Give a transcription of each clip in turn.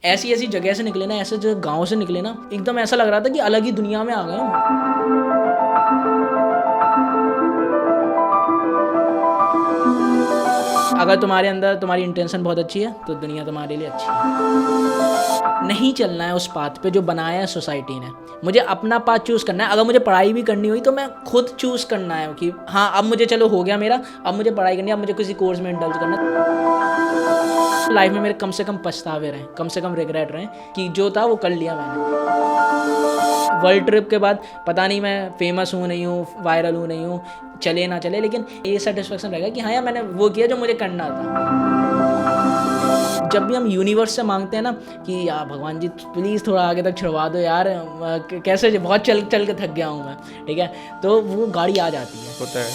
ऐसी ऐसी जगह से निकले ना, ऐसे जो गाँव से निकले ना, एकदम ऐसा लग रहा था कि अलग ही दुनिया में आ गए हम। अगर तुम्हारे अंदर तुम्हारी इंटेंशन बहुत अच्छी है तो दुनिया तुम्हारे लिए अच्छी है। नहीं चलना है उस पाथ पे जो बनाया है सोसाइटी ने। मुझे अपना पाथ चूज़ करना है। अगर मुझे पढ़ाई भी करनी हुई तो मैं खुद चूज़ करना है कि हाँ अब मुझे चलो हो गया मेरा, अब मुझे पढ़ाई करनी है, अब मुझे किसी कोर्स में इंडल्ज करना है। लाइफ में मेरे कम से कम पछतावे रहें, कम से कम रिग्रेट रहें कि जो था वो कर लिया मैंने। वर्ल्ड ट्रिप के बाद पता नहीं मैं फेमस हूँ नहीं हूँ, वायरल हूँ नहीं हूँ, चले ना चले, लेकिन ये सेटिस्फेक्शन रहेगा कि हाँ यार मैंने वो किया जो मुझे करना था। जब भी हम यूनिवर्स से मांगते हैं ना कि यार भगवान जी प्लीज़ थोड़ा आगे तक छुड़वा दो यार, कैसे बहुत चल चल के थक गया हूँ मैं, ठीक है, तो वो गाड़ी आ जाती है। होता है।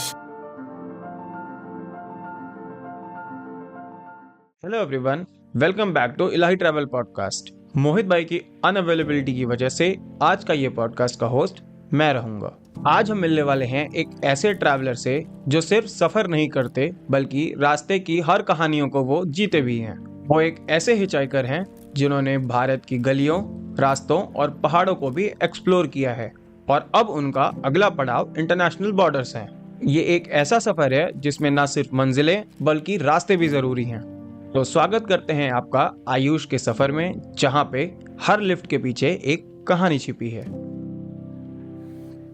Hello everyone, welcome back to Ilahi travel podcast. Mohit भाई की अनअवेलेबिलिटी की वजह से आज का ये पॉडकास्ट का होस्ट मैं रहूंगा। आज हम मिलने वाले हैं एक ऐसे ट्रैवलर से जो सिर्फ सफर नहीं करते बल्कि रास्ते की हर कहानियों को वो जीते भी हैं। वो एक ऐसे हिचहाइकर हैं जिन्होंने भारत की गलियों, रास्तों और पहाड़ों को भी एक्सप्लोर किया है और अब उनका अगला पड़ाव इंटरनेशनल बॉर्डर्स है। ये एक ऐसा सफर है जिसमें न सिर्फ मंजिलें बल्कि रास्ते भी जरूरी हैं। तो स्वागत करते हैं आपका आयुष के सफर में, जहां पे हर लिफ्ट के पीछे एक कहानी छिपी है।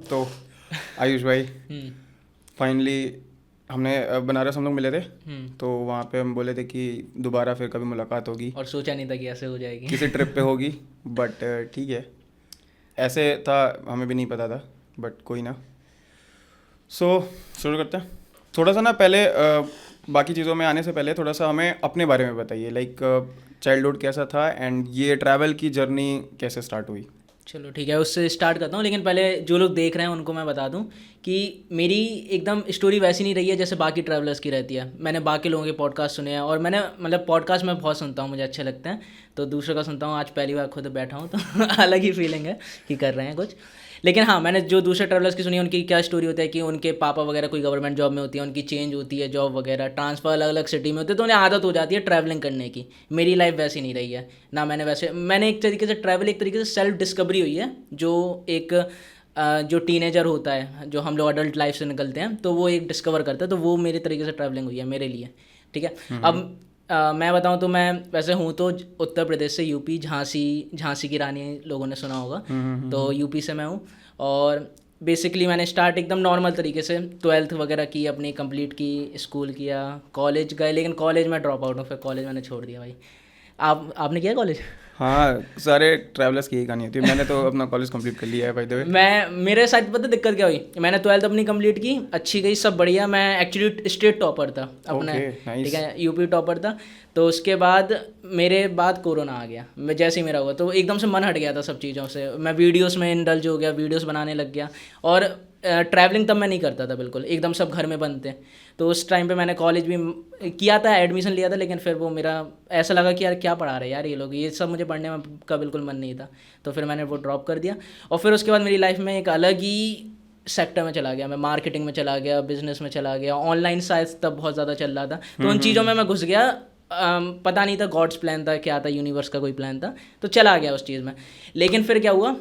तो आयुष भाई फाइनली हमने बनारस हम लोग मिले थे, तो वहाँ पे हम बोले थे कि दोबारा फिर कभी मुलाकात होगी और सोचा नहीं था कि ऐसे हो जाएगी। किसी ट्रिप पे होगी, बट ठीक है, ऐसे था, हमें भी नहीं पता था, बट कोई ना। सो शुरू करते हैं। थोड़ा सा ना पहले बाकी चीज़ों में आने से पहले थोड़ा सा हमें अपने बारे में बताइए, लाइक चाइल्डहुड कैसा था एंड ये ट्रैवल की जर्नी कैसे स्टार्ट हुई। चलो ठीक है, उससे स्टार्ट करता हूँ, लेकिन पहले जो लोग देख रहे हैं उनको मैं बता दूँ कि मेरी एकदम स्टोरी वैसी नहीं रही है जैसे बाकी ट्रैवलर्स की रहती है। मैंने बाकी लोगों के पॉडकास्ट सुने हैं और मैंने मतलब पॉडकास्ट मैं बहुत सुनता हूँ, मुझे अच्छे लगते हैं, तो दूसरों का सुनता हूँ। आज पहली बार खुद बैठा हूँ तो अलग ही फीलिंग है कि कर रहे हैं कुछ। लेकिन हाँ, मैंने जो दूसरे ट्रैवलर्स की सुनी है उनकी क्या स्टोरी होता है कि उनके पापा वगैरह कोई गवर्नमेंट जॉब में होती है, उनकी चेंज होती है जॉब वगैरह, ट्रांसफ़र अलग अलग सिटी में होते हैं, तो उन्हें आदत हो जाती है ट्रैवलिंग करने की। मेरी लाइफ वैसी नहीं रही है ना। मैंने एक तरीके से ट्रैवल एक तरीके से सेल्फ डिस्कवरी हुई है। जो एक जो टीनेजर होता है, जो हम लोग अडल्ट लाइफ से निकलते हैं, तो वो एक डिस्कवर करता है, तो वो मेरे तरीके से ट्रैवलिंग हुई है मेरे लिए, ठीक है। अब मैं बताऊं तो मैं वैसे हूँ तो उत्तर प्रदेश से, यूपी, झांसी की रानी लोगों ने सुना होगा, तो यूपी से मैं हूँ। और बेसिकली मैंने स्टार्ट एकदम नॉर्मल तरीके से 12th वगैरह की अपनी कंप्लीट की, स्कूल किया, कॉलेज गए, लेकिन कॉलेज में ड्रॉप आउट हूँ, फिर कॉलेज मैंने छोड़ दिया भाई। आपने किया कॉलेज? हाँ, सारे ट्रैवलर्स की यही कहानी होती है। मैंने तो अपना कॉलेज कंप्लीट कर लिया है बाय द वे। मेरे साथ पता दिक्कत क्या हुई, मैंने 12th अपनी कंप्लीट की, अच्छी गई, सब बढ़िया। मैं एक्चुअली स्टेट टॉपर था अपने, nice. ठीक है, यूपी टॉपर था। तो उसके बाद मेरे बाद कोरोना आ गया, मैं जैसे ही मेरा हुआ तो एकदम से मन हट गया था सब चीज़ों से। मैं वीडियोस में इंडल्ज हो गया, वीडियोस बनाने लग गया, और ट्रैवलिंग तब मैं नहीं करता था बिल्कुल, एकदम सब घर में बंद थे। तो उस टाइम पे मैंने कॉलेज भी किया था, एडमिशन लिया था, लेकिन फिर वो मेरा ऐसा लगा कि यार क्या पढ़ा रहे यार ये लोग, ये सब मुझे पढ़ने में का बिल्कुल मन नहीं था, तो फिर मैंने वो ड्रॉप कर दिया। और फिर उसके बाद मेरी लाइफ में एक अलग ही सेक्टर में चला गया, मैं मार्केटिंग में चला गया, बिजनेस में चला गया, ऑनलाइन शायद तब बहुत ज़्यादा चल रहा था, तो उन चीज़ों में मैं घुस गया। पता नहीं था गॉड्स प्लान था क्या था, यूनिवर्स का कोई प्लान था, तो चला गया उस चीज़ में। लेकिन फिर क्या हुआ,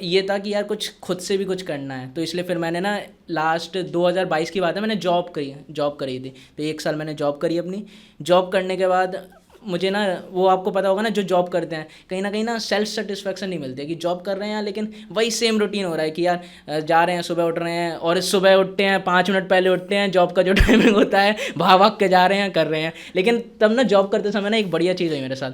ये था कि यार कुछ खुद से भी कुछ करना है, तो इसलिए फिर मैंने ना लास्ट 2022 की बात है, मैंने जॉब करी थी। तो 1 साल मैंने जॉब करी अपनी। जॉब करने के बाद मुझे ना, वो आपको पता होगा ना, जो जॉब करते हैं कहीं ना सेल्फ सेटिस्फेक्शन नहीं मिलती है कि जॉब कर रहे हैं लेकिन वही सेम रूटीन हो रहा है कि यार जा रहे हैं, सुबह उठ रहे हैं, और सुबह उठते हैं 5 मिनट पहले उठते हैं, जॉब का जो टाइमिंग होता है भाग भाग के जा रहे हैं, कर रहे हैं। लेकिन तब ना जॉब करते समय ना एक बढ़िया चीज़ हुई मेरे साथ।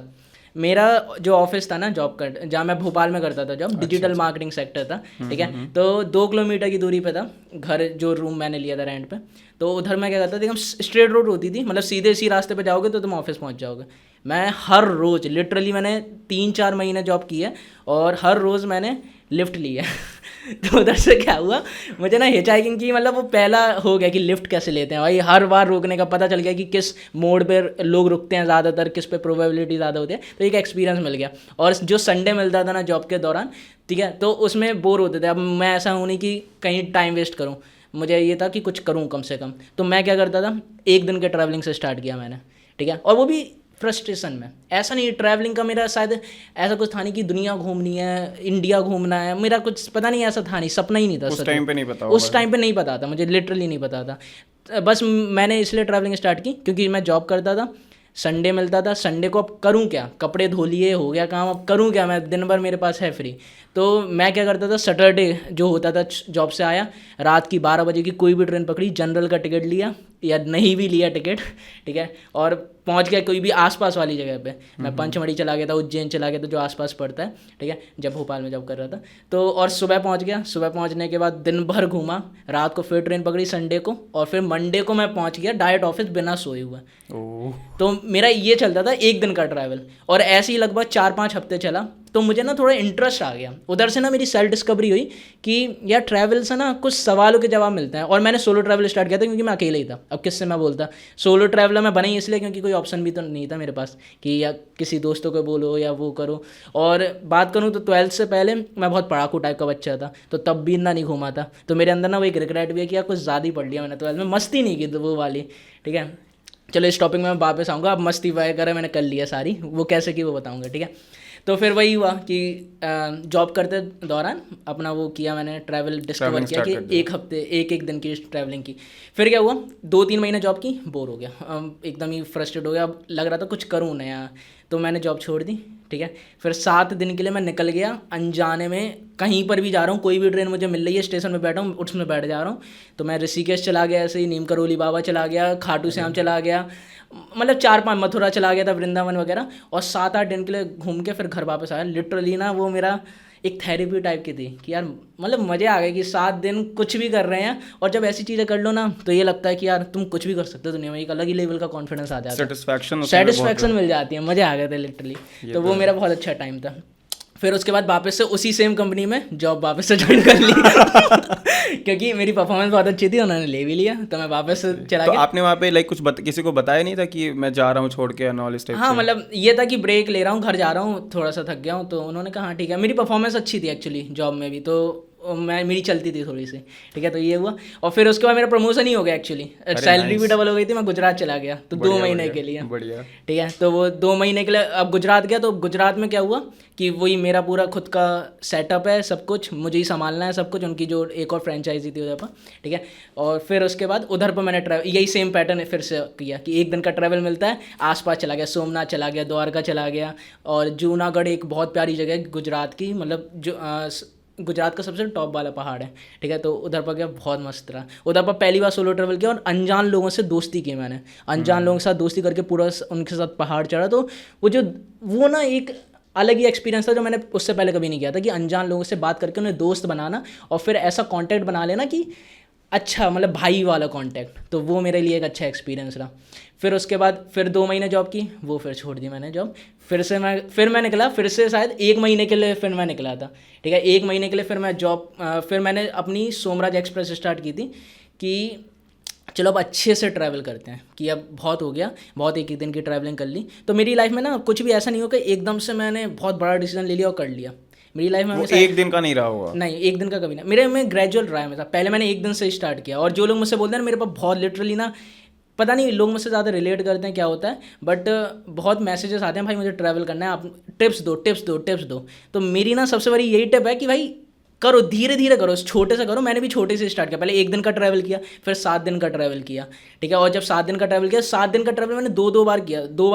मेरा जो ऑफिस था ना जॉब का, जहाँ मैं भोपाल में करता था जॉब, डिजिटल मार्केटिंग सेक्टर था, ठीक है, तो 2 किलोमीटर की दूरी पे था घर, जो रूम मैंने लिया था रेंट पे। तो उधर मैं क्या करता था, एकदम स्ट्रेट रोड होती थी, मतलब सीधे इसी रास्ते पे जाओगे तो तुम ऑफिस पहुँच जाओगे। मैं हर रोज़ लिटरली मैंने 3-4 महीने जॉब की है, और हर रोज़ मैंने लिफ्ट ली है तो उधर से क्या हुआ, मुझे ना हिचहाइकिंग की, मतलब वो पहला हो गया कि लिफ्ट कैसे लेते हैं भाई, हर बार रोकने का पता चल गया कि किस मोड़ पे लोग रुकते हैं ज़्यादातर, किस पे प्रोबेबिलिटी ज़्यादा होती है, तो एक एक्सपीरियंस मिल गया। और जो संडे मिलता था ना जॉब के दौरान, ठीक है, तो उसमें बोर होते थे। अब मैं ऐसा हूँ नहीं कि कहीं टाइम वेस्ट करूँ, मुझे ये था कि कुछ करूँ कम से कम। तो मैं क्या करता था, 1 दिन के ट्रैवलिंग से स्टार्ट किया मैंने, ठीक है, और वो भी फ्रस्ट्रेशन में। ऐसा नहीं, ट्रैवलिंग का मेरा शायद ऐसा कुछ था नहीं कि दुनिया घूमनी है, इंडिया घूमना है, मेरा कुछ पता नहीं, ऐसा था नहीं, सपना ही नहीं था। उस टाइम पे नहीं पता उस टाइम पे नहीं पता था मुझे, लिटरली नहीं पता था। बस मैंने इसलिए ट्रैवलिंग स्टार्ट की क्योंकि मैं जॉब करता था, संडे मिलता था, संडे को अब करूं क्या, कपड़े धो लिए, हो गया काम, अब करूं क्या, मैं दिन भर मेरे पास है फ्री। तो मैं क्या करता था, सैटरडे जो होता था जॉब से आया, रात की 12 बजे की कोई भी ट्रेन पकड़ी, जनरल का टिकट लिया या नहीं भी लिया टिकट, ठीक है, और पहुंच गया कोई भी आसपास वाली जगह पे। मैं पंचमढ़ी चला गया था, उज्जैन चला गया था, जो आसपास पड़ता है, ठीक है, जब भोपाल में जॉब कर रहा था। तो और सुबह पहुंच गया, सुबह पहुंचने के बाद दिन भर घूमा, रात को फिर ट्रेन पकड़ी संडे को, और फिर मंडे को मैं पहुंच गया डायरेक्ट ऑफिस बिना सोए हुए। ओह, तो मेरा ये चलता था एक दिन का ट्रैवल, और ऐसे ही लगभग 4-5 हफ्ते चला। तो मुझे ना थोड़ा इंटरेस्ट आ गया उधर से, ना मेरी सेल्फ डिस्कवरी हुई कि यार ट्रैवल से ना कुछ सवालों के जवाब मिलते हैं। और मैंने सोलो ट्रैवल स्टार्ट किया था क्योंकि मैं अकेले ही था, अब किससे मैं बोलता। सोलो ट्रैवलर मैं बना ही इसलिए क्योंकि कोई ऑप्शन भी तो नहीं था मेरे पास कि या किसी दोस्तों को बोलो या वो करो। और बात करूँ तो 12th से पहले मैं बहुत पढ़ाकू टाइप का बच्चा था, तो तब भी इतना नहीं घूमा था। तो मेरे अंदर ना वो एक रिग्रेट भी है कि यार कुछ ज़्यादा ही पढ़ लिया मैंने 12th में, मस्ती नहीं की तो वो वाली, ठीक है। चलो इस टॉपिक में मैं वापस आऊँगा, अब मस्ती वगैरह मैंने कर लिया सारी, वो कैसे की वो बताऊँगा, ठीक है। तो फिर वही हुआ कि जॉब करते दौरान अपना वो किया मैंने, ट्रैवल डिस्कवर किया कि एक हफ्ते एक दिन की ट्रैवलिंग की। फिर क्या हुआ, 2-3 महीने जॉब की, बोर हो गया, एकदम ही फ्रस्ट्रेट हो गया, अब लग रहा था कुछ करूँ नया। तो मैंने जॉब छोड़ दी, ठीक है। फिर 7 दिन के लिए मैं निकल गया अनजाने में, कहीं पर भी जा रहा हूँ, कोई भी ट्रेन मुझे मिल रही है, स्टेशन में बैठा हूँ, उसमें बैठ जा रहा हूँ। तो मैं ऋषिकेश चला गया, ऐसे ही नीम करोली बाबा चला गया, खाटू श्याम चला गया, मतलब 4-5 मथुरा चला गया था, वृंदावन वगैरह, और 7-8 दिन के लिए घूम के फिर घर वापस आया। लिटरली ना वो मेरा एक थेरेपी टाइप की थी कि यार मतलब मज़े आ गए कि 7 दिन कुछ भी कर रहे हैं, और जब ऐसी चीज़ें कर लो ना तो ये लगता है कि यार तुम कुछ भी कर सकते हो दुनिया में, एक अलग ही लेवल का कॉन्फिडेंस आ जाता है, सेटिस्फैक्शन मिल जाती है, मज़े आ गए थे लिटरली। तो वो मेरा बहुत अच्छा टाइम था। फिर उसके बाद वापस से उसी सेम कंपनी में जॉब वापस से ज्वाइन कर ली क्योंकि मेरी परफॉर्मेंस बहुत अच्छी थी, उन्होंने ले भी लिया, तो मैं वापस से चला तो गया। आपने वहाँ पे लाइक कुछ किसी को बताया नहीं था कि मैं जा रहा हूँ छोड़ के नॉल इस टाइप हाँ से? मतलब ये था कि ब्रेक ले रहा हूँ, घर जा रहा हूँ, थोड़ा सा थक गया हूँ। तो उन्होंने कहा हाँ ठीक है, मेरी परफॉर्मेंस अच्छी थी एक्चुअली जॉब में भी, तो मेरी चलती थी थोड़ी सी, ठीक है। तो ये हुआ, और फिर उसके बाद मेरा प्रमोशन ही हो गया एक्चुअली, सैलरी भी डबल हो गई थी, मैं गुजरात चला गया तो 2 महीने के लिए, बढ़िया, ठीक है। तो वो 2 महीने के लिए अब गुजरात गया। तो गुजरात में क्या हुआ कि वही मेरा पूरा खुद का सेटअप है, सब कुछ मुझे ही संभालना है, सब कुछ, उनकी जो एक और फ्रेंचाइजी थी उधर पर, ठीक है। और फिर उसके बाद उधर पर मैंने ट्रैवल, यही सेम पैटर्न फिर से किया कि एक दिन का ट्रैवल मिलता है, आसपास चला गया, सोमनाथ चला गया, द्वारका चला गया, और जूनागढ़ एक बहुत प्यारी जगह है गुजरात की, मतलब जो गुजरात का सबसे टॉप वाला पहाड़ है, ठीक है। तो उधर पर गया, बहुत मस्त रहा। उधर पर पहली बार सोलो ट्रैवल किया और अनजान लोगों से दोस्ती की मैंने, अनजान लोगों के साथ दोस्ती करके पूरा उनके साथ पहाड़ चढ़ा। तो वो ना एक अलग ही एक्सपीरियंस था जो मैंने उससे पहले कभी नहीं किया था, कि अनजान लोगों से बात करके उन्हें दोस्त बनाना और फिर ऐसा कॉन्टैक्ट बना लेना कि अच्छा मतलब भाई वाला कांटेक्ट। तो वो मेरे लिए एक अच्छा एक्सपीरियंस रहा। फिर उसके बाद फिर 2 महीने जॉब की, वो फिर छोड़ दी मैंने जॉब। फिर मैं निकला, फिर से शायद 1 महीने के लिए फिर मैं निकला था, ठीक है। 1 महीने के लिए फिर मैं फिर मैंने अपनी सोमराज एक्सप्रेस स्टार्ट की थी कि चलो अब अच्छे से ट्रैवल करते हैं, कि अब बहुत हो गया, बहुत एक दिन की ट्रैवलिंग कर ली। तो मेरी लाइफ में ना कुछ भी ऐसा नहीं हो कि एकदम से मैंने बहुत बड़ा डिसीजन ले लिया और कर लिया। मेरी लाइफ में हमेशा एक दिन का नहीं रहा होगा। नहीं, एक दिन का कभी नहीं, मेरे में ग्रेजुअल रहा है हमेशा। पहले मैंने एक दिन से स्टार्ट किया, और जो लोग मुझसे बोलते हैं मेरे पास बहुत लिटरली ना, पता नहीं लोग मुझसे ज़्यादा रिलेट करते हैं क्या होता है, बट बहुत मैसेजेस आते हैं भाई मुझे ट्रैवल करना है, आप टिप्स दो। तो मेरी ना सबसे बड़ी यही टिप है कि भाई करो, धीरे धीरे करो, छोटे से करो। मैंने भी छोटे से स्टार्ट किया, पहले 1 दिन का ट्रैवल किया, फिर 7 दिन का ट्रैवल किया, ठीक है। और जब 7 दिन का ट्रैवल किया, 7 दिन का ट्रैवल मैंने 2 बार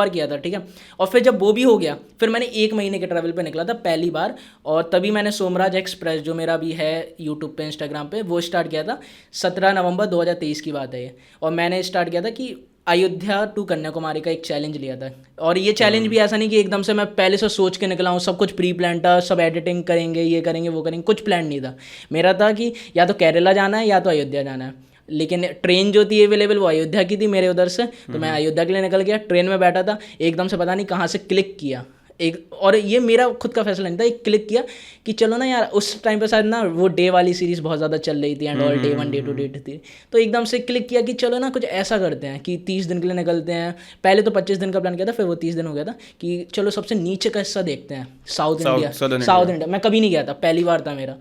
किया था, ठीक है। और फिर जब वो भी हो गया, फिर मैंने 1 महीने के ट्रैवल पे निकला था पहली बार, और तभी मैंने सोमराज एक्सप्रेस, जो मेरा भी है यूट्यूब पे, इंस्टाग्राम पे, वो स्टार्ट किया था। 17 नवंबर 2023 की बात है ये। और मैंने स्टार्ट किया था कि अयोध्या टू कन्याकुमारी का एक चैलेंज लिया था। और ये चैलेंज भी ऐसा नहीं कि एकदम से मैं पहले से सोच के निकला हूँ, सब कुछ प्री प्लान था, सब एडिटिंग करेंगे, ये करेंगे, वो करेंगे, कुछ प्लान नहीं था। मेरा था कि या तो केरला जाना है या तो अयोध्या जाना है, लेकिन ट्रेन जो थी अवेलेबल वो अयोध्या की थी मेरे उधर से, तो मैं अयोध्या के लिए निकल गया। ट्रेन में बैठा था, एकदम से पता नहीं कहाँ से क्लिक किया एक, और ये मेरा खुद का फैसला नहीं था, एक क्लिक किया कि चलो ना यार, उस टाइम पे शायद ना वो डे वाली सीरीज़ बहुत ज़्यादा चल रही थी, and all day 1 day 2 day थी। तो एकदम से क्लिक किया कि चलो ना कुछ ऐसा करते हैं कि 30 दिन के लिए निकलते हैं। पहले तो 25 दिन का प्लान किया था, फिर वो 30 दिन हो गया था कि चलो सबसे नीचे का हिस्सा देखते हैं, साउथ इंडिया। मैं कभी नहीं गया था, पहली बार था मेरा।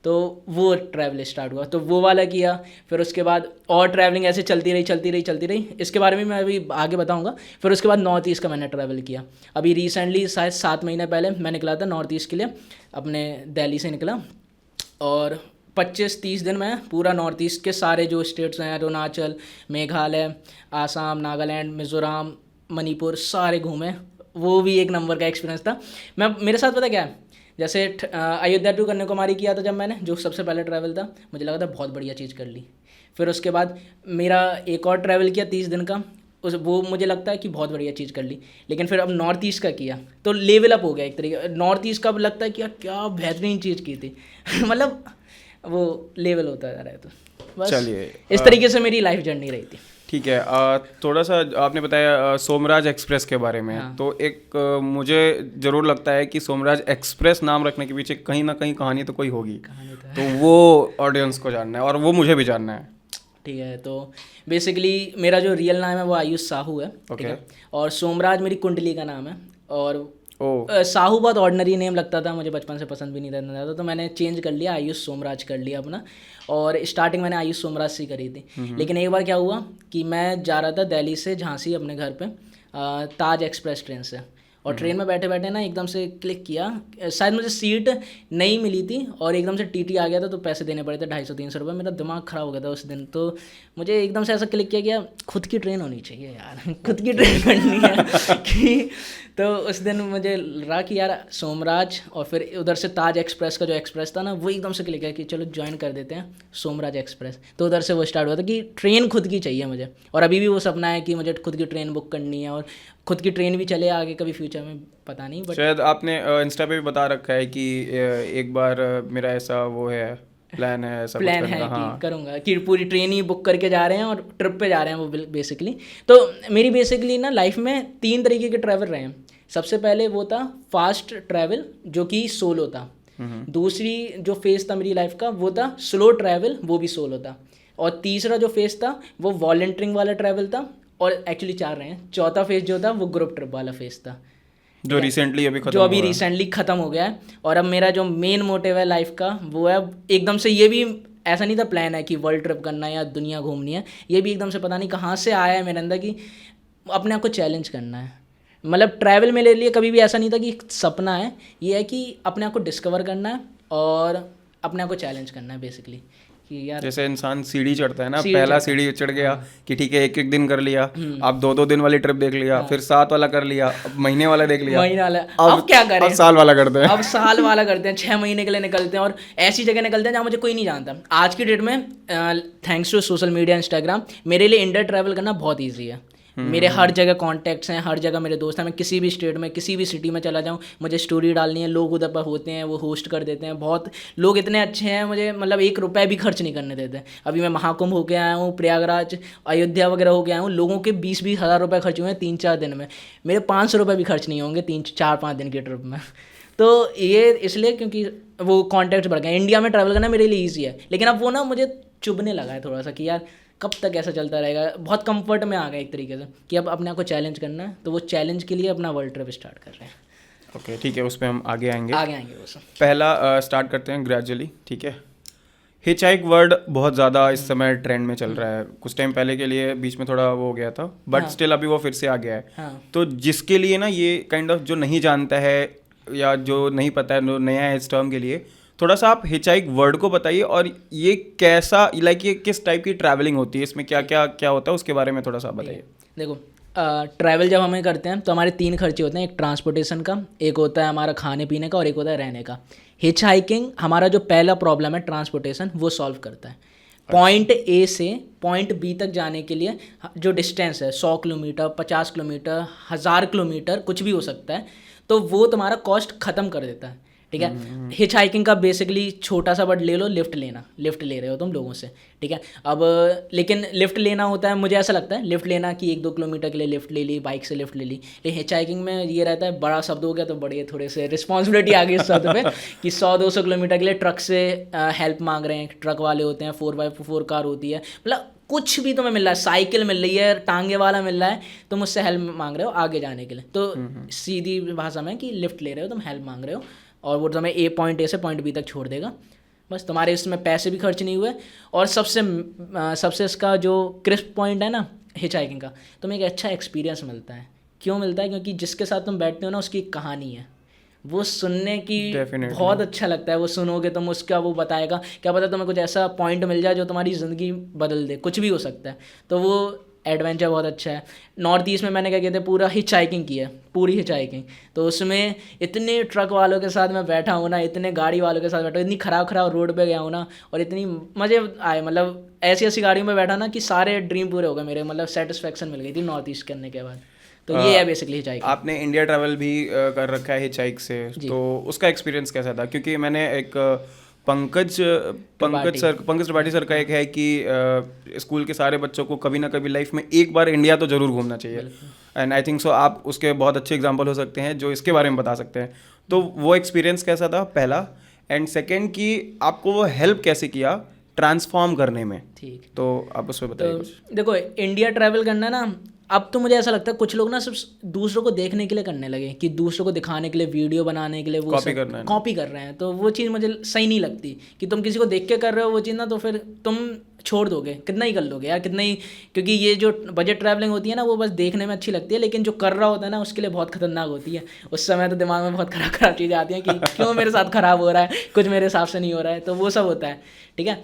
तो वो ट्रैवल स्टार्ट हुआ, तो वो वाला किया। फिर उसके बाद और ट्रैवलिंग ऐसे चलती रही। इसके बारे में मैं अभी आगे बताऊंगा। फिर उसके बाद नॉर्थ ईस्ट का मैंने ट्रैवल किया। अभी रिसेंटली शायद 7 महीने पहले मैं निकला था नॉर्थ ईस्ट के लिए, अपने दिल्ली से निकला, और 25-30 दिन में पूरा नॉर्थ ईस्ट के सारे जो स्टेट्स हैं, अरुणाचल, मेघालय, आसाम, नागालैंड, मिज़ोरम, मणिपुर, सारे घूमे। वो भी एक नंबर का एक्सपीरियंस था। मेरे साथ पता क्या है, जैसे अयोध्या टू कन्याकुमारी किया था जब मैंने, जो सबसे पहले ट्रैवल था, मुझे लगा था बहुत बढ़िया चीज़ कर ली। फिर उसके बाद मेरा एक और ट्रैवल किया 30 दिन का, वो मुझे लगता है कि बहुत बढ़िया चीज़ कर ली। लेकिन फिर अब नॉर्थ ईस्ट का किया तो लेवल अप हो गया एक तरीके। नॉर्थ ईस्ट का अब लगता है कि यार क्या बेहतरीन चीज़ की थी मतलब वो लेवल होता जा रहा है। तो बस चलिए, इस तरीके से मेरी लाइफ जर्नी रही थी। ठीक है। थोड़ा सा आपने बताया सोमराज एक्सप्रेस के बारे में। हाँ। तो एक मुझे ज़रूर लगता है कि सोमराज एक्सप्रेस नाम रखने के पीछे कहीं ना कहीं कहानी तो कोई होगी, तो वो ऑडियंस को जानना है और वो मुझे भी जानना है। ठीक है, तो बेसिकली मेरा जो रियल नाम है वो आयुष साहू है, ठीक है, और सोमराज मेरी कुंडली का नाम है। और साहू बहुत ऑर्डिनरी नेम लगता था मुझे, बचपन से पसंद भी नहीं था ज़्यादा, तो मैंने चेंज कर लिया, आयुष सोमराज कर लिया अपना। और स्टार्टिंग मैंने आयुष सोमराज से करी थी। लेकिन एक बार क्या हुआ कि मैं जा रहा था दिल्ली से झांसी अपने घर पे ताज एक्सप्रेस ट्रेन से, और ट्रेन में बैठे बैठे ना एकदम से क्लिक किया, शायद मुझे सीट नहीं मिली थी और एकदम से टीटी आ गया था, तो पैसे देने पड़े थे 250-300 रुपये। मेरा दिमाग ख़राब हो गया था उस दिन, तो मुझे एकदम से ऐसा क्लिक किया कि खुद की ट्रेन होनी चाहिए यार खुद की ट्रेन करनी है कि तो उस दिन मुझे रहा कि यार सोमराज, और फिर उधर से ताज एक्सप्रेस का जो एक्सप्रेस था ना, वो एकदम से क्लिक किया कि चलो ज्वाइन कर देते हैं सोमराज एक्सप्रेस। तो उधर से वो स्टार्ट हुआ था कि ट्रेन खुद की चाहिए मुझे, और अभी भी वो सपना है कि मुझे खुद की ट्रेन बुक करनी है, और खुद की ट्रेन भी चले आगे कभी फ्यूचर में, पता नहीं। बट शायद आपने इंस्टा पे भी बता रखा है कि एक बार मेरा ऐसा वो है, प्लान है, ऐसा प्लान कुछ है करने का। कि हाँ, करूँगा कि पूरी ट्रेन ही बुक करके जा रहे हैं और ट्रिप पे जा रहे हैं वो बेसिकली। तो मेरी बेसिकली ना लाइफ में 3 तरीके के ट्रैवल रहे हैं। सबसे पहले वो था फास्ट ट्रैवल जो कि सोलो था। दूसरी जो फेज़ था मेरी लाइफ का वो था स्लो ट्रैवल, वो भी सोलो था। और तीसरा जो फेज़ था वो वॉलंटियरिंग वाला ट्रैवल था, और एक्चुअली 4 रहे हैं। चौथा फेज़ जो था वो ग्रुप ट्रिप वाला फेज़ था, जो रिसेंटली अभी खत्म जो अभी हुआ है। रिसेंटली ख़त्म हो गया है। और अब मेरा जो मेन मोटिव है लाइफ का वो है, एकदम से ये भी ऐसा नहीं था प्लान है कि वर्ल्ड ट्रिप करना है या दुनिया घूमनी है, ये भी एकदम से पता नहीं कहाँ से आया है मेरे अंदर कि अपने आप को चैलेंज करना है। मतलब ट्रैवल मेरे लिए कभी भी ऐसा नहीं था कि सपना है, ये है कि अपने आप को डिस्कवर करना है और अपने आप को चैलेंज करना है बेसिकली, कि यार जैसे इंसान सीढ़ी चढ़ता है ना, सीढ़ी पहला चढ़ता सीढ़ी चढ़ गया कि ठीक है, एक दिन कर लिया, अब 2 दिन वाली ट्रिप देख लिया, फिर 7 वाला कर लिया, अब महीने वाला देख लिया, महीना वाला, अब क्या करें, अब साल वाला करते हैं। अब साल वाला करते हैं, 6 महीने के लिए निकलते हैं, और ऐसी जगह निकलते हैं जहाँ मुझे कोई नहीं जानता। आज की डेट में thanks to social media, Instagram, मेरे लिए इंडिया ट्रैवल करना बहुत ईजी है। मेरे हर जगह कॉन्टैक्ट्स हैं, हर जगह मेरे दोस्त हैं। मैं किसी भी स्टेट में, किसी भी सिटी में चला जाऊँ, मुझे स्टोरी डालनी है, लोग उधर पर होते हैं, वो होस्ट कर देते हैं। बहुत लोग इतने अच्छे हैं, मुझे मतलब 1 रुपये भी खर्च नहीं करने देते। अभी मैं महाकुंभ होके आया हूँ, प्रयागराज, अयोध्या वगैरह होके आया हूँ, लोगों के 20-20 हज़ार रुपये खर्च हुए हैं 3-4 दिन में। मेरे 500 रुपये भी खर्च नहीं होंगे 3-4-5 दिन की ट्रिप में। तो ये इसलिए क्योंकि वो कॉन्टैक्ट बढ़ गए। इंडिया में ट्रैवल करना मेरे लिए ईजी है, लेकिन अब वो ना मुझे चुभने लगा है थोड़ा सा कि यार कब तक ऐसा चलता रहेगा। बहुत कंफर्ट में आ गया एक तरीके से कि अब अपने आप को चैलेंज करना है, तो वो चैलेंज के लिए अपना वर्ल्ड ट्रिप स्टार्ट कर रहे हैं। ओके, ठीक है, उस पर हम आगे आएंगे वो सब। पहला स्टार्ट करते हैं ग्रेजुअली, ठीक है। हिचहाइक वर्ड बहुत ज़्यादा इस समय ट्रेंड में चल रहा है। कुछ टाइम पहले के लिए बीच में थोड़ा वो हो गया था, बट स्टिल अभी वो फिर से आ गया है। हाँ। तो जिसके लिए ना ये काइंड ऑफ जो नहीं जानता है या जो नहीं पता है, जो नया है इस टर्म के लिए, थोड़ा सा आप हिचहाइक वर्ड को बताइए, और ये कैसा, लाइक ये किस टाइप की ट्रैवलिंग होती है, इसमें क्या क्या क्या होता है, उसके बारे में थोड़ा सा बताइए। देखो, ट्रैवल जब हमें करते हैं तो हमारे 3 खर्चे होते हैं। एक ट्रांसपोर्टेशन का, एक होता है हमारा खाने पीने का, और एक होता है रहने का। हिच हाइकिंग हमारा जो पहला प्रॉब्लम है ट्रांसपोर्टेशन, वो सॉल्व करता है। पॉइंट ए से पॉइंट बी तक जाने के लिए जो डिस्टेंस है 100 किलोमीटर, 50 किलोमीटर, 1000 किलोमीटर, कुछ भी हो सकता है, तो वो तुम्हारा कॉस्ट ख़त्म कर देता है। ठीक है। हिच हाइकिंग का बेसिकली छोटा सा वर्ड ले लो, लिफ्ट लेना। लिफ्ट ले रहे हो तुम लोगों से, ठीक है। अब लेकिन लिफ्ट लेना होता है, मुझे ऐसा लगता है लिफ्ट लेना कि 1-2 किलोमीटर के लिए लिफ्ट ले ली, बाइक से लिफ्ट ले ली। लेकिन हिच हाइकिंग में ये रहता है, बड़ा शब्द हो गया तो बड़े थोड़े से रिस्पॉन्सिबिलिटी आ गई इस शब्द पे कि 100-200 किलोमीटर के लिए ट्रक से हेल्प मांग रहे हैं। ट्रक वाले होते हैं, 4x4 कार होती है, मतलब कुछ भी तुम्हें मिल रहा है, साइकिल मिल रही है, टांगे वाला मिल रहा है, तुम उससे हेल्प मांग रहे हो आगे जाने के लिए। तो सीधी भाषा में कि लिफ्ट ले रहे हो तुम, हेल्प मांग रहे हो, और वो तुम्हें पॉइंट ए से पॉइंट बी तक छोड़ देगा। बस तुम्हारे इसमें पैसे भी खर्च नहीं हुए, और सबसे इसका जो क्रिस्प पॉइंट है ना हिच हाइकिंग का, तुम्हें एक अच्छा एक्सपीरियंस मिलता है। क्यों मिलता है? क्योंकि जिसके साथ तुम बैठते हो ना उसकी एक कहानी है, वो सुनने की Definitely. बहुत अच्छा लगता है। वो सुनोगे तुम, उसका वो बताएगा, क्या पता तुम्हें कुछ ऐसा पॉइंट मिल जाए जो तुम्हारी ज़िंदगी बदल दे, कुछ भी हो सकता है। तो वो एडवेंचर बहुत अच्छा है। नॉर्थ ईस्ट में मैंने क्या कहते हैं पूरा हिच हाइकिंग की है, पूरी हिच हाइकिंग। तो उसमें इतने ट्रक वालों के साथ मैं बैठा हूँ ना, इतने गाड़ी वालों के साथ बैठा हूँ, इतनी ख़राब रोड पे गया हूँ ना, और इतनी मज़े आए, मतलब ऐसी ऐसी गाड़ियों में बैठा ना कि सारे ड्रीम पूरे हो गए मेरे, मतलब सेटिस्फेक्शन मिल गई थी नॉर्थ ईस्ट करने के बाद। तो ये है बेसिकली हिच हाइकिंग। आपने इंडिया ट्रैवल भी कर रखा है हिच हाइक से, तो उसका एक्सपीरियंस कैसा था? क्योंकि मैंने एक पंकज त्रिपाठी सर का एक है कि स्कूल के सारे बच्चों को कभी ना कभी लाइफ में एक बार इंडिया तो जरूर घूमना चाहिए, एंड आई थिंक सो आप उसके बहुत अच्छे एग्जांपल हो सकते हैं जो इसके बारे में बता सकते हैं। तो वो एक्सपीरियंस कैसा था पहला, एंड सेकेंड कि आपको वो हेल्प कैसे किया ट्रांसफॉर्म करने में? ठीक, तो आप उस पर बताइए कुछ। देखो इंडिया ट्रैवल करना ना, अब तो मुझे ऐसा लगता है कुछ लोग ना सिर्फ दूसरों को देखने के लिए करने लगे, कि दूसरों को दिखाने के लिए, वीडियो बनाने के लिए वो कॉपी कर रहे हैं। तो वो चीज़ मुझे सही नहीं लगती कि तुम किसी को देख के कर रहे हो वो चीज़ ना, तो फिर तुम छोड़ दोगे, कितना ही कर लोगे यार, कितना ही। क्योंकि ये जो बजट ट्रैवलिंग होती है ना, वो बस देखने में अच्छी लगती है, लेकिन जो कर रहा होता है ना उसके लिए बहुत खतरनाक होती है। उस समय तो दिमाग में बहुत खराब चीज़ें आती हैं कि क्यों मेरे साथ ख़राब हो रहा है, कुछ मेरे हिसाब से नहीं हो रहा है, तो वो सब होता है। ठीक है,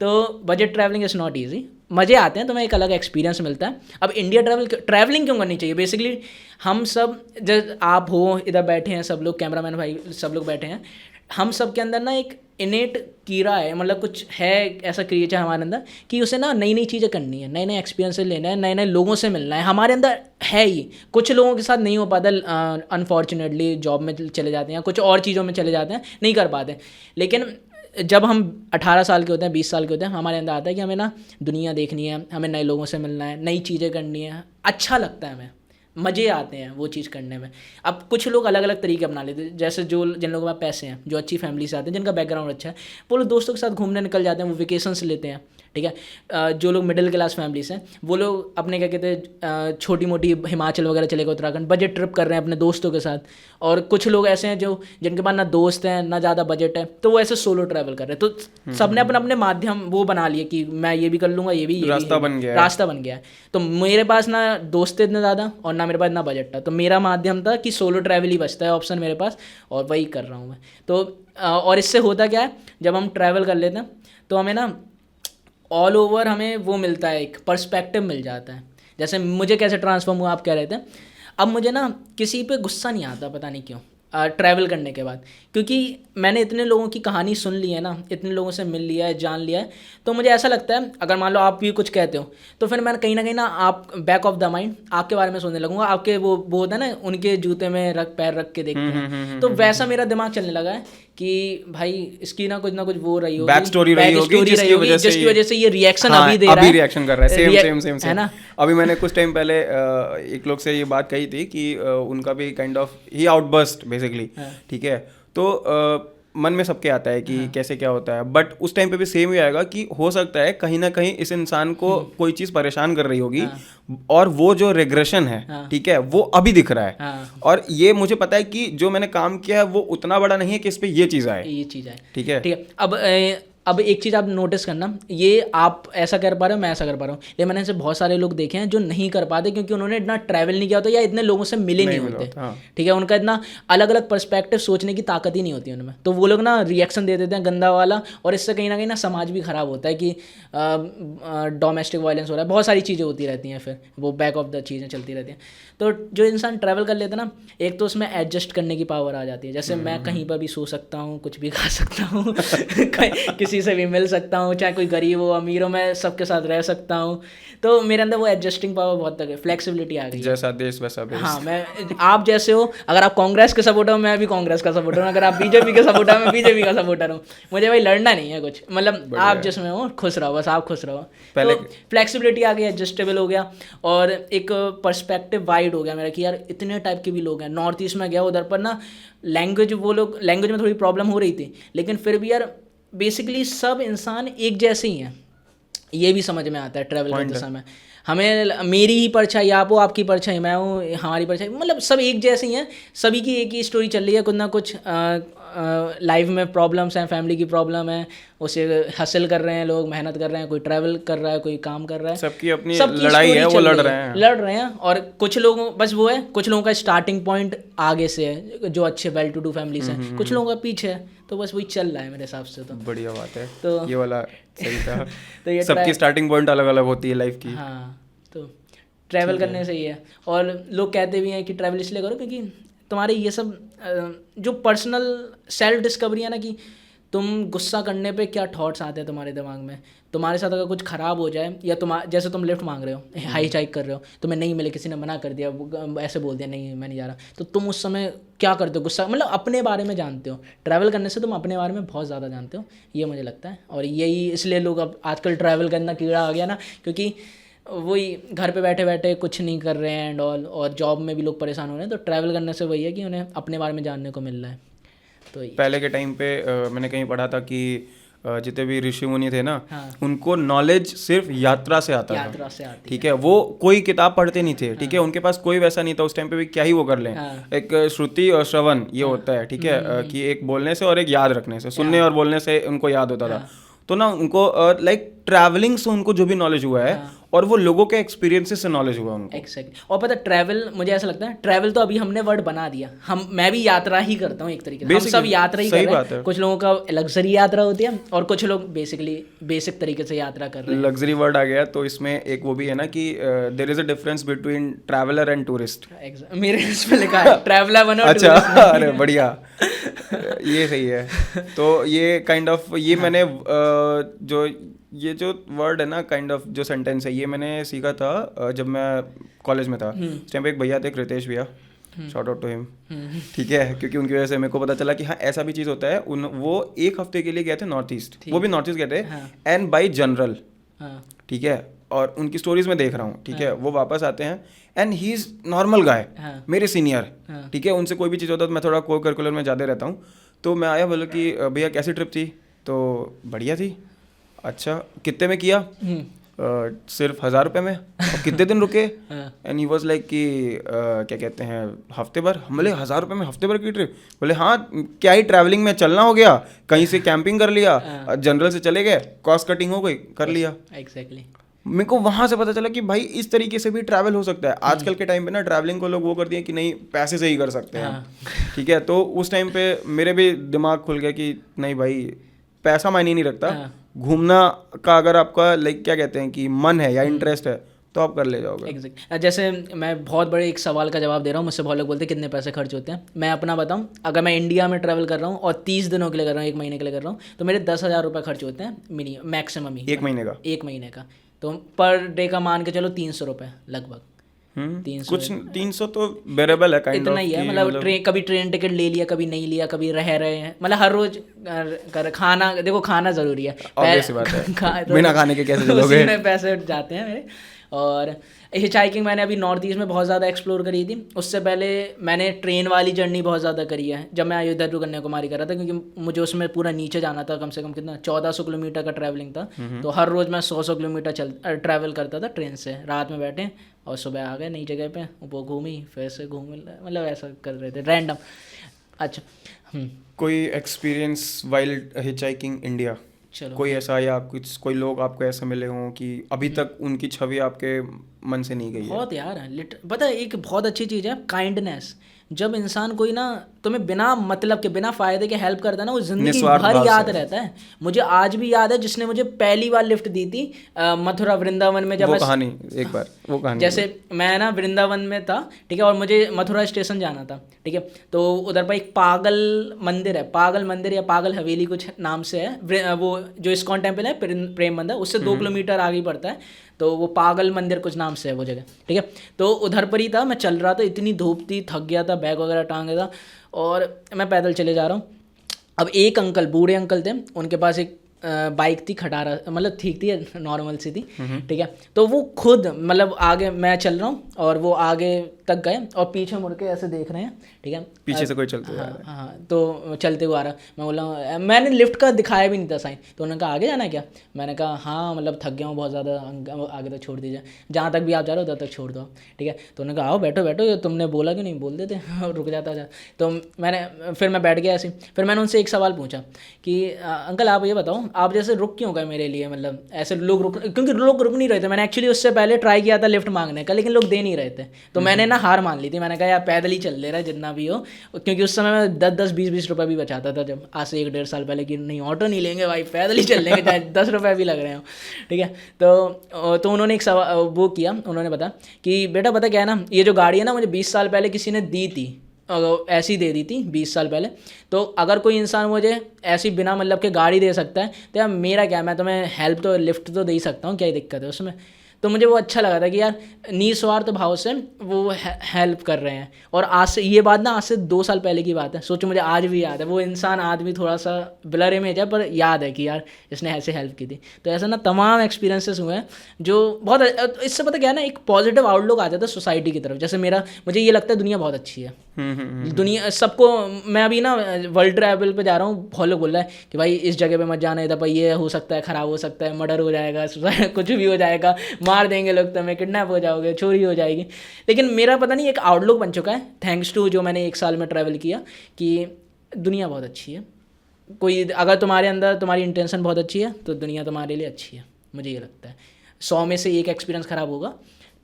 तो budget travelling is not easy, मज़े आते हैं, तुम्हें एक अलग एक्सपीरियंस मिलता है। अब इंडिया ट्रैवलिंग क्यों करनी चाहिए? बेसिकली हम सब, जब आप हो इधर बैठे हैं सब लोग, कैमरामैन भाई सब लोग बैठे हैं, हम सब के अंदर ना एक इनेट कीड़ा है, मतलब कुछ है ऐसा क्रिएचर हमारे अंदर कि उसे ना नई नई चीज़ें करनी है, नए नए एक्सपीरियंस लेना है, नए नए लोगों से मिलना है, हमारे अंदर है ही। कुछ लोगों के साथ नहीं हो पाता, अनफॉर्चुनेटली जॉब में चले जाते हैं, कुछ और चीज़ों में चले जाते हैं, नहीं कर पाते। लेकिन जब हम 18 साल के होते हैं, 20 साल के होते हैं, हमारे अंदर आता है कि हमें ना दुनिया देखनी है, हमें नए लोगों से मिलना है, नई चीज़ें करनी है, अच्छा लगता है, हमें मज़े आते हैं वो चीज़ करने में। अब कुछ लोग अलग अलग तरीके अपना लेते हैं, जैसे जिन लोगों के पास पैसे हैं, जो अच्छी फैमिली से आते हैं, जिनका बैकग्राउंड अच्छा है, वो लोग दोस्तों के साथ घूमने निकल जाते हैं, वो वेकेशंस लेते हैं। ठीक है, जो लोग मिडिल क्लास फैमिली से हैं, वो लोग अपने क्या कहते हैं छोटी मोटी हिमाचल वगैरह चले गए, उत्तराखंड बजट ट्रिप कर रहे हैं अपने दोस्तों के साथ। और कुछ लोग ऐसे हैं जो जिनके पास ना दोस्त हैं ना ज़्यादा बजट है, तो वो ऐसे सोलो ट्रैवल कर रहे हैं। तो सबने अपने अपने माध्यम वो बना लिए कि मैं ये भी कर लूँगा, ये भी रास्ता बन गया है। तो मेरे पास ना दोस्त थे इतने ज़्यादा, और ना मेरे पास इतना बजट था, तो मेरा माध्यम था कि सोलो ट्रैवल ही बचता है ऑप्शन मेरे पास, और वही कर रहा हूँ मैं। तो और इससे होता क्या है, जब हम ट्रैवल कर लेते हैं तो हमें ना ऑल ओवर हमें वो मिलता है, एक पर्सपेक्टिव मिल जाता है। जैसे मुझे कैसे ट्रांसफॉर्म हुआ आप कह रहे थे, अब मुझे ना किसी पे गुस्सा नहीं आता, पता नहीं क्यों, ट्रैवल करने के बाद, क्योंकि मैंने इतने लोगों की कहानी सुन ली है ना, इतने लोगों से मिल लिया है, जान लिया है, तो मुझे ऐसा लगता है अगर मान लो आप भी कुछ कहते हो तो फिर मैं कहीं ना आप बैक ऑफ द माइंड आपके बारे में सोचने लगूंगा, आपके वो होता है ना उनके जूते में पैर रख के देखते हैं, तो वैसा मेरा दिमाग चलने लगा है कि भाई इसकी ना कुछ वो रही होगी, बैक स्टोरी रही होगी जिसकी वजह से ये रिएक्शन अभी दे रहा है, रिएक्शन कर रहा है, सेम है ना। अभी मैंने कुछ टाइम पहले एक लोग से ये बात कही थी कि उनका भी kind of he outburst basically, ठीक है, तो मन में सबके आता है कि कैसे क्या होता है, बट उस टाइम पे भी सेम ही आएगा कि हो सकता है कहीं ना कहीं इस इंसान को कोई चीज़ परेशान कर रही होगी, और वो जो रिग्रेशन है, ठीक है, वो अभी दिख रहा है, और ये मुझे पता है कि जो मैंने काम किया है वो उतना बड़ा नहीं है कि इस पे ये चीज़ आए, ठीक है। अब एक चीज़ आप नोटिस करना, ये आप ऐसा कर पा रहे हो, मैं ऐसा कर पा रहा हूँ, लेकिन मैंने ऐसे बहुत सारे लोग देखे हैं जो नहीं कर पाते क्योंकि उन्होंने इतना ट्रैवल नहीं किया होता या इतने लोगों से मिले नहीं होते। ठीक है, उनका इतना अलग अलग पर्सपेक्टिव सोचने की ताकत ही नहीं होती उनमें, तो वो लोग ना रिएक्शन दे देते हैं गंदा वाला, और इससे कहीं ना समाज भी ख़राब होता है कि डोमेस्टिक वायलेंस हो रहा है, बहुत सारी चीज़ें होती रहती हैं, फिर वो बैक ऑफ द चीज़ें चलती रहती हैं। तो जो इंसान ट्रैवल कर लेता है ना, एक तो उसमें एडजस्ट करने की पावर आ जाती है, जैसे मैं कहीं पर भी सो सकता हूँ, कुछ भी खा सकता हूँ किसी से भी मिल सकता हूँ, चाहे कोई गरीब हो अमीर हो, मैं सबके साथ रह सकता हूँ, तो मेरे अंदर वो एडजस्टिंग पावर बहुत तक है, फ्लेक्सिबिलिटी आ गई, जैसा देश वैसा बेस। हाँ, मैं आप जैसे हो, अगर आप कांग्रेस के सपोर्टर हो मैं भी कांग्रेस का सपोर्टर हूँ, अगर आप बीजेपी के सपोर्टर हो मैं बीजेपी का सपोर्टर हूँ, मुझे भाई लड़ना नहीं है कुछ, मतलब आप जिसमें हो खुश रहो, बस आप खुश रहो। तो फ्लेक्सिबिलिटी आ गई, एडजस्टेबल हो गया, और एक पर्सपेक्टिव वाइड हो गया मेरा कि यार इतने टाइप के भी लोग हैं। नॉर्थ ईस्ट में गया, उधर पर ना लैंग्वेज में थोड़ी प्रॉब्लम हो रही थी, लेकिन फिर भी यार बेसिकली सब इंसान एक जैसे ही हैं, ये भी समझ में आता है ट्रैवल करते समय। हमें मेरी ही परछाई आप हो, आपकी परछाई मैं हूँ, हमारी परछाई, मतलब सब एक जैसे ही हैं, सभी की एक ही स्टोरी चल रही है, कुछ ना कुछ लाइफ में प्रॉब्लम्स हैं, फैमिली की प्रॉब्लम है, उसे हासिल कर रहे हैं लोग, मेहनत कर रहे हैं, कोई ट्रैवल कर रहा है, कोई काम कर रहा है, सबकी अपनी सबकी लड़ाई story है, वो चल लड़ रही रहे हैं। लड़ रहे हैं। और कुछ लोगों बस वो है, कुछ लोगों का स्टार्टिंग पॉइंट आगे से है जो अच्छे वेल टू डू फैमिली से हैं, कुछ लोगों का पीछे है, तो बस वही चल रहा है मेरे हिसाब से। तो बढ़िया बात है, तो ये वाला सही था। तो ये सबकी स्टार्टिंग पॉइंट अलग अलग होती है लाइफ की। हाँ, तो ट्रैवल करने से ही है। और लोग कहते भी हैं कि ट्रैवल इसलिए करो क्योंकि तुम्हारे ये सब जो पर्सनल सेल्फ डिस्कवरी है ना, कि तुम गुस्सा करने पे क्या थॉट्स आते हैं तुम्हारे दिमाग में, तुम्हारे साथ अगर कुछ ख़राब हो जाए, या जैसे तुम लिफ्ट मांग रहे हो, हाई चाइक कर रहे हो, तुम्हें नहीं मिले, किसी ने मना कर दिया, ऐसे बोल दिया नहीं मैं नहीं जा रहा, तो तुम उस समय क्या करते हो? गुस्सा, मतलब अपने बारे में जानते हो। ट्रैवल करने से तुम अपने बारे में बहुत ज़्यादा जानते हो, ये मुझे लगता है। और यही इसलिए लोग अब आजकल ट्रैवल करना कीड़ा आ गया ना, क्योंकि वही घर पे बैठे बैठे कुछ नहीं कर रहे हैं एंड ऑल, और जॉब में भी लोग परेशान हो रहे हैं, तो ट्रैवल करने से वही है कि उन्हें अपने बारे में जानने को मिल रहा है। तो पहले के टाइम पे मैंने कहीं पढ़ा था कि जितने भी ऋषि मुनि थे ना, हाँ। उनको नॉलेज सिर्फ यात्रा से आता था। यात्रा से आती ठीक है, वो कोई किताब पढ़ते नहीं थे। ठीक है, उनके पास कोई वैसा नहीं था उस टाइम पे भी, क्या ही वो कर लें। हाँ। एक श्रुति और श्रवण ये होता है। ठीक है, कि एक बोलने से और एक याद रखने से, सुनने और बोलने से उनको याद होता था। तो ना उनको लाइक ट्रैवलिंग से उनको जो भी नॉलेज हुआ है, और वो लोगों के एक्सपीरियंसेस से नॉलेज हुआ उनको। एग्जैक्टली। और पता ट्रैवल, मुझे ऐसा लगता है ट्रैवल तो अभी हमने वर्ड बना दिया, मैं भी यात्रा ही करता हूँ एक तरीके से, हम सब यात्रा ही कर रहे हैं। कुछ लोगों का लग्जरी यात्रा होती है और कुछ लोग बेसिकली बेसिक तरीके से यात्रा कर रहे हैं। लग्जरी वर्ड आ गया तो इसमें एक वो भी है ना कि there is a difference between traveller and tourist. मेरे इसमें लिखा है ट्रैवलर बनो। अच्छा, अरे बढ़िया, ये सही है। तो ये काइंड ऑफ ये मैंने ये जो वर्ड है ना, काइंड ऑफ जो सेंटेंस है, ये मैंने सीखा था जब मैं कॉलेज में था। उस टाइम पे एक भैया थे, कृतेश भैया, शॉर्ट आउट टू हिम। ठीक है, क्योंकि उनकी वजह से मेरे को पता चला कि हाँ ऐसा भी चीज़ होता है। वो एक हफ्ते के लिए गए थे नॉर्थ ईस्ट, वो भी नॉर्थ ईस्ट गए थे, एंड बाई जनरल। ठीक है, और उनकी स्टोरीज में देख रहा हूँ। ठीक है, वो वापस आते हैं and he is normal guy, मेरे सीनियर। ठीक है, उनसे कोई भी चीज़ होता है तो मैं थोड़ा को करिकुलर में ज़्यादा रहता हूँ। तो मैं आया, बोला कि भैया कैसी ट्रिप थी? तो बढ़िया थी। अच्छा, कितने में किया? सिर्फ 1000 रुपये में। और कितने दिन रुके? एंड ही वॉज लाइक कि क्या कहते हैं, हफ्ते भर। हम बोले 1000 रुपये में हफ्ते भर की ट्रिप? बोले हाँ, क्या ही ट्रैवलिंग में चलना हो गया, कहीं से कैंपिंग कर लिया, जनरल से चले गए, कॉस्ट कटिंग हो गई, कर लिया। एग्जैक्टली। मेरे को वहाँ से पता चला कि भाई इस तरीके से भी ट्रैवल हो सकता है। आजकल के टाइम पे ना ट्रैवलिंग को लोग वो कर दिए कि नहीं पैसे से ही कर सकते हैं। ठीक है, तो उस टाइम पे मेरे भी दिमाग खुल गया कि नहीं भाई, पैसा मायने नहीं रखता। घूमना का अगर आपका लाइक क्या कहते हैं कि मन है या इंटरेस्ट है तो आप कर ले जाओगे। एग्जैक्ट। जैसे मैं बहुत बड़े एक सवाल का जवाब दे रहा हूँ, मुझसे बहुत लोग बोलते हैं कितने पैसे खर्च होते हैं। मैं अपना बताऊँ, अगर मैं इंडिया में ट्रैवल कर रहा हूँ और 30 दिनों के लिए कर रहा हूँ, 1 महीने के लिए कर रहा हूँ, तो मेरे 10,000 रुपये खर्च होते हैं मिनिमम, मैक्सिमम ही। 1 महीने का? 1 महीने का। तो पर डे का मान के चलो 300 रुपये लगभग। 300 कुछ 300 तो बेरेबल है, काइंड इतना ही है। मतलब कभी ट्रेन टिकट ले लिया, कभी नहीं लिया, कभी रह रहे हैं, मतलब हर रोज खाना, देखो खाना जरूरी है, ऑब्वियस बात है, बिना खाने के कैसे चलोगे? उसी में पैसे जाते हैं मेरे। और हिचहाइकिंग मैंने अभी नॉर्थ ईस्ट में बहुत ज़्यादा एक्सप्लोर करी थी। उससे पहले मैंने ट्रेन वाली जर्नी बहुत ज़्यादा करी है, जब मैं अयोध्या टू कन्याकुमारी कर रहा था, क्योंकि मुझे उसमें पूरा नीचे जाना था। कम से कम कितना 1400 किलोमीटर का ट्रैवलिंग था। तो हर रोज़ मैं 100 किलोमीटर ट्रैवल करता था ट्रेन से। रात में बैठे और सुबह आ गए नई जगह पे, वो घूमी, फिर से घूम, मतलब ऐसा कर रहे थे रैंडम। अच्छा, कोई एक्सपीरियंस वाइल्ड हिचहाइकिंग इंडिया? चलो, कोई ऐसा, या कुछ कोई लोग आपको ऐसे मिले हों कि अभी तक उनकी छवि आपके मन से नहीं गई है? बहुत यार, पता है एक बहुत अच्छी चीज़ है काइंडनेस। जब इंसान कोई ना तुम्हें बिना मतलब के, बिना फायदे के हेल्प करता है ना, वो जिंदगी भर याद रहता है। मुझे आज भी याद है जिसने मुझे पहली बार लिफ्ट दी थी मथुरा वृंदावन में। जब वो कहानी एक बार, वो कहानी जैसे मैं ना वृंदावन में था, ठीक है, और मुझे मथुरा स्टेशन जाना था, ठीक है। तो उधर पर एक पागल मंदिर है, पागल मंदिर या पागल हवेली कुछ नाम से है, वो जो इस्कॉन टेम्पल है प्रेम मंदिर, उससे 2 किलोमीटर आगे पड़ता है। तो वो पागल मंदिर कुछ नाम से है वो जगह, ठीक है। तो उधर पर ही था, मैं चल रहा था, इतनी धूप थी, थक गया था, बैग वगैरह टांगे था, और मैं पैदल चले जा रहा हूँ। अब एक अंकल, बूढ़े अंकल थे, उनके पास एक बाइक थी खटारा, मतलब ठीक थी, नॉर्मल सी थी, ठीक है। तो वो खुद मतलब आगे मैं चल रहा हूँ और वो आगे तक गए और पीछे मुड़ के ऐसे देख रहे हैं, ठीक है, पीछे से कोई चलते हुए आ हाँ रहा है। हाँ, तो चलते हुए आ रहा। मैं बोला, मैंने लिफ्ट का दिखाया भी नहीं था साइन, तो उन्होंने कहा आगे जाना है क्या? मैंने कहा हाँ, मतलब थक गया हूँ बहुत ज़्यादा, आगे तक छोड़ दीजिए, जहाँ तक भी आप जा रहे हो उधर तक छोड़ दो, ठीक है। तो उन्होंने कहा आओ बैठो बैठो, तुमने बोला क्यों नहीं, बोल देते रुक जाता जा। तो फिर मैं बैठ गया ऐसे। फिर मैंने उनसे एक सवाल पूछा कि अंकल आप ये बताओ, आप जैसे रुक क्यों गए मेरे लिए, मतलब ऐसे लोग रुक, क्योंकि लोग रुक नहीं रहे थे। मैंने एक्चुअली उससे पहले ट्राई किया था लिफ्ट मांगने का, लेकिन लोग दे नहीं रहे थे। तो मैंने ना हार मान ली थी, मैंने कहा यार पैदल ही चल ले रहा है जितना भी हो, क्योंकि उस समय मैं 10-10 20-20 रुपये भी बचाता था, जब आज से 1-1.5 साल पहले, कि नहीं ऑटो नहीं लेंगे भाई, पैदल ही चल लेंगे चाहे 10 रुपये भी लग रहे हो, ठीक है। तो उन्होंने एक सवाल वो किया, उन्होंने बताया कि बेटा पता क्या है ना, ये जो गाड़ी है ना मुझे 20 साल पहले किसी ने दी थी, ऐसी दे दी थी 20 साल पहले। तो अगर कोई इंसान मुझे ऐसी बिना मतलब के गाड़ी दे सकता है, तो यार मेरा क्या, मैं तुम्हें हेल्प तो, लिफ्ट तो दे ही सकता हूँ, क्या ही दिक्कत है उसमें। तो मुझे वो अच्छा लगा था कि यार निस्वार्थ भाव से वो हेल्प कर रहे हैं। और आज से ये बात ना, आज से 2 साल पहले की बात है, सोचो मुझे आज भी याद है। वो इंसान आदमी थोड़ा सा ब्लर इमेज है, पर याद है कि यार इसने ऐसे हेल्प की थी। तो ऐसा ना तमाम एक्सपीरियंसेस हुए हैं जो बहुत, इससे पता क्या है ना, एक पॉजिटिव आउटलुक आ जाता है सोसाइटी की तरफ। जैसे मुझे ये लगता है दुनिया बहुत अच्छी है, दुनिया सबको, मैं अभी ना वर्ल्ड ट्रैवल पे जा रहा हूँ, बहुत लोग बोल रहा है कि भाई इस जगह पे मत जाना, इधर पर ये हो सकता है, ख़राब हो सकता है, मर्डर हो जाएगा, कुछ भी हो जाएगा, मार देंगे लोग तुम्हें, किडनैप हो जाओगे, चोरी हो जाएगी। लेकिन मेरा पता नहीं एक आउटलुक बन चुका है, थैंक्स टू जो मैंने 1 साल में ट्रैवल किया, कि दुनिया बहुत अच्छी है। कोई अगर तुम्हारे अंदर तुम्हारी इंटेंशन बहुत अच्छी है तो दुनिया तुम्हारे लिए अच्छी है, मुझे ये लगता है। 100 में से 1 एक्सपीरियंस ख़राब होगा,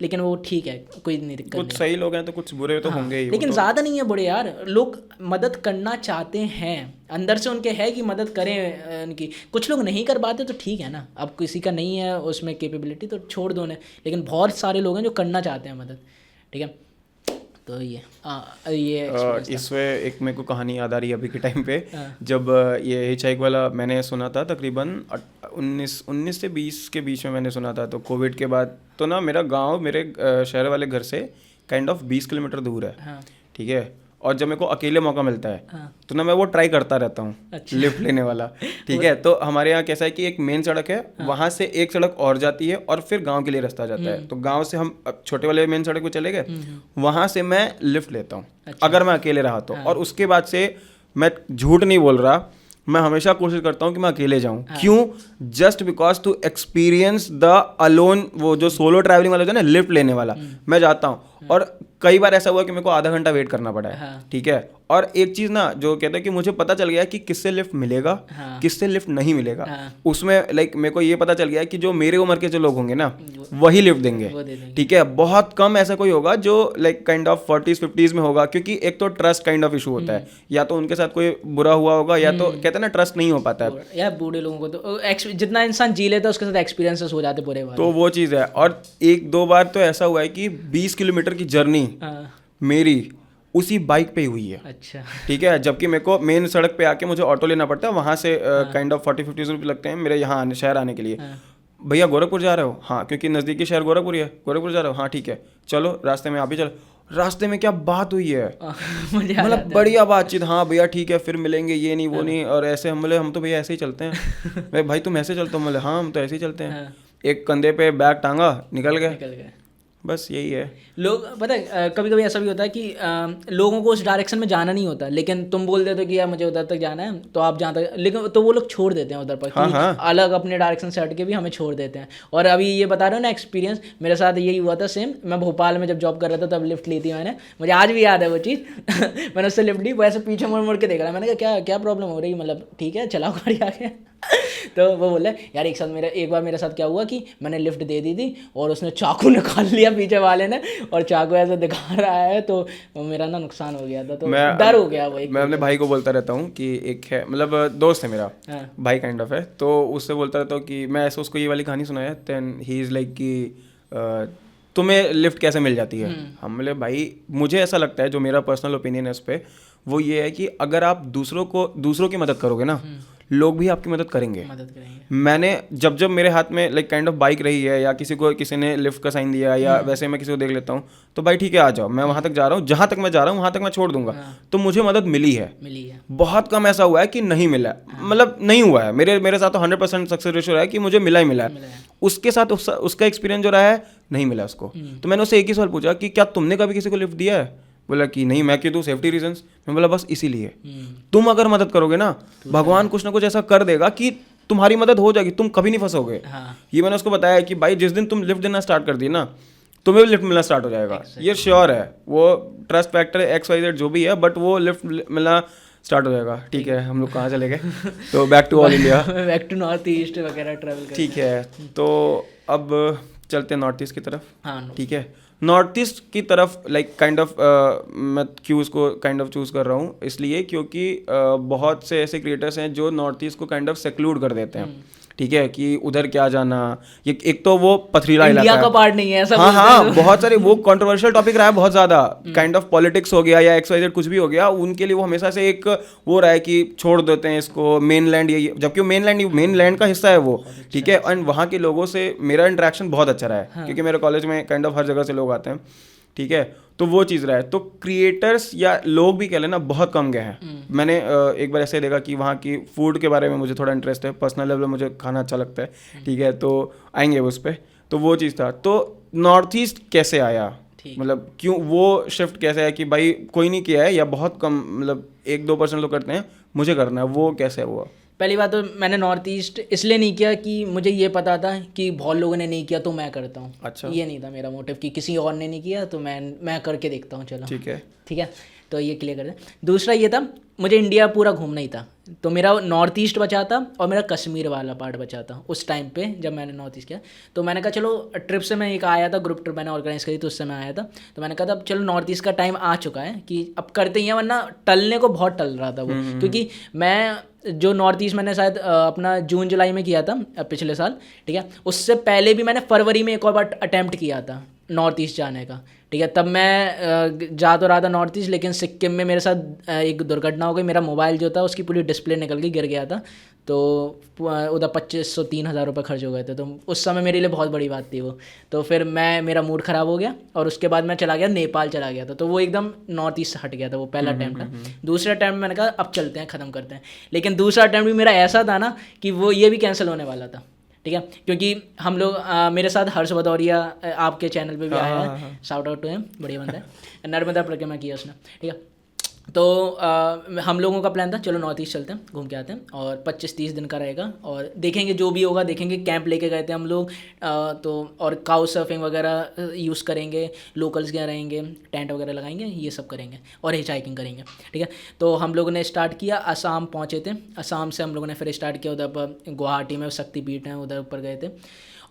लेकिन वो ठीक है, कोई नहीं दिक्कत। कुछ सही लोग हैं तो कुछ बुरे तो होंगे ही, लेकिन ज़्यादा नहीं है बुरे यार, लोग मदद करना चाहते हैं, अंदर से उनके है कि मदद करें उनकी। कुछ लोग नहीं कर पाते तो ठीक है ना, अब किसी का नहीं है उसमें कैपेबिलिटी तो छोड़ दो उन्हें, लेकिन बहुत सारे लोग हैं जो करना चाहते हैं मदद, ठीक है। तो ये इसमें एक मेरे को कहानी याद आ रही है अभी के टाइम पे, जब ये हिचहाइक वाला मैंने सुना था, तकरीबन 19 से 20 के बीच में मैंने सुना था। तो कोविड के बाद तो ना मेरा गांव मेरे शहर वाले घर से काइंड ऑफ 20 किलोमीटर दूर है, ठीक है। और जब मेरे को अकेले मौका मिलता है तो ना मैं वो ट्राई करता रहता हूँ, लिफ्ट लेने वाला, ठीक है। तो हमारे यहाँ कैसा है कि एक मेन सड़क है, वहाँ से एक सड़क और जाती है और फिर गांव के लिए रास्ता जाता है। तो गांव से हम छोटे वाले मेन सड़क पे चले गए, वहाँ से मैं लिफ्ट लेता हूँ अगर मैं अकेले रहा तो। और उसके बाद से मैं झूठ नहीं बोल रहा, मैं हमेशा कोशिश करता हूँ कि मैं अकेले जाऊँ। क्यों? Just because to experience the alone, वो जो सोलो ट्रैवलिंग वाला होता है ना, लिफ्ट लेने वाला, मैं जाता हूँ। और कई बार ऐसा हुआ कि मेरे को आधा घंटा वेट करना पड़ा है, ठीक है। और एक चीज़ ना जो कहते हैं कि मुझे पता चल गया कि किससे लिफ्ट मिलेगा, किससे लिफ्ट नहीं मिलेगा। उसमें लाइक मेरे को ये पता चल गया कि जो मेरे उम्र के जो लोग होंगे ना वही लिफ्ट देंगे, ठीक है। बहुत कम ऐसा कोई होगा जो लाइक काइंड ऑफ 40s-50s में होगा, क्योंकि एक तो ट्रस्ट काइंड ऑफ इशू होता है, या तो उनके साथ कोई बुरा हुआ होगा, या तो कहते हैं ना ट्रस्ट नहीं हो पाता है यार। बूढ़े लोगों को तो जितना इंसान जी लेता है उसके साथ एक्सपीरियंसेस हो जाते पूरे बार, तो वो चीज़ है। और 1-2 बार तो ऐसा हुआ है कि 20 किलोमीटर की जर्नी मेरी उसी बाइक पे ही हुई है, अच्छा, ठीक है। जबकि मेरे को मेन सड़क पे आके मुझे ऑटो लेना पड़ता है, वहाँ से काइंड ऑफ 40-50 रुपये लगते हैं मेरे यहाँ शहर आने के लिए। भैया गोरखपुर जा रहे हो? हाँ, क्योंकि नज़दीकी शहर गोरखपुर है। गोरखपुर जा रहे हो? हाँ ठीक है, चलो रास्ते में आप भी चलो। रास्ते में क्या बात हुई है, मतलब बढ़िया बातचीत, हाँ भैया ठीक है फिर मिलेंगे, ये नहीं वो नहीं। और ऐसे हम तो भैया ऐसे ही चलते हैं। भाई तुम ऐसे चलते हो? बोले हाँ हम तो ऐसे ही चलते हैं। एक कंधे पे बैग टांगा, निकल गए। बस यही है। लोग पता है कभी कभी ऐसा भी होता है कि लोगों को उस डायरेक्शन में जाना नहीं होता, लेकिन तुम बोल देते हो कि यार मुझे उधर तक जाना है, तो आप जहाँ तक, लेकिन तो वो लोग छोड़ देते हैं उधर पर, अलग अपने डायरेक्शन से हट के भी हमें छोड़ देते हैं। और अभी ये बता रहे हो ना एक्सपीरियंस, मेरे साथ यही हुआ था सेम। मैं भोपाल में जब जॉब कर रहा था तब लिफ्ट ली थी मैंने, मुझे आज भी याद है वो चीज़। मैंने उससे लिफ्ट ली, वो ऐसे पीछे मुड़ मुड़ के देख रहा, मैंने कहा क्या प्रॉब्लम हो रही, मतलब ठीक है चलाओ गाड़ी आगे। तो वो बोले यार एक बार मेरे साथ क्या हुआ कि मैंने लिफ्ट दे दी थी और उसने चाकू निकाल लिया पीछे वाले ने, और चाकू ऐसे दिखा रहा है, तो मेरा ना नुकसान हो गया था। तो डर हो गया वो। मैं अपने भाई को बोलता रहता हूँ कि एक है, मतलब दोस्त है मेरा, भाई काइंड ऑफ है, तो उससे बोलता रहता हूँ कि मैं ऐसे उसको ये वाली कहानी सुनाया, देन ही इज़ लाइक कि तुम्हें लिफ्ट कैसे मिल जाती है। हम बोले भाई मुझे ऐसा लगता है, जो मेरा पर्सनल ओपिनियन है उस पर, वो ये है कि अगर आप दूसरों की मदद करोगे ना, लोग भी आपकी मदद करेंगे। मदद करेंगे। मैंने जब मेरे हाथ में लाइक काइंड ऑफ बाइक रही है या किसी ने लिफ्ट का साइन दिया या वैसे मैं किसी को देख लेता हूँ तो भाई ठीक है आ जाओ, मैं वहाँ तक जा रहा हूँ, जहाँ तक मैं जा रहा हूँ वहाँ तक मैं छोड़ दूंगा, तो मुझे मदद मिली है। बहुत कम ऐसा हुआ है कि नहीं मिला, मतलब नहीं हुआ है। मेरे साथ तो 100% सक्सेस रेशियो रहा है कि मुझे मिला ही मिला है। उसके साथ उसका एक्सपीरियंस जो रहा है नहीं मिला उसको। तो मैंने उससे एक ही सवाल पूछा कि क्या तुमने कभी किसी को लिफ्ट दिया है? बोला कि नहीं, मैं क्यों दूँ, सेफ्टी रीजंस। मैं बोला बस इसीलिए। तुम अगर मदद करोगे ना, भगवान कुछ ना कुछ ऐसा कर देगा कि तुम्हारी मदद हो जाएगी, तुम कभी नहीं फंसोगे। ये मैंने उसको बताया कि भाई जिस दिन तुम लिफ्ट देना स्टार्ट कर दी ना, तुम्हें भी लिफ्ट मिलना स्टार्ट हो जाएगा। ये श्योर है, वो ट्रस्ट फैक्टर XYZ जो भी है, बट वो लिफ्ट मिलना स्टार्ट हो जाएगा। ठीक है, हम लोग कहाँ चले गए? तो back to all India, back to north east वगैरह ट्रैवल करते। ठीक है, तो अब चलते हैं नॉर्थ ईस्ट की तरफ। हाँ, ठीक है, नॉर्थ ईस्ट की तरफ लाइक काइंड ऑफ मैं क्यों उसको काइंड ऑफ चूज़ कर रहा हूँ, इसलिए क्योंकि बहुत से ऐसे क्रिएटर्स हैं जो नॉर्थ ईस्ट को काइंड ऑफ सेक्लूड कर देते हैं। ठीक है, कि उधर क्या जाना, ये एक तो वो पथरीला इलाका इंडिया है, का पार्ट नहीं है ऐसा। हाँ, बहुत सारे वो कंट्रोवर्शियल टॉपिक रहा है बहुत ज़्यादा। काइंड ऑफ पॉलिटिक्स हो गया या XYZ कुछ भी हो गया, उनके लिए वो हमेशा से एक वो रहा है कि छोड़ देते हैं इसको मेनलैंड, ये जबकि वो मेनलैंड का हिस्सा है वो। ठीक है, एंड वहाँ के लोगों से मेरा इंटरेक्शन बहुत अच्छा रहा है, क्योंकि मेरे कॉलेज में काइंड ऑफ हर जगह से लोग आते हैं। ठीक है, तो वो चीज़ रहा है। तो क्रिएटर्स या लोग भी कह लेना बहुत कम गए हैं। मैंने एक बार ऐसे देखा कि वहाँ की फूड के बारे में मुझे थोड़ा इंटरेस्ट है, पर्सनल लेवल में मुझे खाना अच्छा लगता है। ठीक है, तो आएंगे उस पर। तो वो चीज़ था। तो नॉर्थ ईस्ट कैसे आया, मतलब क्यों वो शिफ्ट कैसे आया कि भाई कोई नहीं किया है या बहुत कम, मतलब 1-2% लोग करते हैं, मुझे करना है, वो कैसे हुआ? पहली बात तो मैंने नॉर्थ ईस्ट इसलिए नहीं किया कि मुझे ये पता था कि बहुत लोगों ने नहीं किया तो मैं करता हूँ। अच्छा, ये नहीं था मेरा मोटिव कि किसी और ने नहीं किया तो मैं करके देखता हूँ, चलो ठीक है। तो ये क्लियर कर दें। दूसरा ये था, मुझे इंडिया पूरा घूमना ही था, तो मेरा नॉर्थ ईस्ट बचा था और मेरा कश्मीर वाला पार्ट बचा था उस टाइम पे जब मैंने नॉर्थ ईस्ट किया। तो मैंने कहा चलो ट्रिप से मैं एक आया था, ग्रुप ट्रिप मैंने ऑर्गेनाइज करी तो उससे मैं आया था। तो मैंने कहा था अब चलो नॉर्थ ईस्ट का टाइम आ चुका है कि अब करते ही हैं, वरना टलने को बहुत टल रहा था वो। क्योंकि मैं जो नॉर्थ ईस्ट मैंने शायद अपना जून जुलाई में किया था पिछले साल। ठीक है, उससे पहले भी मैंने फरवरी में एक और बार अटैम्प्ट किया था नॉर्थ ईस्ट जाने का। ठीक है, तब मैं जा तो रहा था नॉर्थ ईस्ट, लेकिन सिक्किम में मेरे साथ एक दुर्घटना हो गई। मेरा मोबाइल जो था उसकी पूरी डिस्प्ले निकल गई, गिर गया था। तो उधर 2500-3000 रुपये खर्च हो गए थे। तो उस समय मेरे लिए बहुत बड़ी बात थी वो। तो फिर मेरा मूड ख़राब हो गया और उसके बाद मैं चला गया नेपाल चला गया था। तो वो एकदम नॉर्थ ईस्ट हट गया था, वो पहला अटैम्प्ट था। दूसरे अटैम्प्ट मैंने कहा अब चलते हैं, ख़त्म करते हैं। लेकिन दूसरा अटैम्प्ट भी मेरा ऐसा था ना कि वो ये भी कैंसिल होने वाला था। ठीक है, क्योंकि हम लोग मेरे साथ हर्ष भदौरिया आपके चैनल पे भी आया है, शाउट आउट टू हिम, बढ़िया बंदा है, नर्मदा परिक्रमा किया उसने। ठीक है, तो हम लोगों का प्लान था चलो नॉर्थ ईस्ट चलते हैं, घूम के आते हैं, और 25-30 दिन का रहेगा और देखेंगे जो भी होगा देखेंगे। कैंप लेके गए थे हम लोग, तो और काउ सर्फिंग वगैरह यूज़ करेंगे, लोकल्स के रहेंगे, टेंट वगैरह लगाएंगे, ये सब करेंगे और हिच हाइकिंग करेंगे। ठीक है, तो हम लोगों ने स्टार्ट किया, असम पहुँचे थे। असम से हम लोगों ने फिर स्टार्ट किया, उधर पर गुवाहाटी में शक्तिपीठ है, उधर ऊपर गए थे।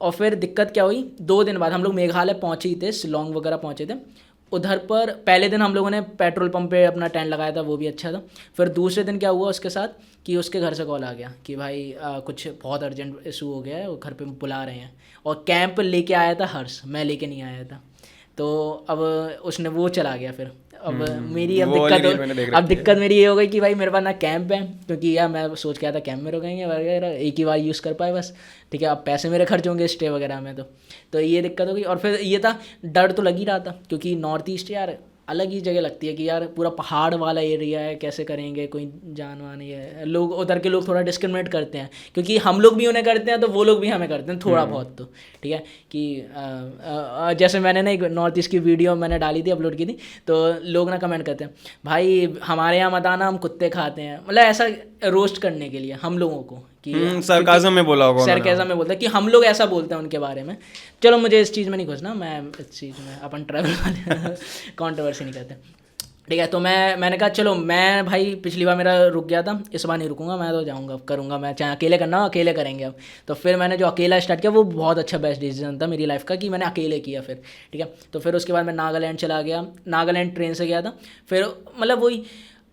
और फिर दिक्कत क्या हुई, 2 दिन बाद हम लोग मेघालय पहुँचे ही थे, शिलोंग वगैरह पहुँचे थे। उधर पर पहले दिन हम लोगों ने पेट्रोल पंप पे अपना टेंट लगाया था, वो भी अच्छा था। फिर दूसरे दिन क्या हुआ उसके साथ कि उसके घर से कॉल आ गया कि भाई कुछ बहुत अर्जेंट इशू हो गया है, वो घर पे बुला रहे हैं। और कैंप लेके आया था हर्ष, मैं लेके नहीं आया था। तो अब उसने वो चला गया। फिर अब मेरी दिक्कत मेरी ये हो गई कि भाई मेरे पास ना कैंप है, क्योंकि यार मैं सोच के आया था कैंप में रुकेंगे वगैरह, एक ही बार यूज़ कर पाए बस। ठीक है, अब पैसे मेरे खर्च होंगे स्टे वगैरह में, तो ये दिक्कत हो गई। और फिर ये था, डर तो लग ही रहा था, क्योंकि नॉर्थ ईस्ट यार अलग ही जगह लगती है कि यार पूरा पहाड़ वाला एरिया है, कैसे करेंगे, कोई जानवान ये है। लोग उधर के लोग थोड़ा डिस्क्रिमिनेट करते हैं, क्योंकि हम लोग भी उन्हें करते हैं तो वो लोग भी हमें करते हैं थोड़ा बहुत। तो ठीक है कि जैसे मैंने ना एक नॉर्थ ईस्ट की वीडियो मैंने डाली थी, अपलोड की थी, तो लोग ना कमेंट करते हैं भाई हमारे यहाँ मत आना, हम कुत्ते खाते हैं, मतलब ऐसा रोस्ट करने के लिए हम लोगों को कि सरकाज़म में बोला होगा, सरकाज़म में बोलता है कि हम लोग ऐसा बोलते हैं उनके बारे में। चलो मुझे इस चीज़ में नहीं घुसना, मैं इस चीज़ में अपन ट्रैवल वाले कंट्रोवर्सी नहीं करते। ठीक है, तो मैंने कहा चलो, मैं भाई पिछली बार मेरा रुक गया था, इस बार नहीं रुकूंगा, मैं तो जाऊंगा, करूंगा, मैं चाहे अकेले करना हो अकेले करेंगे अब। तो फिर मैंने जो अकेला स्टार्ट किया वो बहुत अच्छा बेस्ट डिसीजन था मेरी लाइफ का कि मैंने अकेले किया फिर। ठीक है, तो फिर उसके बाद मैं नागालैंड चला गया, नागालैंड ट्रेन से गया था। फिर मतलब वही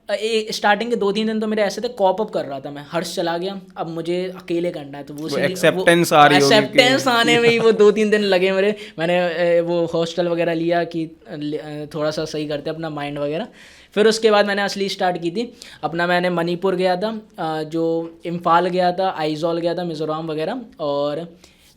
स्टार्टिंग के 2-3 दिन तो मेरे ऐसे थे, कॉप अप कर रहा था मैं, हर्ष चला गया, अब मुझे अकेले करना है, तो वो acceptance आ रही होगी एक्सेप्टेंस आने में ही वो 2-3 दिन लगे मेरे। मैंने वो हॉस्टल वगैरह लिया कि थोड़ा सा सही करते अपना माइंड वगैरह। फिर उसके बाद मैंने असली स्टार्ट की थी अपना। मैंने मणिपुर गया था, जो इम्फाल गया था, आइजॉल गया था, मिज़ोरम वगैरह, और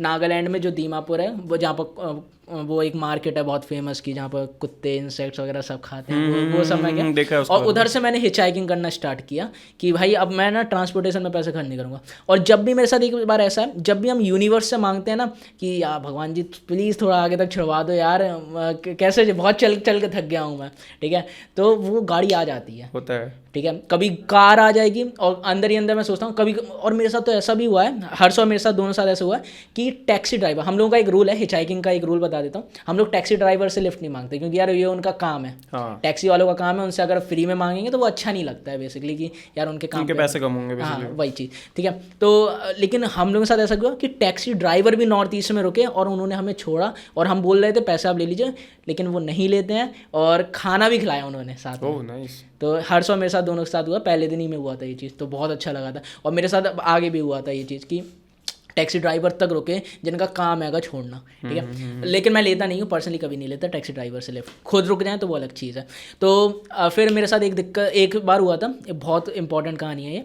नागालैंड में जो दीमापुर है, वो जहाँ पर वो एक मार्केट है बहुत फेमस की, जहाँ पर कुत्ते इंसेक्ट्स वगैरह सब खाते हैं, वो सब मैं गया। देखा है उसको। और उधर से मैंने हिचहाइकिंग करना स्टार्ट किया कि भाई अब मैं ना ट्रांसपोर्टेशन में पैसे खर्च नहीं करूँगा। और जब भी मेरे साथ एक बार ऐसा है, जब भी हम यूनिवर्स से मांगते हैं ना कि यार भगवान जी प्लीज़ थोड़ा आगे तक छुड़वा दो यार, कैसे बहुत चल चल के थक गया हूँ मैं, ठीक है, तो वो गाड़ी आ जाती है, होता है। ठीक है। कभी कार आ जाएगी और अंदर ही अंदर मैं सोचता हूँ कभी, और मेरे साथ तो ऐसा भी हुआ है, हर्ष और मेरे साथ दोनों साथ ऐसा हुआ है कि टैक्सी ड्राइवर, हम लोगों का एक रूल है, हिचहाइकिंग का एक रूल बता देता हूँ, हम लोग टैक्सी ड्राइवर से लिफ्ट नहीं मांगते, क्योंकि यार ये उनका काम है, हाँ, टैक्सी वालों का काम है, उनसे अगर फ्री में मांगेंगे तो वो अच्छा नहीं लगता है बेसिकली, कि यार उनके काम उनके पे पैसे कम होंगे हाँ basically। वही चीज़, ठीक है। तो लेकिन हम लोगों के साथ ऐसा हुआ कि टैक्सी ड्राइवर भी नॉर्थ ईस्ट में रुके और उन्होंने हमें छोड़ा, और हम बोल रहे थे पैसे आप ले लीजिए, लेकिन वो नहीं लेते हैं, और खाना भी खिलाया उन्होंने साथ में। Oh nice. तो हर्ष और मेरे साथ दोनों के साथ हुआ, पहले दिन ही में हुआ था ये चीज़, तो बहुत अच्छा लगा था। और मेरे साथ आगे भी हुआ था ये चीज़ कि टैक्सी ड्राइवर तक रुके जिनका काम है छोड़ना, ठीक है। लेकिन मैं लेता नहीं हूँ पर्सनली, कभी नहीं लेता टैक्सी ड्राइवर से लिफ्ट, खुद रुक जाए तो वो अलग चीज़ है। तो फिर मेरे साथ एक बार हुआ था, ये बहुत इंपॉर्टेंट कहानी है ये।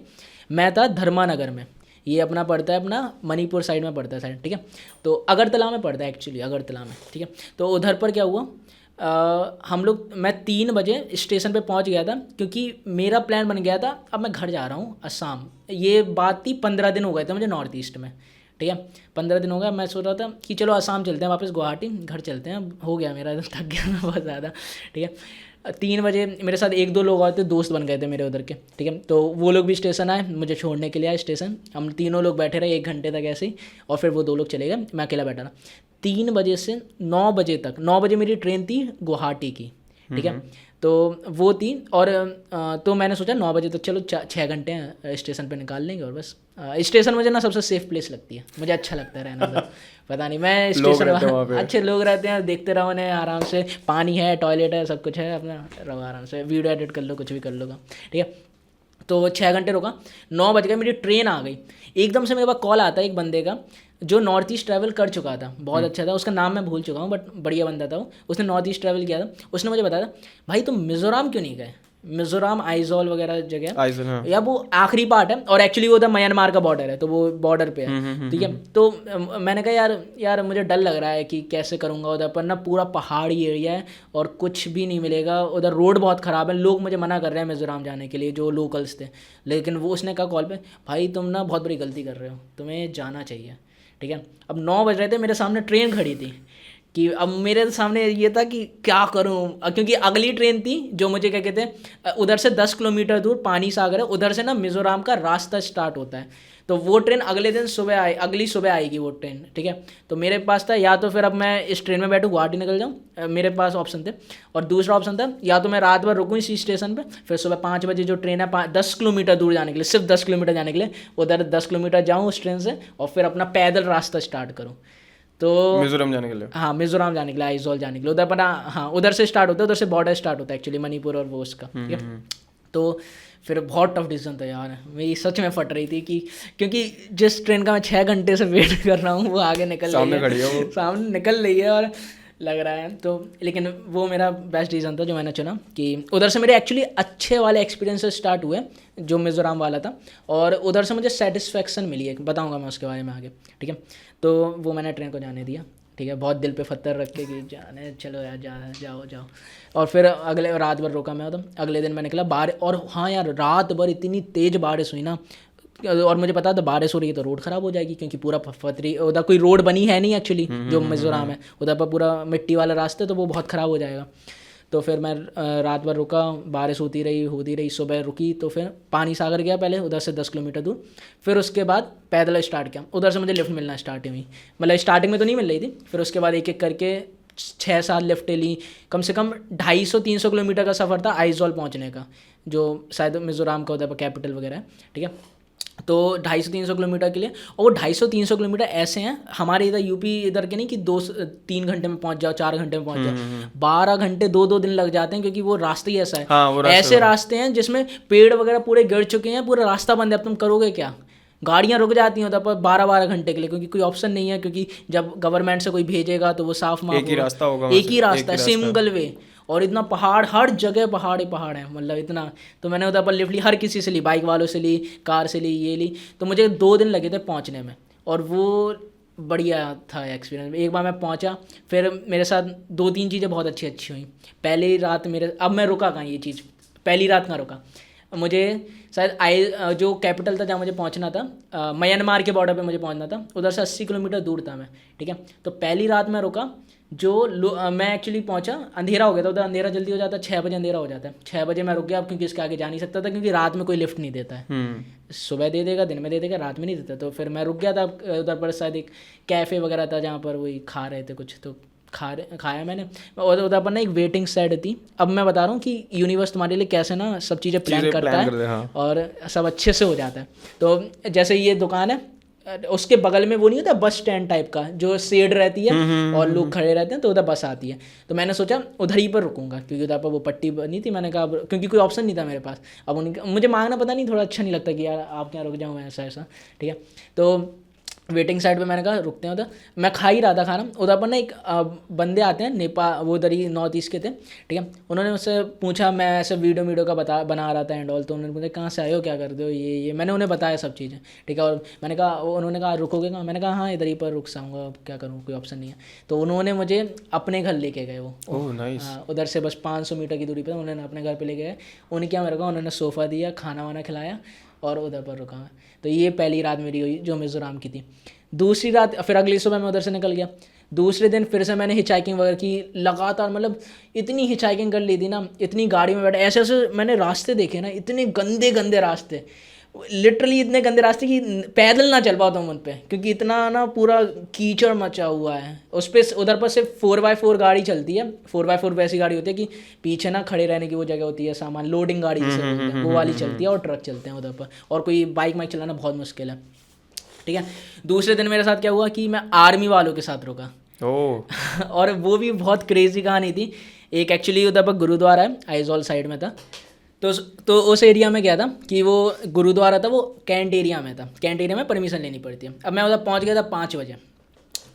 मैं था धर्मानगर में, ये अपना पड़ता है अपना मणिपुर साइड में पड़ता है साइड, ठीक है। तो अगरतला में पड़ता है एक्चुअली, अगरतला में, ठीक है। तो उधर पर क्या हुआ, हम लोग, मैं 3 बजे स्टेशन पे पहुंच गया था, क्योंकि मेरा प्लान बन गया था अब मैं घर जा रहा हूँ असम। ये बात थी 15 दिन हो गए थे मुझे नॉर्थ ईस्ट में, ठीक है, 15 दिन हो गया। मैं सोच रहा था कि चलो असम चलते हैं, वापस गुवाहाटी घर चलते हैं, अब हो गया मेरा, थक गया मैं बहुत ज़्यादा, ठीक है। 3 बजे मेरे साथ 1-2 लोग और थे, दोस्त बन गए थे मेरे उधर के, ठीक है। तो वो लोग भी स्टेशन आए, मुझे छोड़ने के लिए आए स्टेशन, हम तीनों लोग बैठे रहे 1 घंटे तक ऐसे ही, और फिर वो 2 लोग चले गए, मैं अकेला बैठा रहा। 3 बजे से 9 बजे तक, 9 बजे मेरी ट्रेन थी गुवाहाटी की, ठीक है। तो वो थी, और तो मैंने सोचा 9 बजे तक चलो 6 घंटे हैं स्टेशन पे निकाल लेंगे, और बस स्टेशन मुझे ना सबसे सेफ प्लेस लगती है, मुझे अच्छा लगता है रहना उधर। पता नहीं, मैं स्टेशन अच्छे लोग रहते हैं, देखते रहो उन्हें आराम से, पानी है, टॉयलेट है, सब कुछ है, अपना रहो आराम से, वीडियो एडिट कर लो, कुछ भी कर लो, ठीक है। तो 6 घंटे रुका, 9 बज गए, मेरी ट्रेन आ गई। एकदम से मेरे पास कॉल आता है एक बंदे का जो नॉर्थ ईस्ट ट्रैवल कर चुका था, बहुत अच्छा था, उसका नाम मैं भूल चुका हूँ, बट बढ़िया बंदा था वो, उसने नॉर्थ ईस्ट ट्रैवल किया था। उसने मुझे बताया भाई तुम मिज़ोरम क्यों नहीं गए, मिज़ोरम आइजॉल वगैरह जगह, हाँ। या वो आखिरी पार्ट है, और एक्चुअली वो था म्यांमार का बॉर्डर है, तो वो बॉर्डर पे है, ठीक है। तो मैंने कहा यार मुझे डर लग रहा है कि कैसे करूँगा उधर पर ना, पूरा पहाड़ी एरिया है और कुछ भी नहीं मिलेगा उधर, रोड बहुत ख़राब है, लोग मुझे मना कर रहे हैं मिज़ोरम जाने के लिए जो लोकल्स थे। लेकिन वो उसने कहा कॉल पे, भाई तुम ना बहुत बड़ी गलती कर रहे हो, तुम्हें जाना चाहिए, ठीक है। अब 9 बज रहे थे, मेरे सामने ट्रेन खड़ी थी, कि अब मेरे सामने ये था कि क्या करूं, क्योंकि अगली ट्रेन थी जो मुझे क्या कहते हैं, उधर से 10 किलोमीटर दूर पानी सागर है, उधर से ना मिज़ोरम का रास्ता स्टार्ट होता है, तो वो ट्रेन अगले दिन अगली सुबह आएगी वो ट्रेन, ठीक है। तो मेरे पास था या तो फिर अब मैं इस ट्रेन में बैठूँ गुवाहाटी निकल जाऊँ, मेरे पास ऑप्शन थे, और दूसरा ऑप्शन था या तो मैं रात भर रुकूँ इसी स्टेशन पे, फिर सुबह 5 बजे जो ट्रेन है 10 किलोमीटर दूर जाने के लिए, सिर्फ 10 किलोमीटर जाने के लिए, उधर 10 किलोमीटर जाऊँ उस ट्रेन से, और फिर अपना पैदल रास्ता स्टार्ट करूँ। तो मिजोरम जाने के लिए, हाँ मिज़ोरम जाने के लिए, आइजॉल जाने के लिए, उधर अपना हाँ उधर से स्टार्ट होता है, उधर से बॉर्डर स्टार्ट होता है एक्चुअली मणिपुर और वो उसका, ठीक है। तो फिर बहुत टफ डिसीजन था यार, मेरी सच में फट रही थी कि क्योंकि जिस ट्रेन का मैं 6 घंटे से वेट कर रहा हूँ वो आगे निकल सामने रही खड़ी है वो। सामने निकल रही है, और लग रहा है तो, लेकिन वो मेरा बेस्ट डिसीजन था जो मैंने चुना, कि उधर से मेरे एक्चुअली अच्छे वाले एक्सपीरियंसेस स्टार्ट हुए जो मिज़ोरम वाला था, और उधर से मुझे सेटिस्फेक्शन मिली है, बताऊँगा मैं उसके बारे में आगे, ठीक है। तो वो मैंने ट्रेन को जाने दिया, ठीक है, बहुत दिल पे पत्थर रख के कि जाने चलो यार जाओ। और फिर अगले रात भर रुका मैं उधर, अगले दिन मैं निकला बारिश, और हाँ यार रात भर इतनी तेज़ बारिश हुई ना, और मुझे पता था बारिश हो रही है तो रोड ख़राब हो जाएगी, क्योंकि पूरा पथरी, उधर कोई रोड बनी है नहीं एक्चुअली, जो मिज़ोरम है उधर पर पूरा मिट्टी वाला रास्ता है, तो वो बहुत ख़राब हो जाएगा। तो फिर मैं रात भर रुका, बारिश होती रही, सुबह रुकी, तो फिर पानी सागर गया पहले उधर से 10 किलोमीटर दूर, फिर उसके बाद पैदल स्टार्ट किया, उधर से मुझे लिफ्ट मिलना स्टार्ट हुई, मतलब स्टार्टिंग में तो नहीं मिल रही थी, फिर उसके बाद एक एक करके 6-7 लिफ्टें ली, कम से कम 250-300 किलोमीटर का सफ़र था आइजॉल पहुँचने का, जो शायद मिज़ोरम का उधर पर कैपिटल वगैरह है, ठीक है। तो 250-300 किलोमीटर के लिए, और वो 250-300 किलोमीटर ऐसे हैं हमारे इधर यूपी इधर के नहीं कि 2-3 घंटे में पहुंच जाओ, 4 घंटे में पहुंच जाओ, 12 घंटे 2-2 दिन लग जाते हैं, क्योंकि वो रास्ता ही ऐसा है। हाँ, वो रास्ता ऐसे रास्ते हैं जिसमें पेड़ वगैरह पूरे गिर चुके हैं, पूरा रास्ता बंद है, अब तुम करोगे क्या? गाड़ियाँ रुक जाती हैं उधर पर 12-12 घंटे के लिए, क्योंकि कोई ऑप्शन नहीं है, क्योंकि जब गवर्नमेंट से कोई भेजेगा तो वो साफ माफ एक ही रास्ता होगा, एक ही रास्ता है, सिंगल वे, और इतना पहाड़, हर जगह पहाड़ ही पहाड़ है, मतलब इतना। तो मैंने उधर पर लिफ्ट ली, हर किसी से ली, बाइक वालों से ली, कार से ली, ये ली, तो मुझे 2 दिन लगे थे पहुंचने में, और वो बढ़िया था एक्सपीरियंस। एक बार मैं पहुंचा, फिर मेरे साथ 2-3 चीज़ें बहुत अच्छी हुई। पहली रात मेरे, अब मैं रुका कहाँ, ये चीज़ पहली रात कहाँ रुका, मुझे शायद जो कैपिटल था जहाँ मुझे पहुँचना था, म्यांमार के बॉर्डर पे मुझे पहुँचना था, उधर से 80 किलोमीटर दूर था मैं, ठीक है। तो पहली रात मैं रुका, मैं एक्चुअली पहुंचा, अंधेरा हो गया था उधर, अंधेरा जल्दी हो जाता है, 6 बजे अंधेरा हो जाता है, 6 बजे मैं रुक गया, अब क्योंकि इसके आगे जा नहीं सकता था, क्योंकि रात में कोई लिफ्ट नहीं देता है, सुबह दे देगा, दिन में दे देगा, रात में नहीं देता। तो फिर मैं रुक गया था उधर पर, शायद एक कैफ़े वगैरह था जहाँ पर वही खा रहे थे कुछ, तो खाया मैंने। और उधर पर ना एक वेटिंग साइड थी। अब मैं बता रहा हूँ कि यूनिवर्स तुम्हारे लिए कैसे ना सब चीज़ें प्लान करता है, हाँ। और सब अच्छे से हो जाता है। तो जैसे ये दुकान है, उसके बगल में वो नहीं होता बस स्टैंड टाइप का, जो शेड रहती है और लोग खड़े रहते हैं, तो उधर बस आती है। तो मैंने सोचा उधर ही पर रुकूंगा, क्योंकि उधर पर वो पट्टी बनी थी। मैंने कहा क्योंकि कोई ऑप्शन नहीं था मेरे पास, अब मुझे मांगना पता नहीं, थोड़ा अच्छा नहीं लगता कि यार आप क्या रुक जाऊँ ऐसा, ठीक है। तो वेटिंग साइड पे मैंने कहा रुकते हैं उधर। मैं खा ही रहा था खाना, उधर पर ना एक बंदे आते हैं नेपाल, वो उधर ही नॉर्थ ईस्ट के थे, ठीक है। उन्होंने मुझसे पूछा, मैं ऐसे वीडियो का बना रहा था एंड ऑल, तो उन्होंने पूछा कहाँ से आए हो, क्या करते हो, ये मैंने उन्हें बताया सब चीज़ें, ठीक है। और मैंने कहा, उन्होंने कहा रुकोगे कहाँ, मैंने कहा हाँ इधर ही पर रुक जाऊँगा, अब क्या करूँ, कोई ऑप्शन नहीं है। तो उन्होंने मुझे अपने घर लेके गए, वो नाइस। उधर से बस 500 मीटर की दूरी पर उन्होंने अपने घर पर ले गए। उन्हें क्या मेरे को, उन्होंने सोफ़ा दिया, खाना वाना खिलाया, और उधर पर रुका मैं। तो ये पहली रात मेरी हुई जो मिज़ोरम की थी। दूसरी रात, फिर अगली सुबह मैं उधर से निकल गया। दूसरे दिन फिर से मैंने हिचाइकिंग वगैरह की लगातार, मतलब इतनी हिचाइकिंग कर ली थी ना, इतनी गाड़ी में बैठा, ऐसे मैंने रास्ते देखे ना, इतने गंदे रास्ते, लिटरली इतने गंदे रास्ते कि पैदल ना चल पाता हूँ उन पे, क्योंकि इतना ना पूरा कीचड़ मचा हुआ है उस पर। उधर पर सिर्फ 4x4 गाड़ी चलती है, 4x4 वैसी गाड़ी होती है कि पीछे ना खड़े रहने की वो जगह होती है, सामान लोडिंग गाड़ी जिसे बोलते हैं, वो वाली चलती है, और ट्रक चलते हैं उधर पर, और कोई बाइक चलाना बहुत मुश्किल है, ठीक है। दूसरे दिन मेरे साथ क्या हुआ कि मैं आर्मी वालों के साथ रुका। और वो भी बहुत क्रेजी कहानी थी। एक एक्चुअली उधर पर गुरुद्वारा है, आइजॉल साइड में था, तो उस एरिया में गया था कि वो गुरुद्वारा था, वो कैंट एरिया में था। कैंट एरिया में परमिशन लेनी पड़ती है। अब मैं उधर पहुंच गया था 5 बजे।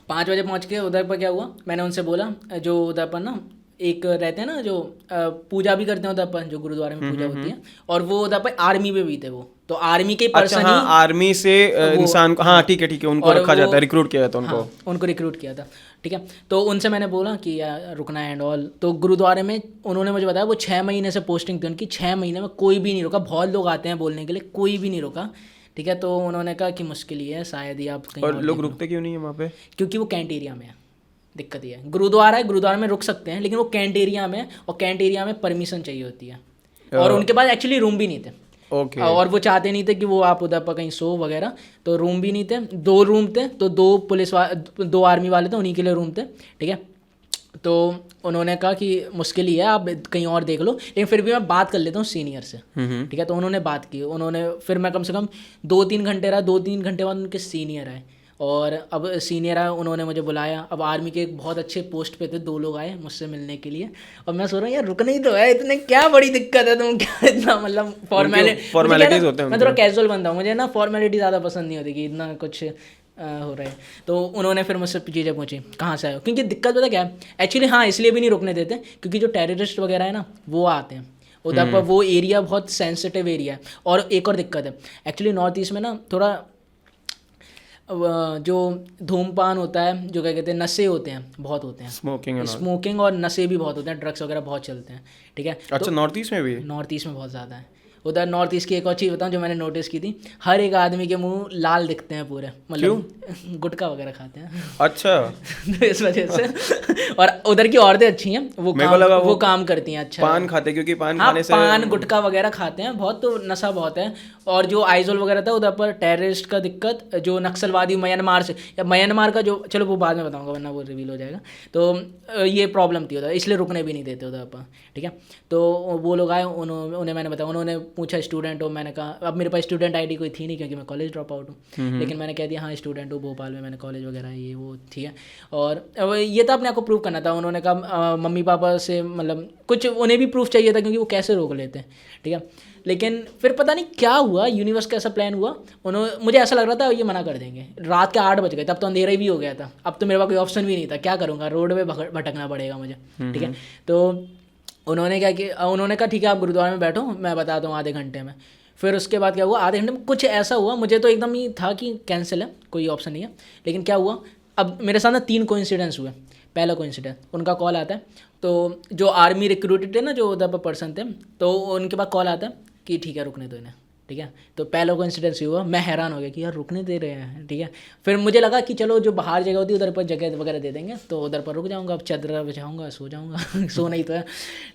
5 बजे पहुंच के उधर पर क्या हुआ, मैंने उनसे बोला, जो उधर पर ना एक रहते हैं ना जो पूजा भी करते हैं उधर पर, जो गुरुद्वारे में पूजा होती है, और वो उधर पर आर्मी में भी थे वो, तो आर्मी के पर्सन हाँ, आर्मी से इंसान को, हाँ ठीक है, उनको रखा जाता है, रिक्रूट किया जाता है उनको। हाँ, उनको रिक्रूट किया था, ठीक है। तो उनसे मैंने बोला कि यार रुकना है एंड ऑल। तो गुरुद्वारे में उन्होंने मुझे बताया वो 6 महीने से पोस्टिंग थी उनकी, 6 महीने में कोई भी नहीं रुका। बहुत लोग आते हैं बोलने के लिए, कोई भी नहीं रुका, ठीक है। तो उन्होंने कहा कि मुश्किल ही है, शायद ही आप कहीं और लोग रुकते क्यों नहीं है वहाँ पे? क्योंकि वो कैंट एरिया में है, दिक्कत ये है। गुरुद्वारा है, गुरुद्वारा में रुक सकते हैं, लेकिन वो कैंट एरिया में, और कैंट एरिया में परमिशन चाहिए होती है, और उनके पास एक्चुअली रूम भी नहीं थे। ओके। और वो चाहते नहीं थे कि वो आप उधर पर कहीं सो वगैरह, तो रूम भी नहीं थे। 2 रूम थे, तो 2 आर्मी वाले थे, उन्हीं के लिए रूम थे, ठीक है। तो उन्होंने कहा कि मुश्किल ही है, आप कहीं और देख लो, लेकिन फिर भी मैं बात कर लेता हूँ सीनियर से, ठीक है। तो उन्होंने बात की, फिर मैं कम से कम 2-3 घंटे रहा। 2-3 घंटे बाद उनके सीनियर आए, और अब सीनियर आए, उन्होंने मुझे बुलाया। अब आर्मी के एक बहुत अच्छे पोस्ट पे थे, 2 लोग आए मुझसे मिलने के लिए, और मैं सोच रहा हूँ यार रुकना ही तो है, इतने क्या बड़ी दिक्कत है, तुम क्या इतना मतलब फॉर्मेलिटीज होते हैं। मैं थोड़ा कैजुअल बंदा हूँ, मुझे ना फॉर्मेलिटी ज़्यादा पसंद नहीं होती कि इतना कुछ हो रहा है। तो उन्होंने फिर मुझसे चीज़ें पूछी कहाँ से आए हो, क्योंकि दिक्कत पता क्या है एक्चुअली, हाँ इसलिए भी नहीं रुकने देते क्योंकि जो टेररिस्ट वगैरह है ना वो आते हैं उधर पर, वो एरिया बहुत सेंसिटिव एरिया है। और एक और दिक्कत है एक्चुअली नॉर्थ ईस्ट में ना, थोड़ा जो धूमपान होता है, जो क्या कहते हैं नशे होते हैं, बहुत होते हैं, स्मोकिंग और नशे भी बहुत होते हैं, ड्रग्स वगैरह बहुत चलते हैं, ठीक है। अच्छा, नॉर्थ ईस्ट में भी? नॉर्थ ईस्ट में बहुत ज़्यादा है। उधर नॉर्थ ईस्ट की एक और चीज़ बताऊँ जो मैंने नोटिस की थी, हर एक आदमी के मुंह लाल दिखते हैं पूरे, मतलब गुटखा वगैरह खाते हैं। अच्छा। तो इस वजह से। और उधर की औरतें अच्छी हैं, वो काम करती हैं अच्छा। पान खाते, क्योंकि पान हाँ, खाने से पान गुटखा वगैरह खाते हैं बहुत, तो नशा बहुत है। और जो आइजोल वगैरह था उधर पर टेररिस्ट का दिक्कत, जो नक्सलवादी म्यांमार से, या म्यांमार का जो, चलो वो बाद में बताऊंगा वरना वो रिवील हो जाएगा। तो ये प्रॉब्लम थी उधर, इसलिए रुकने भी नहीं देते उधर पर, ठीक है। तो वो लोग आए, उन्हें मैंने बताया, उन्होंने पूछा स्टूडेंट हो, मैंने कहा अब मेरे पास स्टूडेंट आईडी कोई थी नहीं क्योंकि मैं कॉलेज ड्रॉप आउट हूँ, लेकिन मैंने कह दिया हाँ स्टूडेंट हूँ भोपाल में, मैंने कॉलेज वगैरह ये वो, ठीक है। और अब ये था अपने आप को प्रूव करना था। उन्होंने कहा मम्मी पापा से मतलब कुछ उन्हें भी प्रूफ चाहिए था क्योंकि वो कैसे रोक लेते हैं, ठीक है। लेकिन फिर पता नहीं क्या हुआ, यूनिवर्स का ऐसा प्लान हुआ, उन्होंने मुझे ऐसा लग रहा था ये मना कर देंगे। रात के 8 बज गए, तब तो अंधेरा भी हो गया था, अब तो मेरे पास कोई ऑप्शन भी नहीं था, क्या करूँगा, रोड पे भटकना पड़ेगा मुझे, ठीक है। तो उन्होंने क्या कि उन्होंने कहा ठीक है आप गुरुद्वारे में बैठो, मैं बताता हूँ आधे घंटे में। फिर उसके बाद क्या हुआ, आधे घंटे में कुछ ऐसा हुआ, मुझे तो एकदम ही था कि कैंसिल है, कोई ऑप्शन नहीं है। लेकिन क्या हुआ, अब मेरे साथ ना 3 कोइंसिडेंस हुए। पहला कोइंसिडेंस, उनका कॉल आता है, तो जो आर्मी रिक्रूटेड थे ना, जो उधर पर पर्सन थे, तो उनके पास कॉल आता है कि ठीक है रुकने दो इन्हें, ठीक है। तो पहला कोइंसिडेंस हुआ, मैं हैरान हो गया कि यार रुकने दे रहे हैं, ठीक है। फिर मुझे लगा कि चलो जो बाहर जगह होती है उधर पर जगह वगैरह दे देंगे, तो उधर पर रुक जाऊंगा, अब चादर बिछाऊंगा, सो जाऊंगा सो नहीं तो है।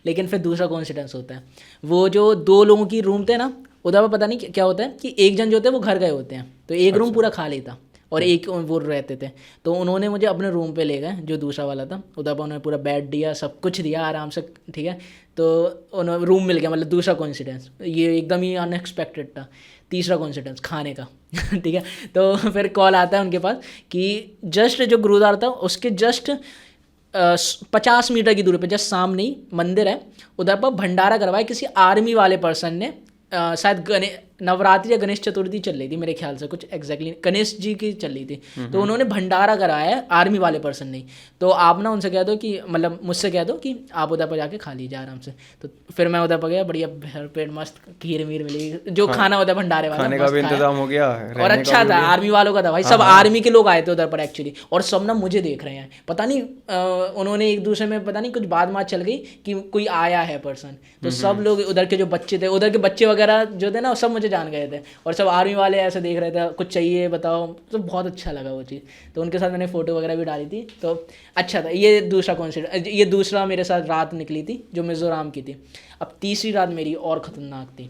लेकिन फिर दूसरा कोइंसिडेंस होता है, वो जो 2 लोगों की रूम थे ना, उधर पर पता नहीं क्या होता है कि एक जन जो होते हैं वो घर गए होते हैं, तो एक रूम पूरा खाली था और एक वो रहते थे। तो उन्होंने मुझे अपने रूम पे ले गए जो दूसरा वाला था, उधर पर उन्होंने पूरा बेड दिया, सब कुछ दिया आराम से, ठीक है। तो उन्होंने रूम मिल गया, मतलब दूसरा कोइंसिडेंस, ये एकदम ही अनएक्सपेक्टेड था। तीसरा कोइंसिडेंस खाने का ठीक है। तो फिर कॉल आता है उनके पास कि जस्ट जो गुरुद्वारा था उसके जस्ट 50 मीटर की दूरी पे जस्ट सामने ही मंदिर है, उधर पर भंडारा करवाया किसी आर्मी वाले पर्सन ने। शायद नवरात्रि या गणेश चतुर्थी चल रही थी मेरे ख्याल से, कुछ एग्जैक्टली गणेश जी की चल रही थी, तो उन्होंने भंडारा कराया है आर्मी वाले पर्सन ने। तो आप ना उनसे कह दो कि मतलब मुझसे कह दो कि आप उधर पर जाके खा लीजिए आराम से। तो फिर मैं उधर पर गया, बढ़िया भरपेट मस्त खीर वीर मिली, जो खाना होता है भंडारे वाला, खाने का भी इंतजाम हो गया, और अच्छा था, आर्मी वालों का था भाई, सब आर्मी के लोग आए थे उधर पर एक्चुअली, और सब ना मुझे देख रहे हैं, पता नहीं उन्होंने एक दूसरे में पता नहीं कुछ बात चल गई कि कोई आया है पर्सन, तो सब लोग उधर के जो बच्चे थे, उधर के बच्चे वगैरह जो थे ना, सब मुझे जान गए थे, और सब आर्मी वाले ऐसे देख रहे थे कुछ चाहिए बताओ, तो बहुत अच्छा लगा वो चीज़। तो उनके साथ मैंने फ़ोटो वगैरह भी डाली थी, तो अच्छा था। ये दूसरा कॉन्सिडर, ये दूसरा मेरे साथ रात निकली थी जो मिज़ोरम की थी। अब तीसरी रात मेरी और ख़तरनाक थी।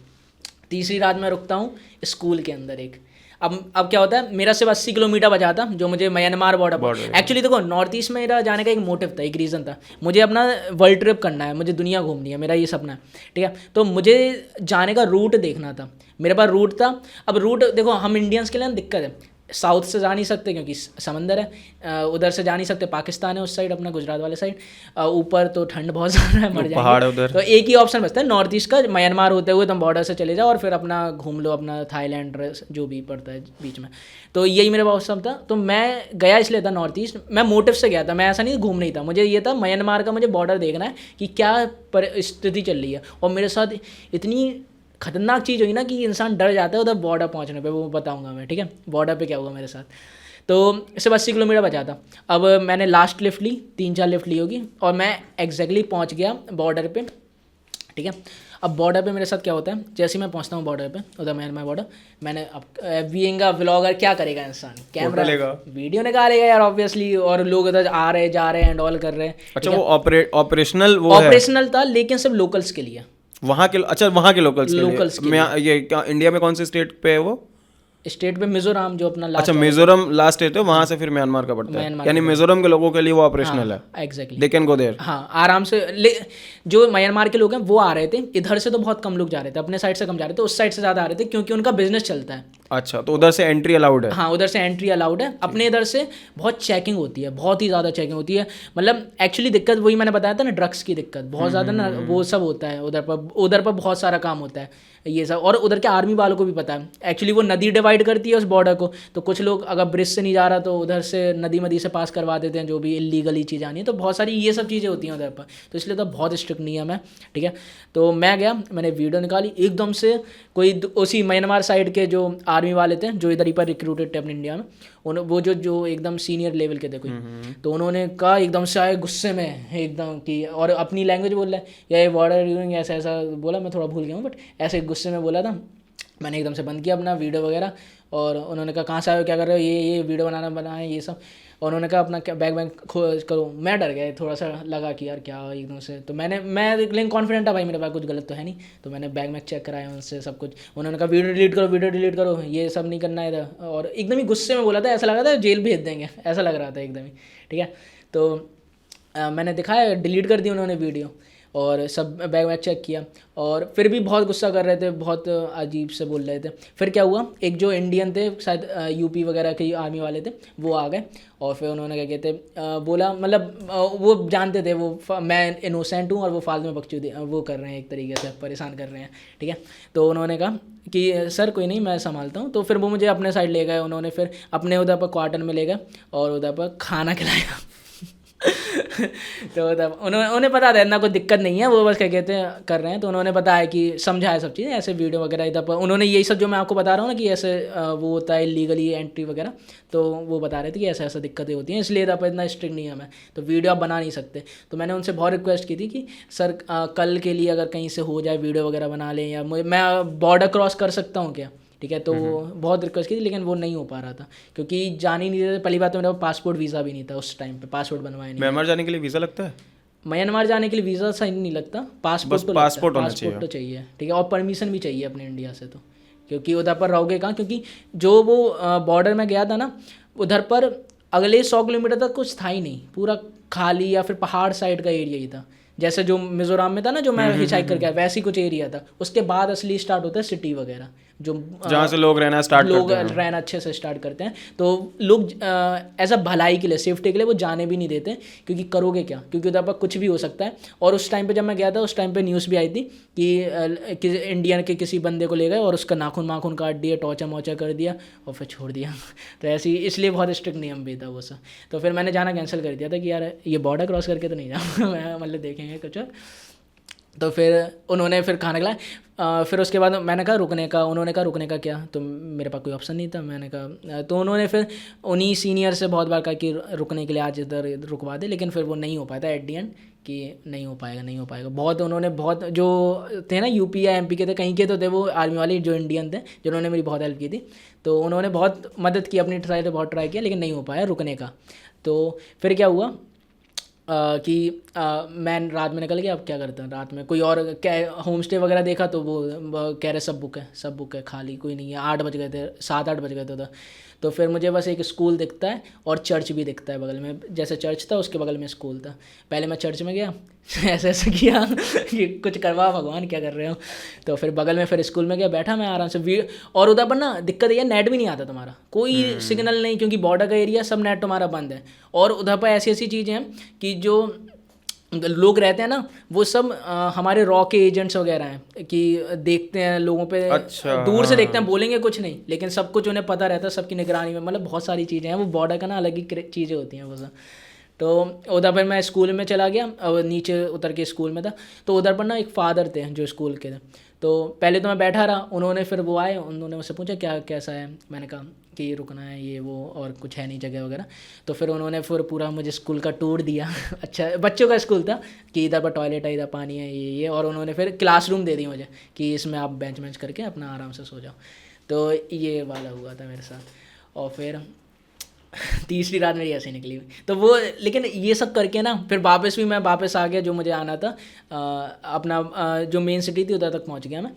तीसरी रात मैं रुकता हूँ स्कूल के अंदर एक। अब क्या होता है, मेरा सिर्फ 80 किलोमीटर बचा था जो मुझे म्यांमार बॉर्डर। एक्चुअली देखो नॉर्थ ईस्ट में मेरा जाने का एक मोटिव था, एक रीज़न था, मुझे अपना वर्ल्ड ट्रिप करना है, मुझे दुनिया घूमनी है, मेरा ये सपना है, ठीक है। तो मुझे जाने का रूट देखना था, मेरे पास रूट था। अब रूट देखो, हम इंडियंस के लिए ना दिक्कत है, साउथ से जा नहीं सकते क्योंकि समंदर है, उधर से जा नहीं सकते, पाकिस्तान है उस साइड, अपना गुजरात वाले साइड, ऊपर तो ठंड बहुत ज़्यादा है, मर पहाड़ जाएंगे। उधर, तो एक ही ऑप्शन बचता है नॉर्थ ईस्ट का, म्यांमार होते हुए तुम बॉर्डर से चले जाओ और फिर अपना घूम लो, अपना थाईलैंड जो भी पड़ता है बीच में। तो यही मेरे पास ऑप्शन था, तो मैं गया इसलिए था नॉर्थ ईस्ट, मैं मोटिव से गया था, मैं ऐसा नहीं घूमना ही था, मुझे ये था म्यांमार का मुझे बॉर्डर देखना है कि क्या परिस्थिति चल रही है। और मेरे साथ इतनी खतरनाक चीज़ हुई ना कि इंसान डर जाता है उधर बॉर्डर पहुंचने पे, वो बताऊंगा मैं, ठीक है। बॉर्डर पे क्या हुआ मेरे साथ, तो सिर्फ 80 किलोमीटर बचा था। अब मैंने लास्ट लिफ्ट ली, 3-4 लिफ्ट ली होगी, और मैं एग्जैक्टली पहुंच गया बॉर्डर पे, ठीक है। अब बॉर्डर पे मेरे साथ क्या होता है, जैसे ही मैं पहुंचता हूँ बॉर्डर पे, उधर म्यांमार बॉर्डर, मैंने अब बीइंग अ व्लॉगर क्या करेगा इंसान, कैमरा वीडियो निकालेगा यार ऑब्वियसली, और लोग उधर आ रहे जा रहे हैं, एंड ऑल कर रहे हैं। अच्छा वो ऑपरेशनल था, लेकिन सिर्फ लोकल्स के लिए, वहाँ के, अच्छा वहाँ के लोकल्स के लिए। ये क्या इंडिया में कौन से स्टेट पे है वो? स्टेट पे मिजोरम जो अपना लास्ट, अच्छा मिजोरम लास्ट स्टेट है, वहाँ से फिर म्यांमार का पड़ता है, यानी मिजोरम के लोगों के लिए वो ऑपरेशनल है। Exactly, they can go there, हाँ आराम से। जो म्यांमार के लोग हैं वो आ रहे थे, इधर से तो बहुत कम लोग जा रहे थे, अपने साइड से कम जा रहे थे, उस साइड से ज़्यादा आ रहे थे क्योंकि उनका बिजनेस चलता है। अच्छा, तो उधर से एंट्री अलाउड है? हाँ उधर से एंट्री अलाउड है, अपने इधर से बहुत चेकिंग होती है, बहुत ही ज़्यादा चेकिंग होती है। मतलब एक्चुअली दिक्कत वही मैंने बताया था ना, ड्रग्स की दिक्कत बहुत ज़्यादा ना, वो सब होता है उधर पर बहुत सारा काम होता है ये सब। और उधर के आर्मी वालों को भी पता है, एक्चुअली वो नदी डिवाइड करती है उस बॉर्डर को, तो कुछ लोग अगर ब्रिज से नहीं जा रहा तो उधर से नदी से पास करवा देते हैं, जो भी इलीगली चीज़ें आनी है, तो बहुत सारी ये सब चीज़ें होती हैं उधर पर, तो इसलिए तो बहुत स्ट्रिक्ट नियम है, ठीक है। तो मैं गया, मैंने वीडियो निकाली, एकदम से कोई उसी म्यांमार साइड के जो आर्मी वाले थे जो इधर ही पर रिक्रूटेड थे अपने इंडिया में, वो जो एकदम सीनियर लेवल के थे कोई, तो उन्होंने कहा एकदम से आए गुस्से में एकदम कि, और अपनी लैंग्वेज बोल रहा है, या ये बॉर्डर यूजिंग ऐसा ऐसा बोला, मैं थोड़ा भूल गया हूँ, बट ऐसे गुस्से में बोला था। मैंने एकदम से बंद किया अपना वीडियो वगैरह, और उन्होंने कहा कहाँ से आए हो, क्या कर रहे हो, ये वीडियो बनाए ये सब, और उन्होंने कहा अपना बैग खोज करो। मैं डर गया, थोड़ा सा लगा कि यार क्या एकदम से, तो मैं लेकिन कॉन्फिडेंट था भाई मेरे पास कुछ गलत तो है नहीं, तो मैंने बैग चेक कराया उनसे सब कुछ। उन्होंने कहा वीडियो डिलीट करो, ये सब नहीं करना है, और एकदम ही गुस्से में बोला था, ऐसा लगा था जेल भेज देंगे, ऐसा लग रहा था एकदम ही, ठीक है। तो मैंने दिखाया, डिलीट कर दी उन्होंने वीडियो, और सब बैग वैग चेक किया, और फिर भी बहुत गुस्सा कर रहे थे, बहुत अजीब से बोल रहे थे। फिर क्या हुआ, एक जो इंडियन थे शायद यूपी वगैरह के आर्मी वाले थे, वो आ गए और फिर उन्होंने क्या कहते बोला, मतलब वो जानते थे मैं इनोसेंट हूँ और वो फालतू में बकचोदी वो कर रहे हैं, एक तरीके से परेशान कर रहे हैं, ठीक है। तो उन्होंने कहा कि सर कोई नहीं, मैं संभालता हूँ। तो फिर वो मुझे अपने साइड ले गए, उन्होंने फिर अपने उधर पर क्वार्टर में ले गए और उधर पर खाना खिलाया। तो तब उन्हें पता था इतना कोई दिक्कत नहीं है, वो बस क्या कहते हैं कर रहे हैं। तो उन्होंने बताया कि समझाया सब चीज़ें, ऐसे वीडियो वगैरह इधर पर उन्होंने यही सब जो मैं आपको बता रहा हूँ ना कि ऐसे वो होता है इलीगली एंट्री वगैरह, तो वो बता रहे थे कि ऐसा ऐसा दिक्कतें होती हैं, इसलिए इधर पर इतना स्ट्रिक्ट नहीं है मैं, तो वीडियो आप बना नहीं सकते। तो मैंने उनसे बहुत रिक्वेस्ट की थी कि सर कल के लिए अगर कहीं से हो जाए वीडियो वगैरह बना लें, या मैं बॉर्डर क्रॉस कर सकता हूँ क्या, ठीक है। तो बहुत रिक्वेस्ट की थी, लेकिन वो नहीं हो पा रहा था क्योंकि जान ही नहीं देते। पहली बात तो मेरा पासपोर्ट वीज़ा भी नहीं था उस टाइम पे, पासपोर्ट बनवाया नहीं। म्यांमार जाने के लिए वीज़ा लगता है? म्यांमार जाने के लिए वीज़ा सही नहीं लगता, पासपोर्ट तो पासपोर्ट होना पासपोर्ट तो चाहिए, ठीक है। और परमिशन भी चाहिए अपने इंडिया से, तो क्योंकि उधर पर रहोगे कहाँ, क्योंकि जो वो बॉर्डर में गया था ना, उधर पर अगले 100 किलोमीटर तक कुछ था ही नहीं, पूरा खाली या फिर पहाड़ साइड का एरिया ही था। जैसे जो मिजोरम में था ना, जो मैं हिचहाइक करके आया, वैसी कुछ एरिया था। उसके बाद असली स्टार्ट होता है सिटी वगैरह, जो जहाँ से लोग रहना स्टार्ट लोग रहना अच्छे से स्टार्ट करते हैं। तो लोग ऐसा भलाई के लिए, सेफ्टी के लिए वो जाने भी नहीं देते, क्योंकि करोगे क्या, क्योंकि उधर पर कुछ भी हो सकता है। और उस टाइम पे जब मैं गया था, उस टाइम पे न्यूज़ भी आई थी कि इंडियन के किसी बंदे को ले गए और उसका नाखून माखून काट दिया, टॉर्चर मोर्चर कर दिया और फिर छोड़ दिया। तो ऐसी, इसलिए बहुत स्ट्रिक्ट नियम भी था वो सब। तो फिर मैंने जाना कैंसिल कर दिया था कि यार ये बॉर्डर क्रॉस करके तो नहीं जाऊँगा मैं, मतलब देखेंगे कुछ। तो फिर उन्होंने फिर खाना खिलाया। फिर उसके बाद मैंने कहा रुकने का, उन्होंने कहा रुकने का क्या, तो मेरे पास कोई ऑप्शन नहीं था। मैंने कहा, तो उन्होंने फिर उन्हीं सीनियर से बहुत बार कहा कि रुकने के लिए आज इधर रुकवा दे, लेकिन फिर वो नहीं हो पाया था एट दी एंड, कि नहीं हो पाएगा नहीं हो पाएगा। बहुत उन्होंने बहुत जो थे ना यूपी या एमपी के थे, कहीं के तो थे वो आर्मी वाले जो इंडियन थे, जिन्होंने मेरी बहुत हेल्प की थी। तो उन्होंने बहुत मदद की, अपनी साइड से बहुत ट्राई किया, लेकिन नहीं हो पाया रुकने का। तो फिर क्या हुआ कि मैं रात में निकल गया। अब क्या करते हैं रात में, कोई और होम स्टे वगैरह देखा तो वो कह रहे सब बुक है, खाली कोई नहीं है। 8 बज गए थे, 7-8 बज गए थे। तो फिर मुझे बस एक स्कूल दिखता है और चर्च भी दिखता है बगल में, जैसे चर्च था उसके बगल में स्कूल था। पहले मैं चर्च में गया ऐसे ऐसे किया कि कुछ करवा भगवान क्या कर रहे हो। तो फिर बगल में फिर स्कूल में गया, बैठा मैं आराम से। और उधर पर ना दिक्कत ये है, नेट भी नहीं आता तुम्हारा, कोई सिग्नल नहीं, क्योंकि बॉर्डर का एरिया, सब नेट तुम्हारा बंद है। और उधर पर ऐसी ऐसी चीज़ें हैं कि जो लोग रहते हैं ना, वो सब हमारे रॉ के एजेंट्स वगैरह हैं, कि देखते हैं लोगों पे, अच्छा, दूर से देखते हैं, बोलेंगे कुछ नहीं, लेकिन सब कुछ उन्हें पता रहता है, सबकी निगरानी में। मतलब बहुत सारी चीज़ें हैं, वो बॉर्डर का ना अलग ही चीज़ें होती हैं वो सब। तो उधर पर मैं स्कूल में चला गया, और नीचे उतर के स्कूल में था। तो उधर पर ना एक फादर थे जो स्कूल के थे। तो पहले तो मैं बैठा रहा, उन्होंने फिर वो आए, उन्होंने मुझसे पूछा क्या कैसा है। मैंने कहा कि ये रुकना है, ये वो, और कुछ है नहीं जगह वगैरह। तो फिर उन्होंने फिर पूरा मुझे स्कूल का टूर दिया अच्छा बच्चों का स्कूल था, कि इधर पर टॉयलेट है, इधर पानी है, ये। और उन्होंने फिर क्लासरूम दे दी मुझे कि इसमें आप बेंच बेंच करके अपना आराम से सो जाओ। तो ये वाला हुआ था मेरे साथ। और फिर तीसरी रात मेरी ऐसे निकली हुई। तो वो, लेकिन ये सब करके ना फिर मैं वापस आ गया, जो मुझे आना था। अपना जो मेन सिटी थी उधर तक पहुंच गया मैं,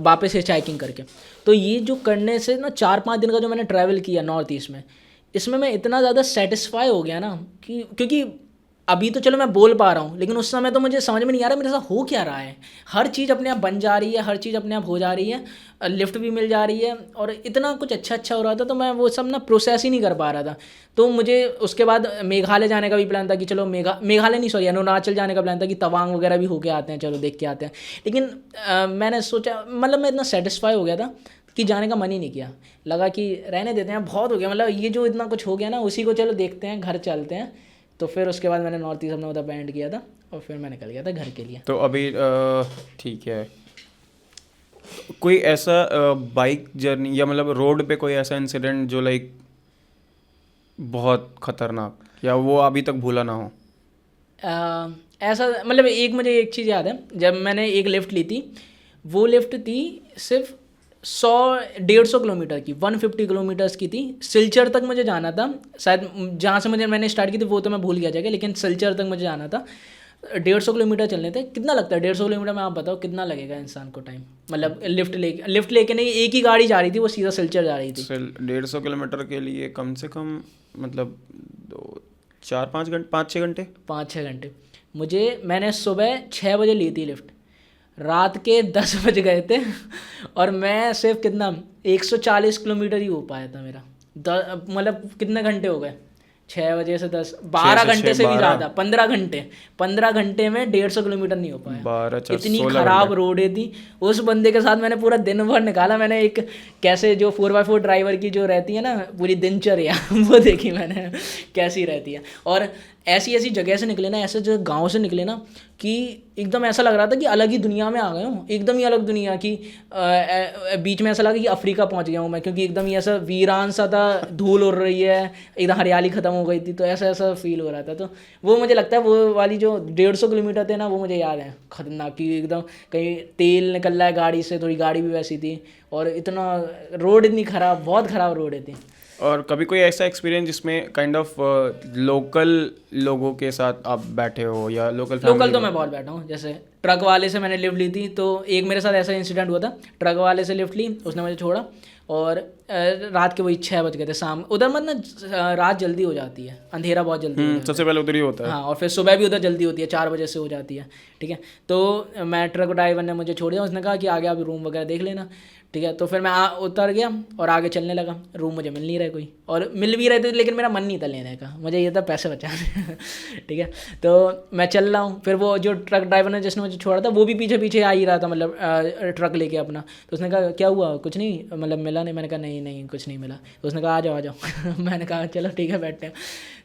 वापस हिचहाइकिंग करके। तो ये जो करने से ना 4-5 दिन का जो मैंने ट्रैवल किया नॉर्थ ईस्ट में, इसमें मैं इतना ज़्यादा सेटिस्फाई हो गया ना कि, क्योंकि अभी तो चलो मैं बोल पा रहा हूँ, लेकिन उस समय तो मुझे समझ में नहीं आ रहा मेरे साथ हो क्या रहा है। हर चीज़ अपने आप बन जा रही है, हर चीज़ अपने आप हो जा रही है, लिफ्ट भी मिल जा रही है, और इतना कुछ अच्छा हो रहा था। तो मैं वो सब ना प्रोसेस ही नहीं कर पा रहा था। तो मुझे उसके बाद मेघालय जाने का भी प्लान था कि चलो मेघालय नहीं, सॉरी, अरुणाचल जाने का प्लान था कि तवांग वगैरह भी होके आते हैं, चलो देख के आते हैं। लेकिन मैंने सोचा, मतलब मैं इतना सेटिस्फाई हो गया था कि जाने का मन ही नहीं किया। लगा कि रहने देते हैं, बहुत हो गया, मतलब ये जो इतना कुछ हो गया ना, उसी को चलो देखते हैं, घर चलते हैं। तो फिर उसके बाद मैंने नॉर्थ ईस्ट अपना उधर बैंड किया था, और फिर मैं निकल गया था घर के लिए। तो अभी ठीक है, कोई ऐसा बाइक जर्नी या मतलब रोड पे कोई ऐसा इंसिडेंट जो लाइक बहुत खतरनाक, या वो अभी तक भूला ना हो? ऐसा मतलब मुझे एक चीज़ याद है, जब मैंने एक लिफ्ट ली थी, वो लिफ्ट थी सिर्फ 100-150 किलोमीटर की, 150 किलोमीटर्स की थी। सिलचर तक मुझे जाना था, शायद जहाँ से मैंने स्टार्ट की थी वो तो मैं भूल गया जगह, लेकिन सिलचर तक मुझे जाना था। 150 किलोमीटर चलने थे। कितना लगता है 150 किलोमीटर में, आप बताओ कितना लगेगा इंसान को टाइम? मतलब लिफ्ट लेके नहीं, एक ही गाड़ी जा रही थी, वो सीधा सिलचर जा रही थी। 150 किलोमीटर के लिए कम से कम मतलब 4-5 घंटे, 5-6 घंटे, 5-6 घंटे। मैंने सुबह 6 बजे ली थी लिफ्ट, रात के 10 बज गए थे और मैं सिर्फ कितना 140 किलोमीटर ही हो पाया था मेरा। मतलब कितने घंटे हो गए, 6 बजे से 10, 12 घंटे से भी ज़्यादा, 15 घंटे में 150 किलोमीटर नहीं हो पाया। इतनी खराब रोडें थी। उस बंदे के साथ मैंने पूरा दिन भर निकाला। मैंने एक कैसे जो 4x4 ड्राइवर की जो रहती है ना पूरी दिनचर्या वो देखी मैंने कैसी रहती है। और ऐसी ऐसी जगह से निकले ना, ऐसे जो गांव से निकले ना, कि एकदम ऐसा लग रहा था कि अलग ही दुनिया में आ गया हूँ, एकदम ही अलग दुनिया की। बीच में ऐसा लगा कि अफ्रीका पहुँच गया हूँ मैं, क्योंकि एकदम ही ऐसा वीरान सा था, धूल उड़ रही है, एकदम हरियाली ख़त्म हो गई थी, तो ऐसा ऐसा फील हो रहा था। तो वो मुझे लगता है वो वाली जो 150 किलोमीटर थे ना, वो मुझे याद है खतरनाक, कि एकदम कहीं तेल निकल रहा है गाड़ी से, थोड़ी गाड़ी भी वैसी थी, और इतना रोड इतनी ख़राब, बहुत ख़राब रोडें थी। और कभी कोई ऐसा एक्सपीरियंस जिसमें काइंड ऑफ लोकल लोगों के साथ आप बैठे हो, या लोकल तो मैं बहुत बैठा हूँ। जैसे ट्रक वाले से मैंने लिफ्ट ली थी, तो एक मेरे साथ ऐसा इंसिडेंट हुआ था। ट्रक वाले से लिफ्ट ली, उसने मुझे छोड़ा, और रात के वही 6 बज गए थे शाम। उधर मतलब रात जल्दी हो जाती है, अंधेरा बहुत जल्दी हो जाता है। सबसे पहले उधर ही होता है। हाँ, और फिर सुबह भी उधर जल्दी होती है, 4 बजे से हो जाती है, ठीक है। तो मैं ट्रक ड्राइवर ने मुझे छोड़ दिया, उसने कहा कि आगे आप रूम वगैरह देख लेना, ठीक है। तो फिर मैं उतर गया और आगे चलने लगा। रूम मुझे मिल नहीं रहा कोई, और मिल भी रहे थे लेकिन मेरा मन नहीं था लेने का, मुझे ये था पैसे बचाने ठीक है। तो मैं चल रहा हूँ, फिर वो जो ट्रक ड्राइवर ने जिसने मुझे छोड़ा था वो भी पीछे पीछे आ ही रहा था, मतलब ट्रक लेके अपना। तो उसने कहा क्या हुआ, कुछ नहीं, मतलब मिला नहीं? मैंने कहा नहीं नहीं कुछ नहीं मिला। तो उसने कहा आ जाओ आ जाओ मैंने कहा चलो ठीक है बैठते हैं।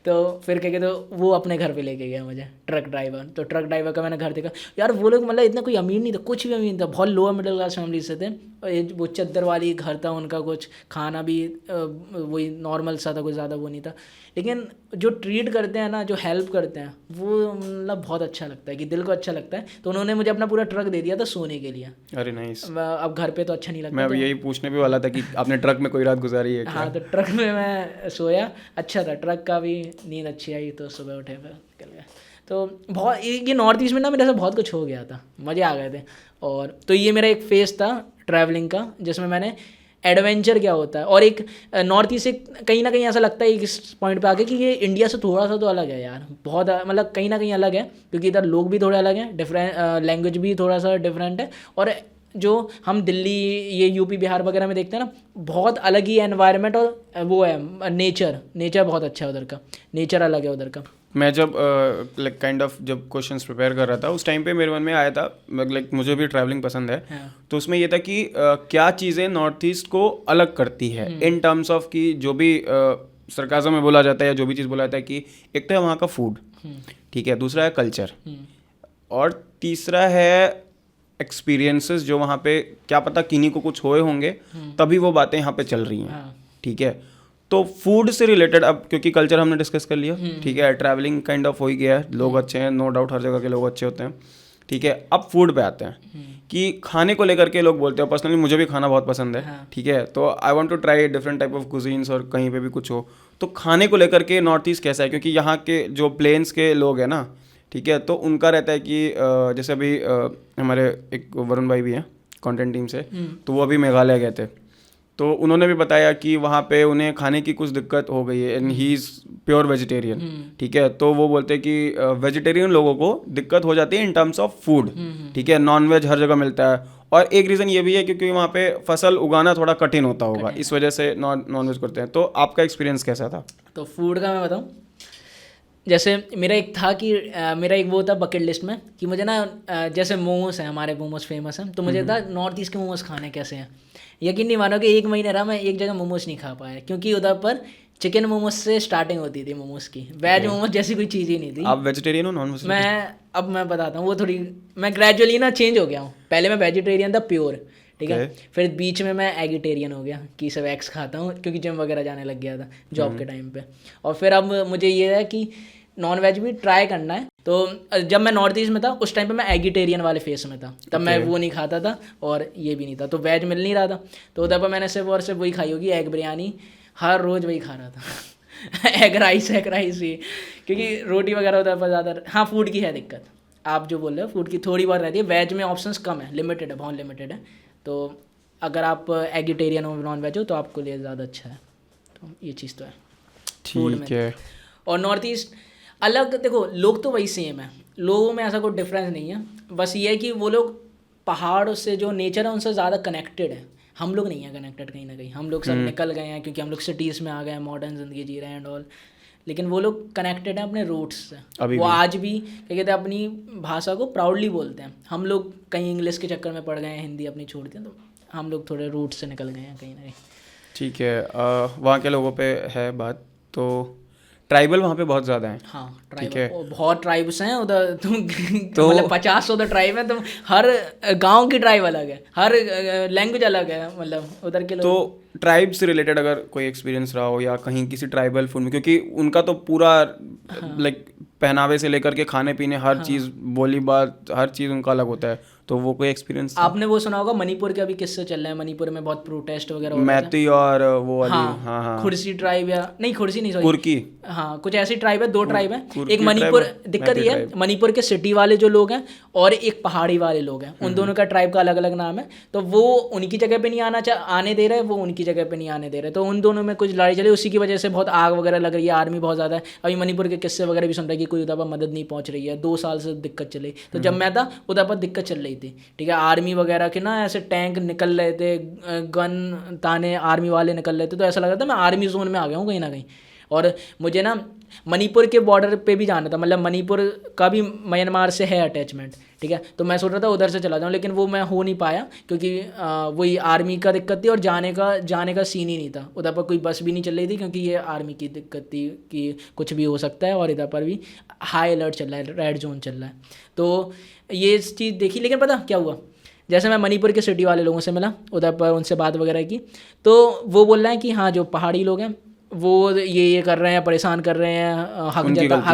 तो फिर क्या कहते, तो वो अपने घर पे लेके गया मुझे, ट्रक ड्राइवर। तो ट्रक ड्राइवर का मैंने घर देखा यार, वो लोग मतलब इतना कोई अमीर नहीं था, कुछ भी अमीर नहीं था, बहुत लोअर मिडिल क्लास फैमिली से थे। और वो चद्दर वाली घर था उनका, कुछ खाना भी वही नॉर्मल सा था, कुछ ज़्यादा वो नहीं था। लेकिन जो ट्रीट करते हैं ना, जो हेल्प करते हैं, वो मतलब बहुत अच्छा लगता है, कि दिल को अच्छा लगता है। तो उन्होंने मुझे अपना पूरा ट्रक दे दिया था सोने के लिए। अरे नाइस। अब घर पे तो अच्छा नहीं लगता। मैं यही पूछने भी वाला था कि आपने ट्रक में कोई रात गुजारी है क्या? हाँ, तो ट्रक में मैं सोया, अच्छा था, ट्रक का भी नींद अच्छी आई, तो सुबह उठे फिर निकल गया। तो बहुत ये नॉर्थ ईस्ट में ना मेरे से बहुत कुछ हो गया था, मज़े आ गए थे। और तो ये मेरा एक फेज़ था ट्रैवलिंग का, जिसमें मैंने एडवेंचर क्या होता है, और एक नॉर्थ ईस्ट से कहीं ना कहीं ऐसा लगता है इस पॉइंट पे आके कि ये इंडिया से थोड़ा सा तो अलग है यार, बहुत मतलब कहीं ना कहीं अलग है, क्योंकि इधर लोग भी थोड़े अलग हैं, डिफरेंट लैंग्वेज भी थोड़ा सा डिफरेंट है। और जो हम दिल्ली, ये यूपी बिहार वगैरह में देखते हैं ना, बहुत अलग ही एनवायरनमेंट, और वो है नेचर बहुत अच्छा है उधर का, नेचर अलग है उधर का। मैं जब लाइक काइंड ऑफ जब क्वेश्चंस प्रिपेयर कर रहा था, उस टाइम पे मेरे मन में आया था, लाइक मुझे भी ट्रैवलिंग पसंद है। हाँ। तो उसमें ये था कि क्या चीज़ें नॉर्थ ईस्ट को अलग करती है इन टर्म्स ऑफ कि जो भी सरकाज़म में बोला जाता है, या जो भी चीज़ बोला जाता है, कि एक तो है वहाँ का फूड, ठीक है, दूसरा है कल्चर, और तीसरा है एक्सपीरियंसेस, जो वहाँ पे क्या पता किन्हीं को कुछ हुए होंगे तभी वो बातें यहाँ पे चल रही हैं। हाँ। ठीक है, तो फूड से रिलेटेड, अब क्योंकि कल्चर हमने डिस्कस कर लिया, ठीक है, ट्रैवलिंग काइंड ऑफ हो ही गया है, लोग अच्छे हैं, नो डाउट, हर जगह के लोग अच्छे होते हैं, ठीक है। अब फूड पे आते हैं कि खाने को लेकर के लोग बोलते हैं, पर्सनली मुझे भी खाना बहुत पसंद है, हाँ। ठीक है, तो I want to try different type of cuisines, और कहीं पे भी कुछ हो। तो खाने को लेकर के नॉर्थ ईस्ट कैसा है? क्योंकि यहाँ के जो प्लेन्स के लोग हैं ना, ठीक है, तो उनका रहता है कि जैसे अभी हमारे एक वरुण भाई भी हैं कंटेंट टीम से, तो वो अभी मेघालय गए थे, तो उन्होंने भी बताया कि वहाँ पे उन्हें खाने की कुछ दिक्कत हो गई है, and he is pure vegetarian, ठीक है। तो वो बोलते हैं कि वेजिटेरियन लोगों को दिक्कत हो जाती है इन टर्म्स ऑफ फूड, ठीक है, नॉन वेज हर जगह मिलता है, और एक रीज़न ये भी है क्योंकि वहाँ पे फसल उगाना थोड़ा कठिन होता होगा, इस वजह से नॉन वेज करते हैं। तो आपका एक्सपीरियंस कैसा था? तो फूड का मैं बताऊँ, जैसे मेरा एक था कि मेरा एक वो था बकेट लिस्ट में कि मुझे ना जैसे मोमोज हैं, हमारे मोमोज फेमस हैं, तो मुझे था नॉर्थ ईस्ट के मोमोज खाने कैसे हैं। यकीन नहीं मानोगे, 1 महीने रहा मैं एक जगह मोमोज नहीं खा पाया, क्योंकि उधर पर चिकन मोमोज से स्टार्टिंग होती थी मोमोज की, वेज मोमोज जैसी कोई चीज़ ही नहीं थी। आप वेजिटेरियन हो नॉन वेजिटेरियन? मैं बताता हूँ, वो थोड़ी मैं ग्रेजुअली ना चेंज हो गया हूँ। पहले मैं वेजिटेरियन था प्योर, ठीक है, फिर बीच में मैं एगिटेरियन हो गया कि सब एग्स खाता हूँ, क्योंकि जिम वगैरह जाने लग गया था जॉब के टाइम पे। और फिर अब मुझे ये है कि नॉन वेज भी ट्राई करना है। तो जब मैं नॉर्थ ईस्ट में था उस टाइम पे मैं एगिटेरियन वाले फेस में था, तब मैं वो नहीं खाता था और ये भी नहीं था, तो वेज मिल नहीं रहा था। तो उधर पर मैंने सिर्फ और सिर्फ वही खाई होगी, एग बिरयानी, हर रोज़ वही खा रहा था एग राइस ही, क्योंकि रोटी वगैरह उधर पर ज़्यादा। हाँ, फूड की है दिक्कत, आप जो बोल रहे हो फूड की थोड़ी बहुत रहती है, वेज में ऑप्शंस कम है, लिमिटेड है, बहुत लिमिटेड है। तो अगर आप एगिटेरियन हो, नॉन वेज हो, तो आपको लिए ज़्यादा अच्छा है। तो ये चीज़ तो है फूड में। है। और नॉर्थ ईस्ट अलग देखो, लोग तो वही सेम है, लोगों में ऐसा कोई डिफरेंस नहीं है, बस ये है कि वो लोग पहाड़ से जो नेचर है उनसे ज़्यादा कनेक्टेड है, हम लोग नहीं है कनेक्टेड कहीं ना कहीं, हम लोग सब निकल गए हैं क्योंकि हम लोग सिटीज़ में आ गए हैं, मॉडर्न ज़िंदगी जी रहे हैं एंड ऑल, लेकिन वो लोग कनेक्टेड हैं अपने रूट्स से, अभी वो भी। आज भी क्या कहते हैं अपनी भाषा को प्राउडली बोलते हैं। हम लोग कहीं इंग्लिश के चक्कर में पड़ गए हैं, हिंदी अपनी छोड़ दी, तो हम लोग थोड़े रूट से निकल गए हैं कहीं ना कहीं। ठीक है, वहाँ के लोगों पे है बात, तो ट्राइबल वहाँ पे बहुत ज़्यादा हैं। हाँ, ठीक है। ट्राइब बहुत ट्राइब्स हैं उधर, तुम तो- मतलब 50 उधर ट्राइब है, तुम हर गांव की ट्राइब अलग है, हर लैंग्वेज अलग है, मतलब उधर के लोग। तो ट्राइब से रिलेटेड अगर कोई एक्सपीरियंस रहा हो या कहीं किसी ट्राइबल फूड में, क्योंकि उनका तो पूरा लाइक पहनावे से लेकर के खाने पीने हर चीज़, बोली बात, हर चीज़ उनका अलग होता है, तो वो कोई एक्सपीरियंस? आपने वो सुना होगा मणिपुर के अभी किस्से चल रहे हैं, मणिपुर में बहुत प्रोटेस्ट वगैरह हो रहे थे। मैती और वो वाली, हाँ, हाँ हाँ, खुर्सी ट्राइब या नहीं, खुर्सी नहीं, सॉरी, कुर्की। हाँ कुछ ऐसी ट्राइब है, 2 ट्राइब है, कुर्की एक मणिपुर, tribe, दिक्कत मैती ये है tribe। मणिपुर के सिटी वाले जो लोग हैं और एक पहाड़ी वाले लोग हैं, उन दोनों का ट्राइब का अलग अलग नाम है, तो वो उनकी जगह पे नहीं आने दे रहे, वो उनकी जगह पे नहीं आने दे रहे, तो उन दोनों में कुछ लड़ाई चली, उसी की वजह से बहुत आग वगैरह लग रही है, आर्मी बहुत ज़्यादा है। अभी मणिपुर के किस्से वगैरह भी सुन रहे हैं कि कोई उधर पर मदद नहीं पहुंच रही है, 2 साल से दिक्कत चली, तो जब मैं था उधर पर दिक्कत चल रही थी, ठीक है, आर्मी वगैरह के ना ऐसे टैंक निकल रहे थे, गन ताने आर्मी वाले निकल रहे थे, तो ऐसा लग रहा था मैं आर्मी जोन में आ गया हूँ कहीं ना कहीं। और मुझे ना मणिपुर के बॉर्डर पे भी जाना था, मतलब मणिपुर का भी म्यांमार से है अटैचमेंट, ठीक है, तो मैं सोच रहा था उधर से चला जाऊँ, लेकिन वो मैं हो नहीं पाया क्योंकि वही आर्मी का दिक्कत थी और जाने का सीन ही नहीं था, उधर पर कोई बस भी नहीं चल रही थी क्योंकि ये आर्मी की दिक्कत थी कि कुछ भी हो सकता है, और इधर पर भी हाई अलर्ट चल रहा है, रेड जोन चल रहा है, तो ये चीज़ देखी। लेकिन पता क्या हुआ, जैसे मैं मणिपुर के सिटी वाले लोगों से मिला, उधर पर उनसे बात वगैरह की, तो वो बोल रहे हैं कि हाँ जो पहाड़ी लोग हैं वो ये कर रहे हैं, परेशान कर रहे हैं, हक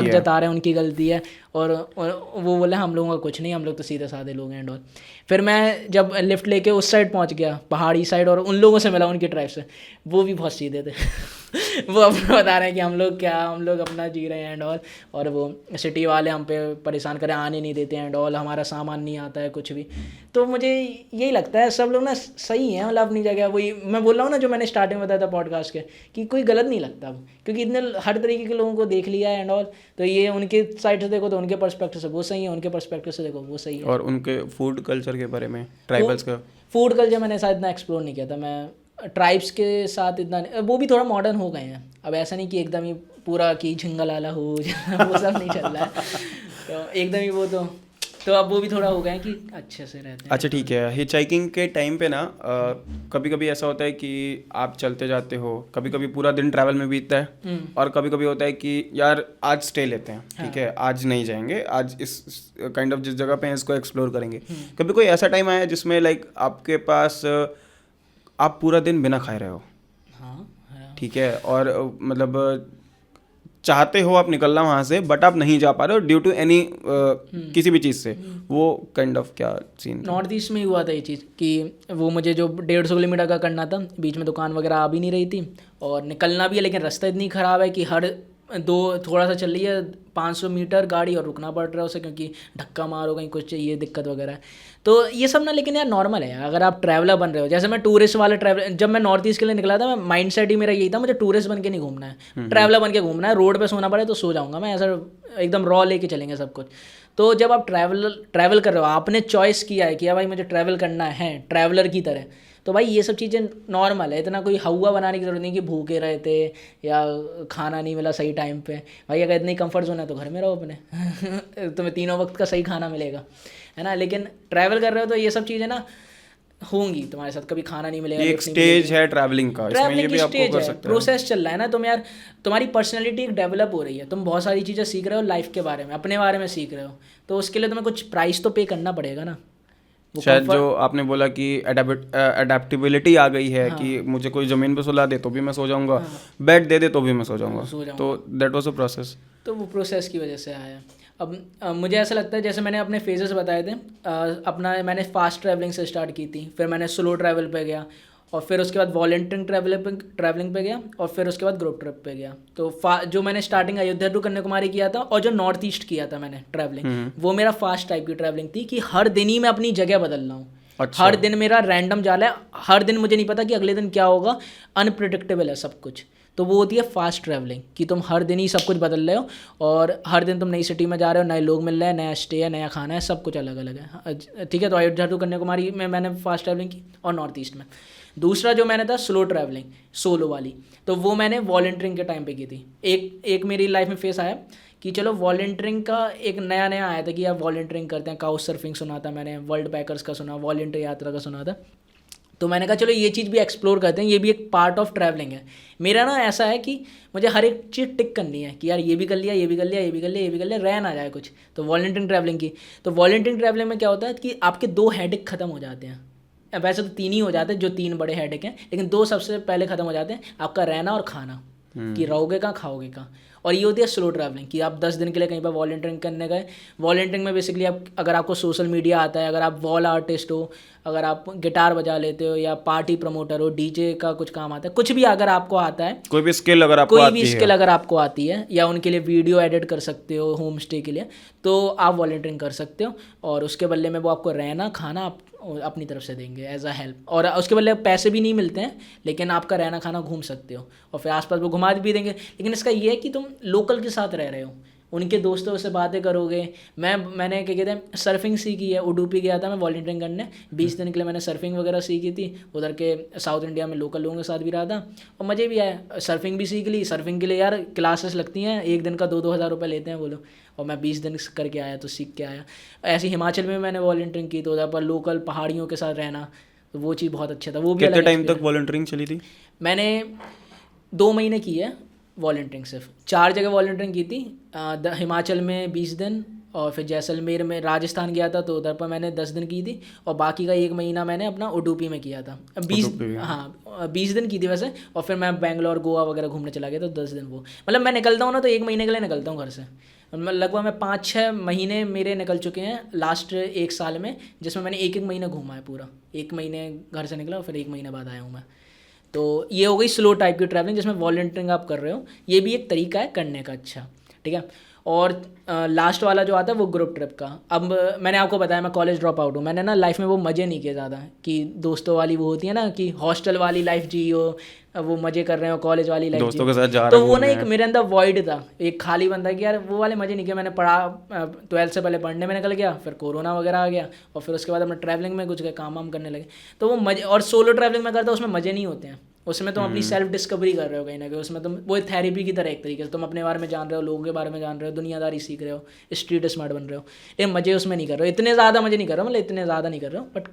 जता रहे हैं, उनकी गलती है, और वो बोले हम लोगों का कुछ नहीं, हम लोग तो सीधे साधे लोग हैं एंड ऑल। फिर मैं जब लिफ्ट लेके उस साइड पहुंच गया, पहाड़ी साइड, और उन लोगों से मिला, उनकी ट्राइब से, वो भी बहुत सीधे थे वो अपना बता रहे हैं कि हम लोग अपना जी रहे हैं एंड ऑल, और वो सिटी वाले हम पे परेशान करें, आने नहीं देते हैं एंड ऑल, हमारा सामान नहीं आता है कुछ भी। तो मुझे यही लगता है सब लोग ना सही हैं, मतलब अपनी जगह, वही मैं बोल रहा हूँ ना जो मैंने स्टार्टिंग में बताया था पॉडकास्ट के, कि कोई गलत नहीं लगता अब, क्योंकि इतने हर तरीके के लोगों को देख लिया है एंड ऑल, तो ये उनके साइड से देखो तो उनके पर्सपेक्टिव से वो सही है, उनके पर्सपेक्टिव से देखो वो सही है। और उनके फूड कल्चर के बारे में, ट्राइबल्स का फूड कल्चर मैंने शायद इतना एक्सप्लोर नहीं किया था, मैं ट्राइब्स के साथ इतना, वो भी थोड़ा मॉडर्न हो गए हैं अब, ऐसा नहीं कि एकदम ही पूरा कि झिंगलाला हो वो सब नहीं चल रहा है, तो एकदम ही वो तो अब वो भी थोड़ा हो गए हैं कि अच्छे से रहते हैं। अच्छा ठीक है, हिचहाइकिंग के टाइम पे ना कभी कभी ऐसा होता है कि आप चलते जाते हो, कभी कभी पूरा दिन ट्रैवल में बीतता है, और कभी कभी होता है कि यार आज स्टे लेते हैं, ठीक है, आज नहीं जाएंगे, आज इस काइंड ऑफ जिस जगह पे हैं इसको एक्सप्लोर करेंगे। कभी कोई ऐसा टाइम आया जिसमें लाइक आपके पास आप पूरा दिन बिना खाए रहे हो, हाँ, ठीक है, और मतलब चाहते हो आप निकलना वहाँ से, बट आप नहीं जा पा रहे हो ड्यू टू एनी किसी भी चीज़ से, वो काइंड ऑफ क्या सीन? नॉर्थ ईस्ट में ही हुआ था ये चीज़ कि वो मुझे जो 150 किलोमीटर का करना था, बीच में दुकान वगैरह आ भी नहीं रही थी, और निकलना भी है, लेकिन रास्ता इतनी ख़राब है कि हर थोड़ा सा चल रही है 500 मीटर गाड़ी और रुकना पड़ रहा है उसे, क्योंकि धक्का मारो कहीं कुछ, ये दिक्कत वगैरह है। तो ये सब ना, लेकिन यार नॉर्मल है अगर आप ट्रैवलर बन रहे हो, जैसे मैं टूरिस्ट वाला ट्रैवलर, जब मैं नॉर्थ ईस्ट के लिए निकला था, मैं माइंड सेट ही मेरा यही था, मुझे टूरिस्ट बन के नहीं घूमना है, ट्रैवलर बन के घूमना है, रोड पे सोना पड़े तो सो जाऊँगा मैं, ऐसा एकदम रॉ लेके चलेंगे सब कुछ। तो जब आप ट्रैवल कर रहे हो, आपने चॉइस किया है कि भाई मुझे ट्रैवल करना है ट्रैवलर की तरह, तो भाई ये सब चीज़ें नॉर्मल है, इतना कोई हवा बनाने की ज़रूरत नहीं कि भूखे रहे थे या खाना नहीं मिला सही टाइम पे। भाई अगर इतनी कंफर्ट जोन है तो घर में रहो अपने तुम्हें तीनों वक्त का सही खाना मिलेगा, है ना। लेकिन ट्रैवल कर रहे हो तो ये सब चीज़ें ना होंगी तुम्हारे साथ, कभी खाना नहीं मिलेगा, एक स्टेज है ट्रैवलिंग का, इसमें ये भी आपको कर सकते हो, प्रोसेस चल रहा है ना, तुम यार तुम्हारी पर्सनैलिटी एक डेवलप हो रही है, तुम बहुत सारी चीज़ें सीख रहे हो लाइफ के बारे में, अपने बारे में सीख रहे हो, तो उसके लिए तुम्हें कुछ प्राइस तो पे करना पड़ेगा ना। शायद जो आपने बोला कि अडेप्टेबिलिटी आ गई है, कि मुझे कोई ज़मीन पे सुला दे तो भी मैं सो जाऊंगा, बेड दे दे तो भी मैं सो जाऊंगा, तो दैट वाज अ प्रोसेस। तो वो प्रोसेस की वजह से आया। अब मुझे ऐसा लगता है, जैसे मैंने अपने फेजेस बताए थे, मैंने फास्ट ट्रैवलिंग से स्टार्ट की थी, फिर मैंने स्लो ट्रैवल पे गया, और फिर उसके बाद वॉलंटियरिंग ट्रैवलिंग पे गया, और फिर उसके बाद ग्रुप ट्रिप पे गया। तो जो मैंने स्टार्टिंग अयोध्या टू कन्याकुमारी किया था, और जो नॉर्थ ईस्ट किया था मैंने ट्रैवलिंग, वो मेरा फास्ट टाइप की ट्रैवलिंग थी कि हर दिन ही मैं अपनी जगह बदल रहा हूँ। अच्छा। हर दिन मेरा रैंडम जा रहा है, हर दिन मुझे नहीं पता कि अगले दिन क्या होगा, अनप्रिडिक्टेबल है सब कुछ। तो वो होती है फास्ट ट्रैवलिंग, कि तुम हर दिन ही सब कुछ बदल रहे हो और हर दिन तुम नई सिटी में जा रहे हो, नए लोग मिल रहे हैं, नया स्टे है, नया खाना है, सब कुछ अलग अलग है। ठीक है, तो अयोध्या टू कन्याकुमारी में मैंने फास्ट ट्रैवलिंग की और नॉर्थ ईस्ट में। दूसरा जो मैंने था स्लो ट्रैवलिंग, सोलो वाली, तो वो मैंने वॉलंटियरिंग के टाइम पे की थी। एक मेरी लाइफ में फेस आया कि चलो वॉलंटियरिंग का एक नया नया आया था कि आप वॉलंटियरिंग करते हैं। काउच सर्फिंग सुना था मैंने, वर्ल्ड पैकर्स का सुना, वॉलंटियर यात्रा का सुना था। तो मैंने कहा चलो ये चीज़ भी एक्सप्लोर करते हैं, ये भी एक पार्ट ऑफ ट्रैवलिंग है। मेरा ना ऐसा है कि मुझे हर एक चीज़ टिक करनी है कि यार ये भी कर लिया, ये भी कर लिया, ये भी कर लिया, ये भी कर लिया, रह ना जाए कुछ। तो वॉलंटियरिंग ट्रैवलिंग की, तो वॉलंटियरिंग ट्रैवलिंग में क्या होता है कि आपके 2 हेडेक खत्म हो जाते हैं। वैसे तो 3 ही हो जाते हैं, जो 3 बड़े हेडेक हैं, लेकिन 2 सबसे पहले खत्म हो जाते हैं, आपका रहना और खाना, कि रहोगे कहाँ खाओगे कहाँ। और ये होती है स्लो ट्रैवलिंग, कि आप 10 दिन के लिए कहीं पर वॉलंटियरिंग करने गए। वॉलंटियरिंग में बेसिकली आप, अगर आपको सोशल मीडिया आता है, अगर आप वॉल आर्टिस्ट हो, अगर आप गिटार बजा लेते हो, या पार्टी प्रमोटर हो, डीजे का कुछ काम आता है, कुछ भी अगर आपको आता है, कोई भी स्किल अगर आपको कोई आती भी है, स्किल अगर आपको आती है, या उनके लिए वीडियो एडिट कर सकते हो होम स्टे के लिए, तो आप वॉलंटियरिंग कर सकते हो। और उसके बदले में वो आपको रहना खाना आप अपनी तरफ से देंगे एज अ हेल्प, और उसके बदले पैसे भी नहीं मिलते हैं, लेकिन आपका रहना खाना घूम सकते हो, और फिर आसपास वो घुमा भी देंगे। लेकिन इसका ये है कि तुम लोकल के साथ रह रहे हो, उनके दोस्तों से बातें करोगे। मैंने क्या कहते हैं सर्फिंग सीखी है, उडुपी गया था मैं वॉलंटियरिंग करने, 20 दिन के लिए मैंने सर्फिंग वगैरह सीखी थी। उधर के साउथ इंडिया में लोकल लोगों के साथ भी रहा था और मज़े भी आया। सर्फिंग भी सीख ली। सर्फिंग के लिए यार क्लासेस लगती हैं, एक दिन का 2-2 हज़ार रुपये लेते हैं वो लोग, और मैं 20 दिन करके आया तो सीख के आया। ऐसे हिमाचल में मैंने वॉलंटियरिंग की, तो उधर पर लोकल पहाड़ियों के साथ रहना, तो वो चीज़ बहुत अच्छा था। वो भी कितने अलग टाइम तक experience। वॉलंटियरिंग चली थी? मैंने 2 महीने की है वॉलंटियरिंग, सिर्फ 4 जगह वॉलंटियरिंग की थी। हिमाचल में 20 दिन, और फिर जैसलमेर में, राजस्थान गया था तो उधर पर मैंने 10 दिन की थी, और बाकी का 1 महीना मैंने अपना उडुपी में किया था। 20, हाँ 20 दिन की थी वैसे। और फिर मैं बेंगलोर गोवा वगैरह घूमने चला गया, तो 10 दिन वो, मतलब मैं निकलता हूँ ना तो 1 महीने के लिए निकलता हूँ घर से। लगभग मैं 5-6 महीने मेरे निकल चुके हैं लास्ट 1 साल में, जिसमें मैंने 1-1 महीना घूमा है पूरा। 1 महीने घर से निकला और फिर 1 महीने बाद आया हूँ मैं। तो ये हो गई स्लो टाइप की ट्रैवलिंग, जिसमें वॉलंटियरिंग आप कर रहे हो, ये भी एक तरीका है करने का। अच्छा ठीक है। और लास्ट वाला जो आता है वो ग्रुप ट्रिप का। अब मैंने आपको बताया मैं कॉलेज ड्रॉप आउट हूँ। मैंने ना लाइफ में वो मज़े नहीं किए ज़्यादा, कि दोस्तों वाली वो होती है ना, कि हॉस्टल वाली लाइफ जियो, वो मज़े कर रहे हो, कॉलेज वाली लाइफ दोस्तों के जियो। साथ जा रहे तो हो वो ना घूमने। एक मेरे अंदर वॉइड था, एक खाली बंदा, कि यार वो वाले मज़े नहीं किए। मैंने पढ़ा 12th से पहले पढ़ने में निकल गया, फिर कोरोना वगैरह आ गया, और फिर उसके बाद अपना ट्रैवलिंग में कुछ काम वाम करने लगे। तो वो मज़े, और सोलो ट्रैवलिंग में करता उसमें मज़े नहीं होते हैं। उसमें तुम अपनी सेल्फ डिस्कवरी कर रहे हो कहीं ना कहीं, उसमें तुम वो थेरेपी की तरह एक तरीके से तुम अपने बारे में जान रहे हो, लोगों के बारे में जान रहे हो, दुनियादारी सीख रहे हो, स्ट्रीट स्मार्ट बन रहे हो। लेकिन मज़े उसमें नहीं कर रहे हो, इतने ज़्यादा मज़े नहीं कर रहे हो, मतलब इतने ज़्यादा नहीं कर रहे हो, बट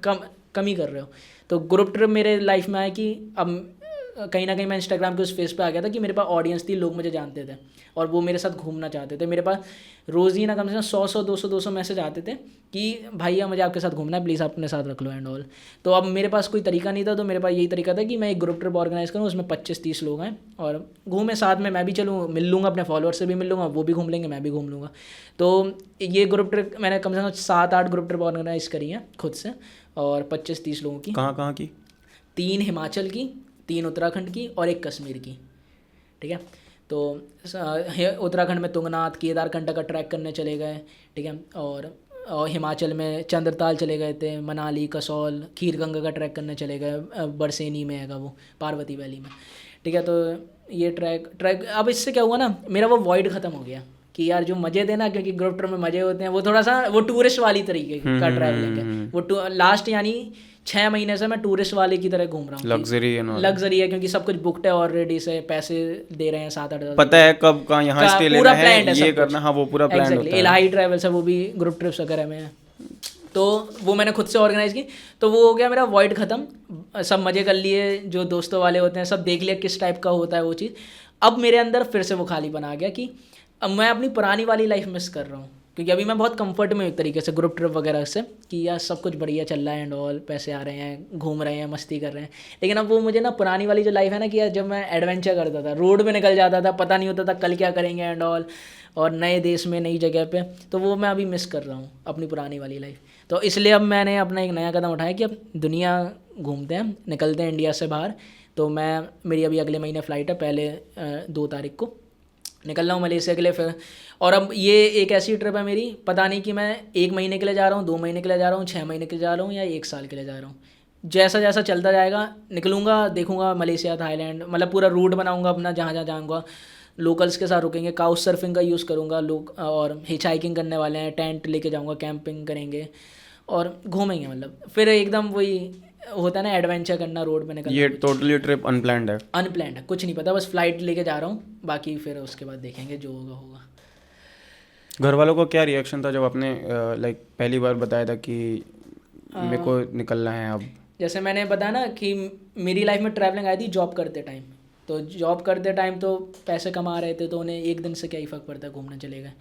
कम ही कर रहे हो। तो ग्रुप ट्रिप मेरे लाइफ में आया कि अब कहीं ना कहीं मैं इंस्टाग्राम के उस फेस पे आ गया था कि मेरे पास ऑडियंस थी, लोग मुझे जानते थे और वो मेरे साथ घूमना चाहते थे। मेरे पास रोज़ ही ना कम से कम 100 200 मैसेज आते थे कि भैया मुझे आपके साथ घूमना है, प्लीज़ आप अपने साथ रख लो एंड ऑल। तो अब मेरे पास कोई तरीका नहीं था, तो मेरे पास यही तरीका था कि मैं एक ग्रुप ट्रिप ऑर्गेनाइज करूँ, उसमें 25-30 लोग हैं और घूमें साथ में, मैं भी चलूँ, मिल लूँगा अपने फॉलोअर्स से भी मिल लूँगा, वो भी घूम लेंगे, मैं भी घूम लूँगा। तो ये ग्रुप ट्रिप मैंने कम से कम 7-8 ग्रुप ट्रिप ऑर्गेनाइज करी हैं खुद से, और 25-30 लोगों की। कहाँ की? 3 हिमाचल की, 3 उत्तराखंड की और 1 कश्मीर की। ठीक है। तो उत्तराखंड में तुंगनाथ, केदारकंठा का ट्रैक करने चले गए। ठीक है। और हिमाचल में चंद्रताल चले गए थे, मनाली, कसौल, खीरगंगा का ट्रैक करने चले गए, बरसेनी में है वो, पार्वती वैली में। ठीक है। तो ये ट्रैक अब इससे क्या हुआ ना, मेरा वो वॉइड ख़त्म हो गया कि यार जो मज़े थे ना, क्योंकि ग्रुप ट्रिप में मज़े होते हैं, वो थोड़ा सा वो टूरिस्ट वाली तरीके का ट्रैवलिंग है वो। लास्ट यानी 6 महीने से मैं टूरिस्ट वाले की तरह घूम रहा हूँ। लग्जरी है क्योंकि सब कुछ बुकड है ऑलरेडी से, पैसे दे रहे हैं 7-8 हज़ार, पता है कब कहाँ यहाँ स्टे लेना है, ये करना, हाँ वो पूरा प्लान होता है। इलाही ट्रैवल्स है, वो भी ग्रुप ट्रिप्स वगैरह में है। तो वो मैंने खुद से ऑर्गेनाइज की, तो वो हो गया मेरा वॉइड ख़त्म। सब मज़े कर लिए, जो दोस्तों वाले होते हैं सब देख लिया किस टाइप का होता है वो चीज़। अब मेरे अंदर फिर से वो खालीपन आ गया कि अब मैं अपनी पुरानी वाली लाइफ मिस कर रहा हूँ, क्योंकि अभी मैं बहुत कंफर्ट में एक तरीके से ग्रुप ट्रिप वगैरह से, कि यार सब कुछ बढ़िया चल रहा है एंड ऑल, पैसे आ रहे हैं, घूम रहे हैं, मस्ती कर रहे हैं। लेकिन अब वो मुझे ना पुरानी वाली जो लाइफ है ना, कि यार जब मैं एडवेंचर करता था, रोड पे निकल जाता था, पता नहीं होता था कल क्या करेंगे एंड ऑल, और नए देश में नई जगह पे, तो वो मैं अभी मिस कर रहा हूँ अपनी पुरानी वाली लाइफ। तो इसलिए अब मैंने अपना एक नया कदम उठाया कि अब दुनिया घूमते हैं, निकलते हैं इंडिया से बाहर। तो मेरी अभी अगले महीने फ़्लाइट है, पहले 2 तारीख को निकल रहा हूँ मलेशिया के लिए फिर। और अब ये एक ऐसी ट्रिप है मेरी, पता नहीं कि मैं 1 महीने के लिए जा रहा हूँ, 2 महीने के लिए जा रहा हूँ, 6 महीने के लिए जा रहा हूँ, या 1 साल के लिए जा रहा हूँ। जैसा जैसा चलता जाएगा निकलूँगा, देखूँगा मलेशिया, थाईलैंड, मतलब पूरा रूट बनाऊँगा अपना, जहाँ जहाँ जाऊँगा लोकल्स के साथ रुकेंगे, काउच सर्फिंग का यूज़ करूँगा लोग, और हिच हाइकिंग करने वाले हैं, टेंट लेके जाऊँगा, कैंपिंग करेंगे और घूमेंगे। मतलब फिर एकदम वही होता है ना, एडवेंचर करना, रोड पे निकलना। ये टोटली ट्रिप अनप्लैंड है? अनप्लैंड है, कुछ नहीं पता, बस फ्लाइट लेके जा रहा हूँ, बाकी फिर उसके बाद देखेंगे जो होगा होगा। घर वालों का क्या रिएक्शन था जब आपने लाइक पहली बार बताया था कि मेरे को निकलना है अब? जैसे मैंने बताया ना कि मेरी लाइफ में ट्रैवलिंग आई थी जॉब करते टाइम, तो जॉब करते टाइम तो पैसे कमा रहे थे, तो उन्हें एक दिन से क्या ही फ़र्क पड़ता है, घूमने चले गए।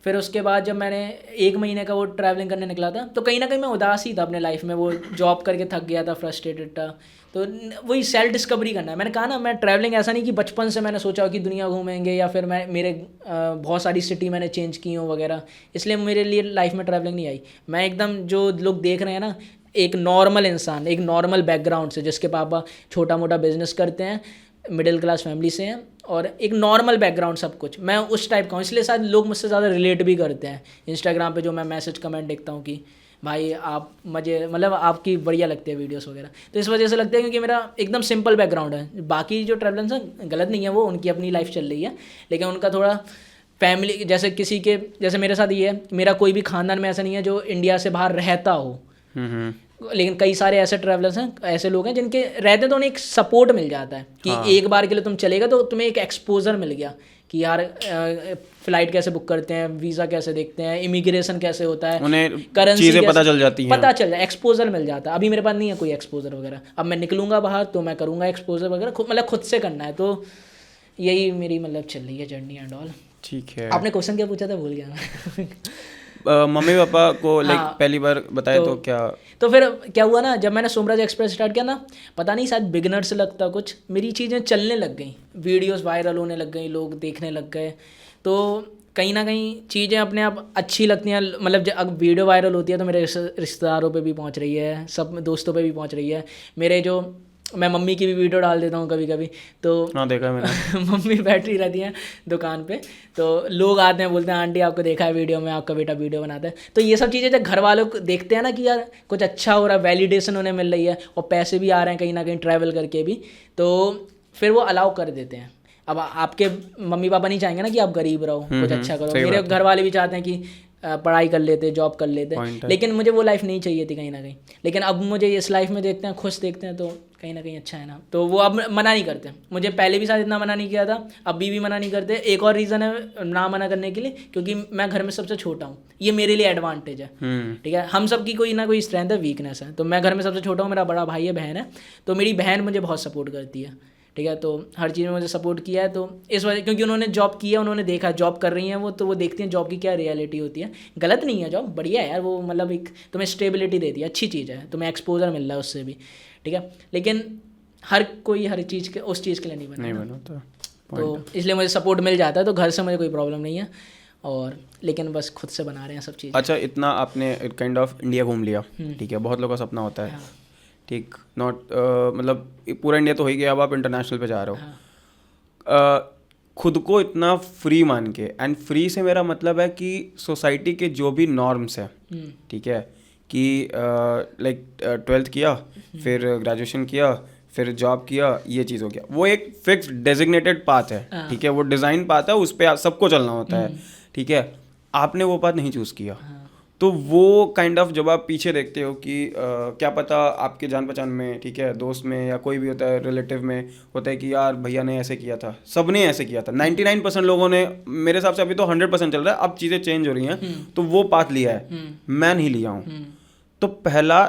फिर उसके बाद जब मैंने 1 महीने का वो ट्रैवलिंग करने निकला था, तो कहीं ना कहीं मैं उदास ही था अपने लाइफ में, वो जॉब करके थक गया था, फ्रस्ट्रेटेड था। तो वही सेल्फ डिस्कवरी करना है। मैंने कहा ना, मैं ट्रैवलिंग ऐसा नहीं कि बचपन से मैंने सोचा हो कि दुनिया घूमेंगे, या फिर मैं मेरे बहुत सारी सिटी मैंने चेंज की हूँ वगैरह, इसलिए मेरे लिए लाइफ में ट्रैवलिंग नहीं आई। मैं एकदम, जो लोग देख रहे हैं ना, एक नॉर्मल इंसान, एक नॉर्मल बैकग्राउंड से, जिसके पापा छोटा मोटा बिजनेस करते हैं, मिडिल क्लास फैमिली से हैं, और एक नॉर्मल बैकग्राउंड सब कुछ, मैं उस टाइप का हूँ। इसलिए शायद लोग मुझसे ज़्यादा रिलेट भी करते हैं। इंस्टाग्राम पे जो मैं मैसेज कमेंट देखता हूँ कि भाई आप मजे, मतलब आपकी बढ़िया लगती है वीडियोस वगैरह, तो इस वजह से लगता है क्योंकि मेरा एकदम सिंपल बैकग्राउंड है। बाकी जो ट्रैवलर्स हैं गलत नहीं है, वो उनकी अपनी लाइफ चल रही है, लेकिन उनका थोड़ा फैमिली, जैसे किसी के, जैसे मेरे साथ ये है, मेरा कोई भी खानदान में ऐसा नहीं है जो इंडिया से बाहर रहता हो, लेकिन कई सारे ऐसे ट्रैवलर्स हैं, ऐसे लोग हैं जिनके रहते तो उन्हें एक सपोर्ट मिल जाता है कि एक बार के लिए तुम चलेगा तो तुम्हें एक एक्सपोजर मिल गया कि यार फ्लाइट कैसे बुक करते हैं, वीज़ा कैसे देखते हैं, इमिग्रेशन कैसे होता है, उन्हें करेंसी चीज़ें पता चल जाती हैं, पता चल जाए, एक्सपोजर मिल जाता है। अभी मेरे पास नहीं है कोई एक्सपोजर वगैरह, अब मैं निकलूंगा बाहर तो मैं करूँगा एक्सपोजर वगैरह, मतलब खुद से करना है। तो यही मेरी मतलब चल रही है जर्नी एंड ऑल। ठीक है। आपने क्वेश्चन क्या पूछा था, भूल गया मैं। मम्मी पापा को लाइक हाँ, पहली बार बताया तो क्या? तो फिर क्या हुआ ना, जब मैंने सोमराज एक्सप्रेस स्टार्ट किया ना, पता नहीं शायद बिगनर से लगता कुछ, मेरी चीज़ें चलने लग गई, वीडियोस वायरल होने लग गई, लोग देखने लग गए, तो कहीं ना कहीं चीज़ें अपने आप अच्छी लगती हैं। मतलब जब अब वीडियो वायरल होती है तो मेरे रिश्तेदारों पे भी पहुंच रही है, सब दोस्तों पे भी पहुंच रही है। मेरे जो, मैं मम्मी की भी वीडियो डाल देता हूँ कभी कभी, तो हाँ देखा मैंने। मम्मी बैठी रहती हैं दुकान पे, तो लोग आते हैं बोलते हैं आंटी आपको देखा है वीडियो में, आपका बेटा वीडियो बनाता है। तो ये सब चीज़ें जब घर वालों को देखते हैं ना कि यार कुछ अच्छा हो रहा है, वैलिडेशन उन्हें मिल रही है और पैसे भी आ रहे हैं कहीं ना कहीं ट्रैवल करके भी, तो फिर वो अलाउ कर देते हैं। अब आपके मम्मी पापा नहीं चाहेंगे ना कि आप गरीब रहो, कुछ अच्छा करो। मेरे घर वाले भी चाहते हैं कि पढ़ाई कर लेते, जॉब कर लेते, लेकिन मुझे वो लाइफ नहीं चाहिए थी कहीं ना कहीं। लेकिन अब मुझे इस लाइफ में देखते हैं, खुश देखते हैं, तो कहीं ना कहीं अच्छा है ना, तो वो अब मना नहीं करते। मुझे पहले भी शायद इतना मना नहीं किया था, अभी भी मना नहीं करते। एक और रीज़न है ना मना करने के लिए, क्योंकि मैं घर में सबसे छोटा हूँ, ये मेरे लिए एडवांटेज है। ठीक है, हम सब की कोई ना कोई स्ट्रेंथ है, वीकनेस है, तो मैं घर में सबसे छोटा हूँ, मेरा बड़ा भाई है, बहन है, तो मेरी बहन मुझे बहुत सपोर्ट करती है। ठीक है, तो हर चीज़ में मुझे सपोर्ट किया है, तो इस वजह, क्योंकि उन्होंने जॉब किया, उन्होंने देखा जॉब कर रही हैं वो, तो वो देखती हैं जॉब की क्या रियलिटी होती है। गलत नहीं है जॉब, बढ़िया है यार वो, मतलब एक तुम्हें स्टेबिलिटी देती है, अच्छी चीज़ है, तुम्हें एक्सपोजर मिल रहा है उससे भी। ठीक है, लेकिन हर कोई हर चीज़ के उस चीज़ के लिए नहीं बनता, तो इसलिए मुझे सपोर्ट मिल जाता है, तो घर से मुझे कोई प्रॉब्लम नहीं है, और लेकिन बस खुद से बना रहे हैं सब चीज़। अच्छा, इतना आपने काइंड ऑफ इंडिया घूम लिया, ठीक है, बहुत लोगों का सपना होता है, ठीक, नॉट मतलब पूरा इंडिया तो हो ही गया, अब आप इंटरनेशनल पे जा रहे हो। खुद को इतना फ्री मान के, एंड फ्री से मेरा मतलब है कि सोसाइटी के जो भी नॉर्म्स है, ठीक है, कि लाइक 12th किया, फिर ग्रेजुएशन किया, फिर जॉब किया, ये चीज़ हो गया, वो एक फिक्स डेजिग्नेटेड पाथ है, ठीक है, वो डिज़ाइन पाथ है, उस पर सबको चलना होता है। ठीक है, आपने वो पाथ नहीं चूज़ किया, तो वो काइंड ऑफ जब आप पीछे देखते हो कि क्या पता आपके जान पहचान में, ठीक है, दोस्त में या कोई भी होता है, रिलेटिव में होता है कि यार भैया ने ऐसे किया था, सब ने ऐसे किया था, 99% लोगों ने, मेरे हिसाब से अभी तो 100% चल रहा है, अब चीज़ें चेंज हो रही हैं, तो वो पाथ लिया है, मैं नहीं लिया हूँ। तो पहला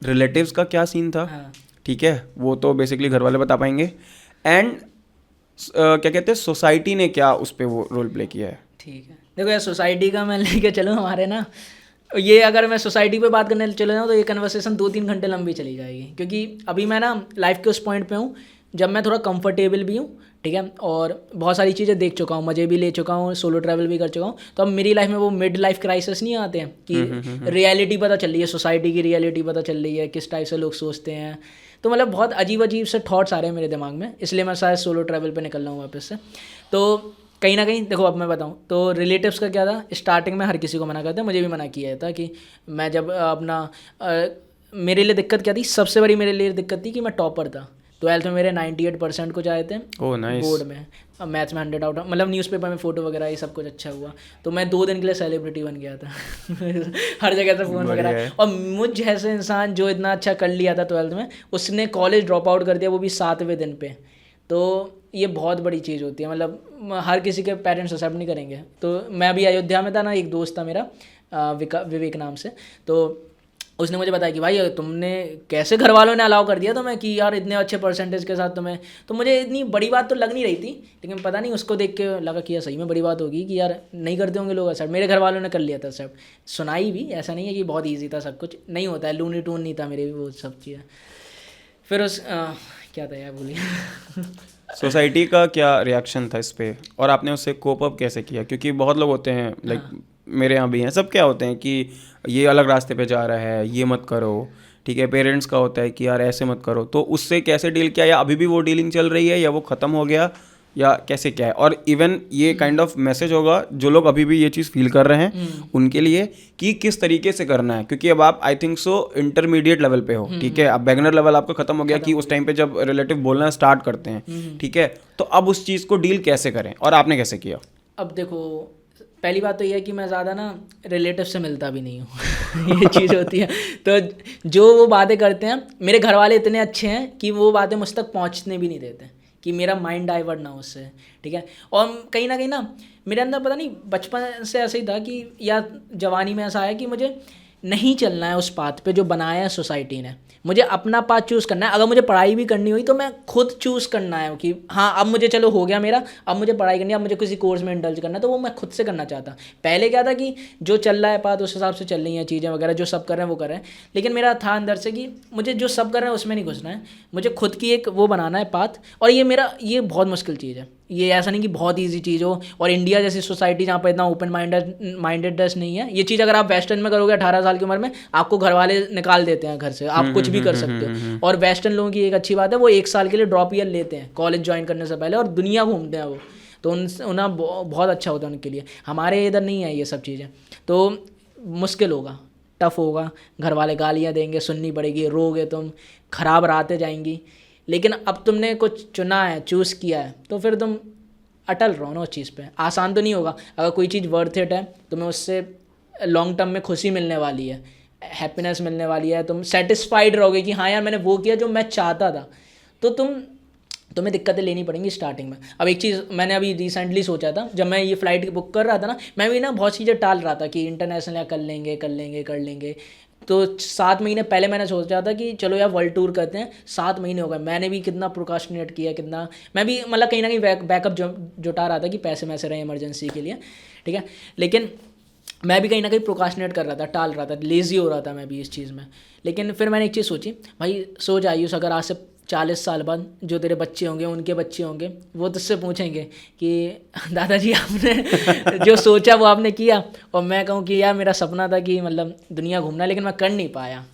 रिलेटिव्स का क्या सीन था, ठीक है, वो तो बेसिकली घर वाले बता पाएंगे, एंड क्या कहते हैं सोसाइटी ने क्या उस पर वो रोल प्ले किया है। ठीक है, देखो यार सोसाइटी का मैं लेके चलूँ, हमारे ना ये अगर मैं सोसाइटी पे बात करने चले जाऊँ तो ये कन्वर्सेशन 2-3 घंटे लंबी चली जाएगी, क्योंकि अभी मैं ना लाइफ के उस पॉइंट पे हूँ जब मैं थोड़ा कंफर्टेबल भी हूँ, ठीक है, और बहुत सारी चीज़ें देख चुका हूँ, मज़े भी ले चुका हूँ, सोलो ट्रैवल भी कर चुका हूँ। तो अब मेरी लाइफ में वो मिड लाइफ क्राइसिस नहीं आते हैं कि रियलिटी पता चल रही है, सोसाइटी की रियलिटी पता चल रही है, किस टाइप से लोग सोचते हैं, तो मतलब बहुत अजीब अजीब से थॉट्स आ रहे हैं मेरे दिमाग में, इसलिए मैं शायद सोलो ट्रैवल पर निकल रहा हूँ वापस से। तो कहीं ना कहीं देखो, अब मैं बताऊं तो रिलेटिव्स का क्या था, स्टार्टिंग में हर किसी को मना करते हैं, मुझे भी मना किया था कि मैं जब अपना मेरे लिए दिक्कत क्या थी, सबसे बड़ी मेरे लिए दिक्कत थी कि मैं टॉपर था। 12th में मेरे 98% कुछ आए थे ओह नाइस। बोर्ड में, अब मैथ्स में 100 आउट, मतलब न्यूज़पेपर में फ़ोटो वगैरह ये सब कुछ अच्छा हुआ, तो मैं 2 दिन के लिए सेलिब्रिटी बन गया था हर जगह से फ़ोन बढ़िया वगैरह। है। और मुझ जैसे इंसान जो इतना अच्छा कर लिया था 12th में, उसने कॉलेज ड्रॉप आउट कर दिया, वो भी 7वें दिन पे। तो ये बहुत बड़ी चीज़ होती है, मतलब हर किसी के पेरेंट्स एक्सेप्ट नहीं करेंगे। तो मैं अभी अयोध्या में था ना, एक दोस्त था मेरा विवेक नाम से, तो उसने मुझे बताया कि भाई तुमने कैसे घर वालों ने अलाउ कर दिया तुम्हें कि यार इतने अच्छे परसेंटेज के साथ तुम्हें। तो मुझे इतनी बड़ी बात तो लग नहीं रही थी, लेकिन पता नहीं उसको देख के लगा कि यार सही में बड़ी बात होगी कि यार नहीं करते होंगे लोग एक्सेप्ट। मेरे घर वालों ने कर लिया था एक्सेप्ट, सुनाई भी, ऐसा नहीं है कि बहुत ईजी था सब कुछ, नहीं होता है, लूनी टून नहीं था मेरे वो सब चीज़ें। फिर क्या था यार बोलिए सोसाइटी का क्या रिएक्शन था इस पे, और आपने उससे कोप अप कैसे किया? क्योंकि बहुत लोग होते हैं लाइक मेरे यहाँ भी हैं, सब क्या होते हैं कि ये अलग रास्ते पे जा रहा है, ये मत करो, ठीक है। पेरेंट्स का होता है कि यार ऐसे मत करो, तो उससे कैसे डील किया, या अभी भी वो डीलिंग चल रही है, या वो ख़त्म हो गया, या कैसे क्या है? और इवन ये काइंड ऑफ मैसेज होगा जो लोग अभी भी ये चीज़ फील कर रहे हैं उनके लिए कि किस तरीके से करना है, क्योंकि अब आप I think so intermediate level पे हो, ठीक है। अब बैगनर लेवल आपका खत्म हो गया कि उस टाइम पे जब रिलेटिव बोलना स्टार्ट करते हैं, ठीक है। तो अब उस चीज़ को डील कैसे करें, और आपने कैसे किया? अब देखो, पहली बात तो ये है कि मैं ज़्यादा ना रिलेटिव से मिलता भी नहीं हूँ ये चीज़ होती है। तो जो वो बातें करते हैं, मेरे घर वाले इतने अच्छे हैं कि वो बातें मुझ तक पहुँचने भी नहीं देते कि मेरा माइंड डाइवर्ट ना हो उससे, ठीक है। और कहीं ना मेरे अंदर पता नहीं बचपन से ऐसे ही था कि, या जवानी में ऐसा आया कि मुझे नहीं चलना है उस पाथ पे जो बनाया है सोसाइटी ने, मुझे अपना पाथ चूज़ करना है। अगर मुझे पढ़ाई भी करनी हुई तो मैं खुद चूज़ करना है कि हाँ अब मुझे चलो हो गया मेरा, अब मुझे पढ़ाई करनी है, अब मुझे किसी कोर्स में इंडल्ज करना है, तो वो मैं खुद से करना चाहता। पहले क्या था कि जो चल रहा है पाथ उस हिसाब से चल रही हैं चीज़ें वगैरह, जो सब कर रहे हैं वो कर रहे हैं, लेकिन मेरा था अंदर से कि मुझे जो सब कर रहे हैं उसमें नहीं घुसना है, मुझे खुद की एक वो बनाना है पाथ। और ये बहुत मुश्किल चीज़ है, ये ऐसा नहीं कि बहुत इजी चीज़ हो। और इंडिया जैसी सोसाइटी जहाँ पर इतना ओपन माइंडेडनेस नहीं है, ये चीज़ अगर आप वेस्टर्न में करोगे 18 साल की उम्र में, आपको घर वाले निकाल देते हैं घर से, आप कुछ भी कर सकते हो। और वेस्टर्न लोगों की एक अच्छी बात है, वो 1 साल के लिए ड्रॉप ईयर लेते हैं कॉलेज ज्वाइन करने से पहले, और दुनिया घूमते हैं वो, तो उन्हें बहुत अच्छा होता है उनके लिए। हमारे इधर नहीं है ये सब चीज़ें, तो मुश्किल होगा, टफ होगा, घर वाले गालियाँ देंगे, सुननी पड़ेगी, रोगे तुम, खराब रातें जाएंगी। लेकिन अब तुमने कुछ चुना है, चूज़ किया है, तो फिर तुम अटल रहो ना उस चीज़ पे। आसान तो नहीं होगा, अगर कोई चीज़ वर्थ इट है, तुम्हें उससे लॉन्ग टर्म में खुशी मिलने वाली है, हैप्पीनेस मिलने वाली है, तुम सेटिस्फाइड रहोगे कि हाँ यार मैंने वो किया जो मैं चाहता था, तो तुम्हें दिक्कतें लेनी पड़ेंगी स्टार्टिंग में। अब एक चीज़ मैंने अभी रिसेंटली सोचा था, जब मैं ये फ़्लाइट बुक कर रहा था ना, मैं भी ना बहुत चीज़ें टाल रहा था कि इंटरनेशनल या कर लेंगे। तो 7 महीने पहले मैंने सोचा था कि चलो यार वर्ल्ड टूर करते हैं। 7 महीने हो गए, मैंने भी कितना प्रोकास्टिनेट किया, कितना मैं भी मतलब कहीं ना कहीं बैकअप जुटा रहा था कि पैसे में से रहे इमरजेंसी के लिए, ठीक है। लेकिन मैं भी कहीं ना कहीं प्रोकास्टिनेट कर रहा था, टाल रहा था, लेज़ी हो रहा था मैं भी इस चीज़ में। लेकिन फिर मैंने एक चीज़ सोची, भाई सोच आयुष, अगर आज से 40 साल बाद जो तेरे बच्चे होंगे, उनके बच्चे होंगे, वो तुझसे पूछेंगे कि दादाजी आपने जो सोचा वो आपने किया, और मैं कहूँ कि यार मेरा सपना था कि मतलब दुनिया घूमना, लेकिन मैं कर नहीं पाया।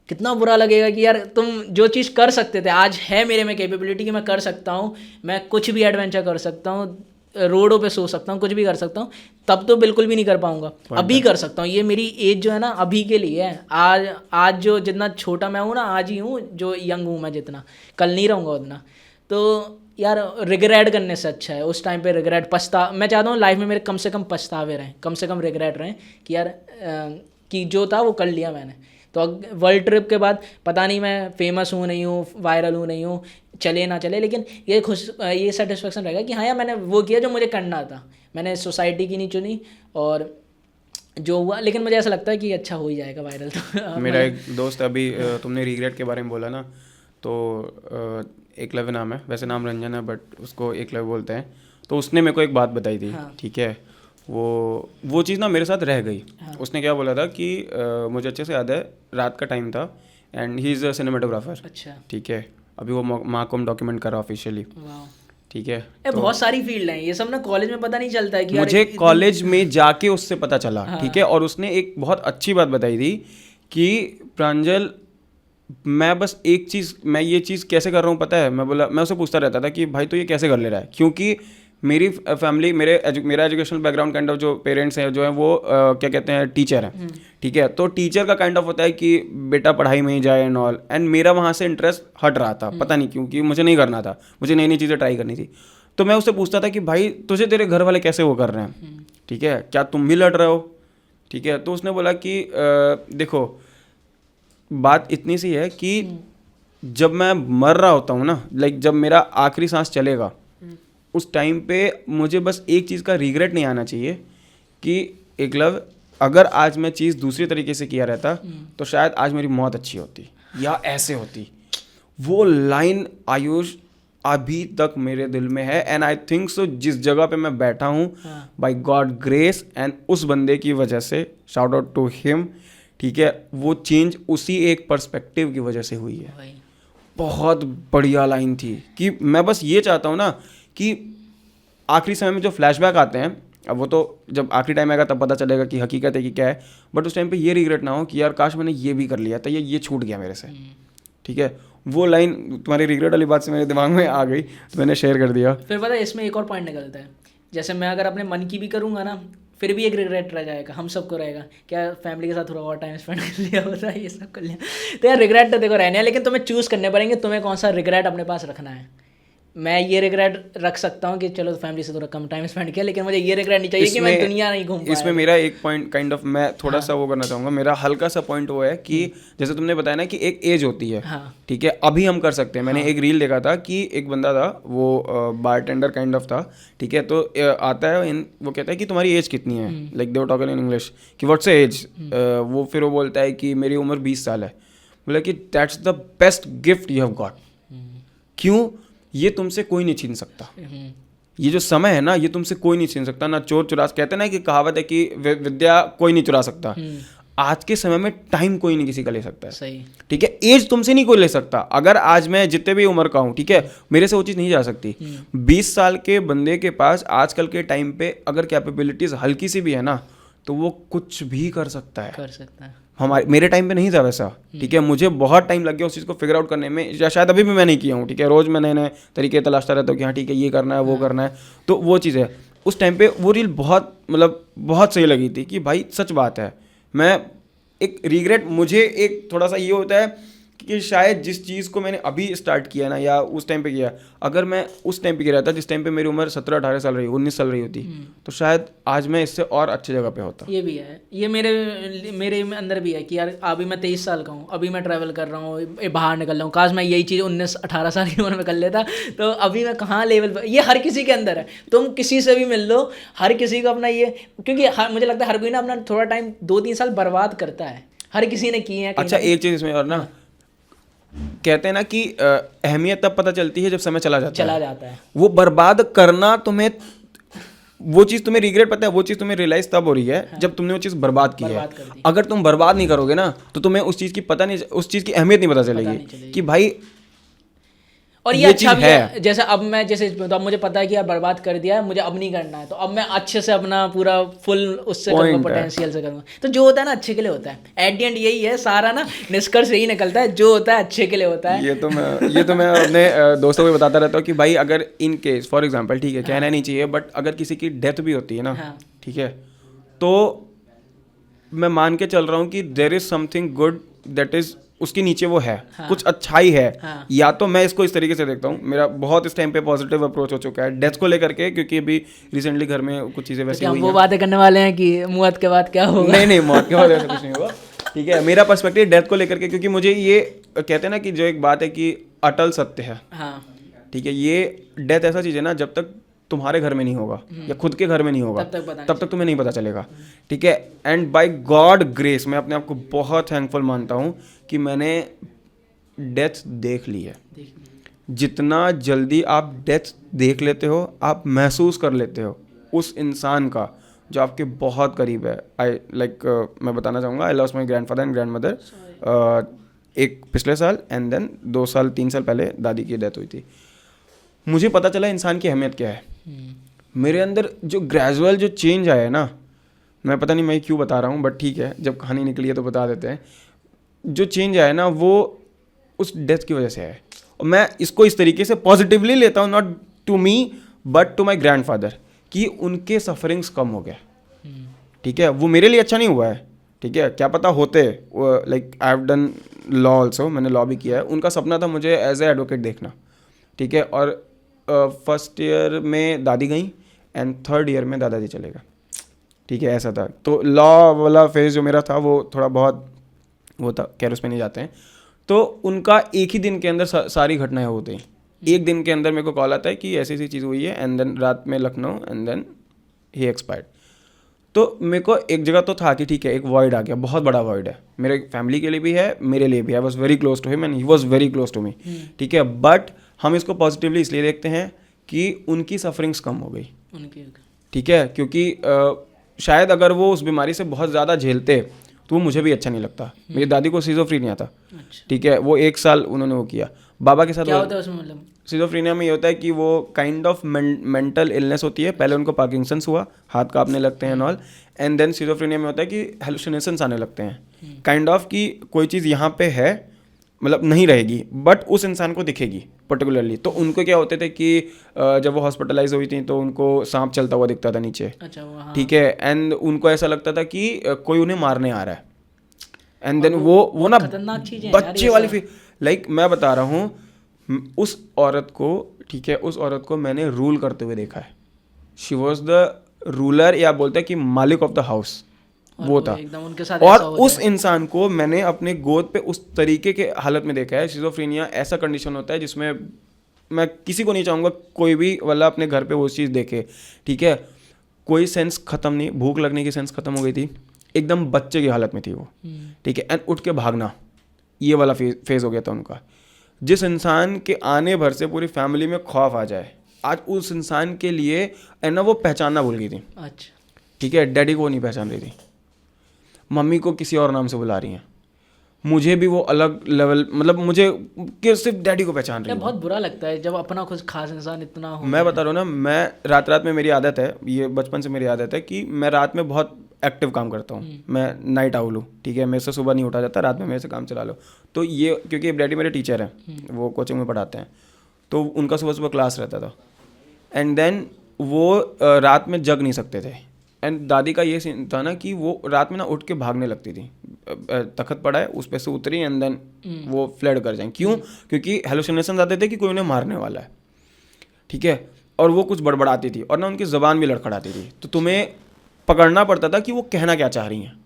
कितना बुरा लगेगा कि यार तुम जो चीज़ कर सकते थे, आज है मेरे में कैपेबिलिटी कि मैं कर सकता हूँ, मैं कुछ भी एडवेंचर कर सकता हूँ, रोडों पे सो सकता हूँ, कुछ भी कर सकता हूँ, तब तो बिल्कुल भी नहीं कर पाऊंगा। अभी कर सकता हूँ, ये मेरी एज जो है ना अभी के लिए है। आज जो जितना छोटा मैं हूँ ना, आज ही हूँ जो यंग हूँ मैं, जितना कल नहीं रहूँगा उतना। तो यार रिग्रेट करने से अच्छा है उस टाइम पे रिग्रेट, मैं चाहता हूँ लाइफ में मेरे कम से कम पछतावे रहें, कम से कम रिग्रेट रहें कि यार कि जो था वो कर लिया मैंने। तो वर्ल्ड ट्रिप के बाद पता नहीं मैं फेमस हूँ नहीं हूँ, वायरल हूँ नहीं हूँ, चले ना चले, लेकिन ये सेटिस्फेक्शन रहेगा कि हाँ यार मैंने वो किया जो मुझे करना था, मैंने सोसाइटी की नहीं चुनी, और जो हुआ, लेकिन मुझे ऐसा लगता है कि अच्छा हो ही जाएगा वायरल। तो मेरा एक दोस्त, अभी तुमने रिग्रेट के बारे में बोला ना, तो एकलव्य नाम है, वैसे नाम रंजन है बट उसको एकलव्य बोलते हैं। तो उसने मेरे को एक बात बताई थी, ठीक है। वो चीज़ ना मेरे साथ रह गई। उसने क्या बोला था कि मुझे अच्छे से याद है, रात का टाइम था and he is a cinematographer, अच्छा, ठीक है। अभी वो महाकुंभ डॉक्यूमेंट कर रहा ऑफिशियली, ठीक है। बहुत सारी फील्ड हैं, ये सब ना कॉलेज में पता नहीं चलता है कि मुझे कॉलेज में जाके उससे पता चला, ठीक है। और उसने एक बहुत अच्छी बात बताई थी कि प्रांजल, मैं बस एक चीज़, मैं ये चीज़ कैसे कर रहा हूँ पता है। मैं उसे पूछता रहता था कि भाई तो ये कैसे कर ले रहा है, क्योंकि मेरी फैमिली मेरा एजुकेशनल बैकग्राउंड काइंड ऑफ जो पेरेंट्स हैं जो हैं वो क्या कहते हैं टीचर हैं, ठीक है। तो टीचर का काइंड ऑफ होता है कि बेटा पढ़ाई में ही जाए एंड ऑल, एंड मेरा वहाँ से इंटरेस्ट हट रहा था, पता नहीं क्यों, कि मुझे नहीं करना था, मुझे नई नई चीज़ें ट्राई करनी थी। तो मैं उससे पूछता था कि भाई तुझे तेरे घर वाले कैसे वो कर रहे हैं, ठीक है, क्या तुम भी लड़ रहे हो, ठीक है। तो उसने बोला कि देखो बात इतनी सी है कि जब मैं मर रहा होता हूँ ना, लाइक जब मेरा आखिरी सांस चलेगा, उस टाइम पे मुझे बस एक चीज़ का रिग्रेट नहीं आना चाहिए कि एकलव्य अगर आज मैं चीज़ दूसरी तरीके से किया रहता तो शायद आज मेरी मौत अच्छी होती या ऐसे होती। वो लाइन आयुष अभी तक मेरे दिल में है, एंड आई थिंक सो जिस जगह पे मैं बैठा हूँ बाय गॉड ग्रेस एंड उस बंदे की वजह से, शाउट आउट टू हिम, ठीक है, वो चेंज उसी एक पर्सपेक्टिव की वजह से हुई है। बहुत बढ़िया लाइन थी कि मैं बस ये चाहता हूँ ना कि आखिरी समय में जो फ्लैशबैक आते हैं, अब वो तो जब आखिरी टाइम आएगा तब पता चलेगा कि हकीकत है कि क्या है, बट उस टाइम पे ये रिग्रेट ना हो कि यार काश मैंने ये भी कर लिया था, ये छूट गया मेरे से, ठीक है। वो लाइन तुम्हारी रिग्रेट वाली बात से मेरे दिमाग में आ गई तो मैंने शेयर कर दिया। फिर पता है इसमें एक और पॉइंट निकलता है, जैसे मैं अगर अपने मन की भी करूँगा ना फिर भी एक रिग्रेट रह जाएगा, हम सबको रहेगा, क्या फैमिली के साथ थोड़ा और टाइम स्पेंड कर लिया होता, ये सब कर लिया। तो यार रिग्रेट तो देखो रहने हैं, लेकिन तुम्हें चूज़ करने पड़ेंगे तुम्हें कौन सा रिग्रेट अपने पास रखना है। मैं ये रिग्रेट रख सकता हूँ कि चलो फैमिली से थोड़ा कम टाइम स्पेंड किया, लेकिन मुझे ये रिग्रेट नहीं चाहिए कि मैं दुनिया नहीं घूम पाया। इसमें मेरा एक पॉइंट काइंड ऑफ मैं थोड़ा सा वो करना चाहूँगा, मेरा हल्का सा पॉइंट वो है कि जैसे तुमने बताया ना कि एक एज होती है, ठीक है, अभी हम कर सकते हैं। मैंने एक रील देखा था कि एक बंदा था, वो बारटेंडर काइंड ऑफ था, ठीक है, तो आता है वो कहता है कि तुम्हारी एज कितनी है, like they were talking in English कि व्हाट्स एज, वो फिर वो बोलता है कि मेरी उम्र 20 साल है। बोला कि that's the best gift you have got. क्यों? ये तुमसे कोई नहीं छीन सकता, ये जो समय है ना ये तुमसे कोई नहीं छीन सकता, ना चोर चुरा, कहते हैं ना कि कहावत है कि विद्या कोई नहीं चुरा सकता। आज के समय में टाइम कोई नहीं किसी का ले सकता है, सही, ठीक है, एज तुमसे नहीं कोई ले सकता। अगर आज मैं जितने भी उम्र का हूँ, ठीक है, मेरे से वो चीज़ नहीं जा सकती। 20 साल के बंदे के पास आजकल के टाइम पे अगर कैपेबिलिटीज हल्की सी भी है ना तो वो कुछ भी कर सकता है। मेरे टाइम पे नहीं था वैसा, ठीक है, मुझे बहुत टाइम लग गया उस चीज़ को फिगर आउट करने में, या शायद अभी भी मैं नहीं किया हूँ, ठीक है, रोज़ मैं नए नए तरीके तलाशता रहता हूँ कि हाँ ठीक है ये करना है वो करना है। तो वो चीज़ है, उस टाइम पे वो रील बहुत मतलब बहुत सही लगी थी कि भाई सच बात है। मैं एक रिग्रेट, मुझे एक थोड़ा सा ये होता है कि शायद जिस चीज़ को मैंने अभी स्टार्ट किया ना या उस टाइम पे किया, अगर मैं उस टाइम पे किया रहता जिस टाइम पे मेरी उम्र 17-18 साल रही, 19 साल रही होती, तो शायद आज मैं इससे और अच्छी जगह पे होता। ये भी है, ये मेरे अंदर भी है कि यार अभी मैं 23 साल का हूँ, अभी मैं ट्रैवल कर रहा हूँ, बाहर निकल रहा हूँ, काश मैं यही चीज़ 19-18 साल की उम्र में कर लेता, तो अभी मैं कहाँ लेवल पर। ये हर किसी के अंदर है, तुम किसी से भी मिल लो, हर किसी को अपना ये, क्योंकि मुझे लगता है हर कोई ना अपना थोड़ा टाइम 2-3 साल बर्बाद करता है, हर किसी ने किए हैं। अच्छा एक चीज़ इसमें और ना, कहते हैं ना कि अहमियत तब पता चलती है जब समय चला जाता है। वो बर्बाद करना तुम्हें, वो चीज़ तुम्हें रिग्रेट पता है, वो चीज़ तुम्हें रियलाइज तब हो रही है जब तुमने वो चीज़ बर्बाद की है। अगर तुम बर्बाद नहीं करोगे ना तो तुम्हें उस चीज़ की पता नहीं, उस चीज़ की अहमियत नहीं पता चलेगी कि भाई। और ये अच्छा भी है, जैसे अब मैं जैसे तो अब मुझे पता है कि यार बर्बाद कर दिया है, मुझे अब नहीं करना है, तो अब मैं अच्छे से अपना पूरा फुल उससे करूँगा, पोटेंशियल से करूँगा। तो जो होता है ना अच्छे के लिए होता है, एट द एंड यही है सारा ना, निष्कर्ष यही निकलता है, जो होता है अच्छे के लिए होता है। ये तो मैं अपने दोस्तों को बताता रहता हूँ कि भाई अगर इन केस फॉर एग्जाम्पल, ठीक है, कहना नहीं चाहिए, बट अगर किसी की डेथ भी होती है ना, ठीक है, तो मैं मान के चल रहा हूँ कि there is something good that is उसके नीचे वो है, कुछ अच्छाई है। या तो मैं इसको इस तरीके से देखता हूँ, मेरा बहुत इस टाइम पे पॉजिटिव अप्रोच हो चुका है डेथ को लेकर के, क्योंकि अभी रिसेंटली घर में कुछ चीज़ें वैसी हुई हैं। वो बातें करने वाले हैं कि मौत के बाद क्या होगा? नहीं मौत के बाद ऐसा कुछ नहीं होगा, ठीक है। मेरा पर्सपेक्टिव डेथ को लेकर के, क्योंकि मुझे ये कहते हैं ना कि जो एक बात है कि अटल सत्य है, ठीक है, ये डेथ ऐसा चीज़ है ना, जब तक तुम्हारे घर में नहीं होगा या खुद के घर में नहीं होगा तब तक तुम्हें नहीं पता चलेगा, ठीक है। एंड बाय गॉड ग्रेस मैं अपने आप को बहुत थैंकफुल मानता हूँ कि मैंने डेथ देख ली है। जितना जल्दी आप डेथ देख लेते हो, आप महसूस कर लेते हो उस इंसान का जो आपके बहुत करीब है। मैं बताना चाहूँगा, I lost my grandfather and grandmother एक पिछले साल, एंड देन 2-3 साल पहले दादी की डेथ हुई थी। मुझे पता चला इंसान की अहमियत क्या है। मेरे अंदर जो ग्रेजुअल जो चेंज आया है ना, मैं पता नहीं मैं क्यों बता रहा हूँ, बट ठीक है, जब कहानी निकली है तो बता देते हैं। जो चेंज आया है ना वो उस डेथ की वजह से है, और मैं इसको इस तरीके से पॉजिटिवली लेता हूँ, not to me but to my grandfather, कि उनके सफरिंग्स कम हो गए, ठीक है। वो मेरे लिए अच्छा नहीं हुआ है, ठीक है, क्या पता होते, like I have done law also, मैंने लॉ भी किया है। उनका सपना था मुझे एज ए एडवोकेट देखना, ठीक है। और फर्स्ट ईयर में दादी गई एंड थर्ड ईयर में दादाजी चले गए, ठीक है, ऐसा था। तो लॉ वाला फेज जो मेरा था वो थोड़ा बहुत वो था, खैर उसमें नहीं जाते हैं। तो उनका एक ही दिन के अंदर सारी घटनाएं होती हैं। एक दिन के अंदर मेरे को कॉल आता है कि ऐसी ऐसी चीज़ हुई है, एंड देन रात में Lucknow, and then he expired. तो मेरे को एक जगह तो था कि ठीक है, एक वॉइड आ गया, बहुत बड़ा वॉइड है, मेरे फैमिली के लिए भी है, मेरे लिए भी है। I was very close to him and he was very close to me, ठीक है। बट हम इसको पॉजिटिवली इसलिए देखते हैं कि उनकी सफरिंग्स कम हो गई, ठीक है, क्योंकि शायद अगर वो उस बीमारी से बहुत ज़्यादा झेलते तो वो मुझे भी अच्छा नहीं लगता। मेरी दादी को सिजोफ्रीनिया था, ठीक है, वो 1 साल उन्होंने वो किया। बाबा के साथ क्या होता है उसमें, मतलब सिजोफ्रीनिया में ये होता है कि वो काइंड ऑफ मेंटल इलनेस होती है। पहले उनको पार्किंसंस हुआ, हाथ कांपने लगते हैं ऑल, एंड देन सिजोफ्रीनिया में होता है कि हेलुसिनेशंस आने लगते हैं, काइंड ऑफ कि कोई चीज़ यहाँ पे है, मतलब नहीं रहेगी, बट उस इंसान को दिखेगी पर्टिकुलरली। तो उनको क्या होते थे कि जब वो हॉस्पिटलाइज हुई थी तो उनको सांप चलता हुआ दिखता था नीचे, अच्छा, ठीक है, एंड उनको ऐसा लगता था कि कोई उन्हें मारने आ रहा है। एंड देन वो ना खतरनाक चीज़ें बच्चे वाली फील, लाइक मैं बता रहा हूँ उस औरत को, ठीक है, उस औरत को मैंने रूल करते हुए देखा है। शी वॉज द रूलर, या बोलते हैं कि मालिक ऑफ द हाउस, वो था। एकदम उनके साथ और ऐसा होता उस है। इंसान को मैंने अपने गोद पे उस तरीके के हालत में देखा है। शिज़ोफ्रेनिया ऐसा कंडीशन होता है जिसमें मैं किसी को नहीं चाहूँगा कोई भी वाला अपने घर पे वो चीज़ देखे, ठीक है। कोई सेंस ख़त्म नहीं, भूख लगने की सेंस ख़त्म हो गई थी, एकदम बच्चे की हालत में थी वो, ठीक है, एंड उठ के भागना, ये वाला फेज हो गया था उनका। जिस इंसान के आने भर से पूरी फैमिली में खौफ आ जाए, आज उस इंसान के लिए है ना वो पहचानना भूल गई थी, अच्छा, ठीक है। डैडी को नहीं पहचान रही थी, मम्मी को किसी और नाम से बुला रही हैं, मुझे भी वो अलग लेवल, मतलब मुझे कि सिर्फ डैडी को पहचान रही ये है। बहुत बुरा लगता है जब अपना खुद खास इंसान इतना हो। मैं बता रहा हूँ ना, मैं रात में मेरी आदत है, ये बचपन से मेरी आदत है कि मैं रात में बहुत एक्टिव काम करता हूँ। मैं नाइट आउल हूँ, ठीक है, मेरे से सुबह नहीं उठा जाता, रात में मेरे से काम चला लो। तो ये क्योंकि डैडी मेरे टीचर हैं, वो कोचिंग में पढ़ाते हैं, तो उनका सुबह सुबह क्लास रहता था, एंड देन वो रात में जग नहीं सकते थे। एंड दादी का ये सीन था ना कि वो रात में ना उठ के भागने लगती थी, तखत पड़ा है उस पर से उतरी, एंड देन वो फ्लड कर जाएं। क्यों? क्योंकि हेलुसिनेशन आते थे कि कोई उन्हें मारने वाला है, ठीक है, और वो कुछ बड़बड़ाती थी, और ना उनकी ज़बान भी लड़खड़ाती थी, तो तुम्हें पकड़ना पड़ता था कि वो कहना क्या चाह रही हैं।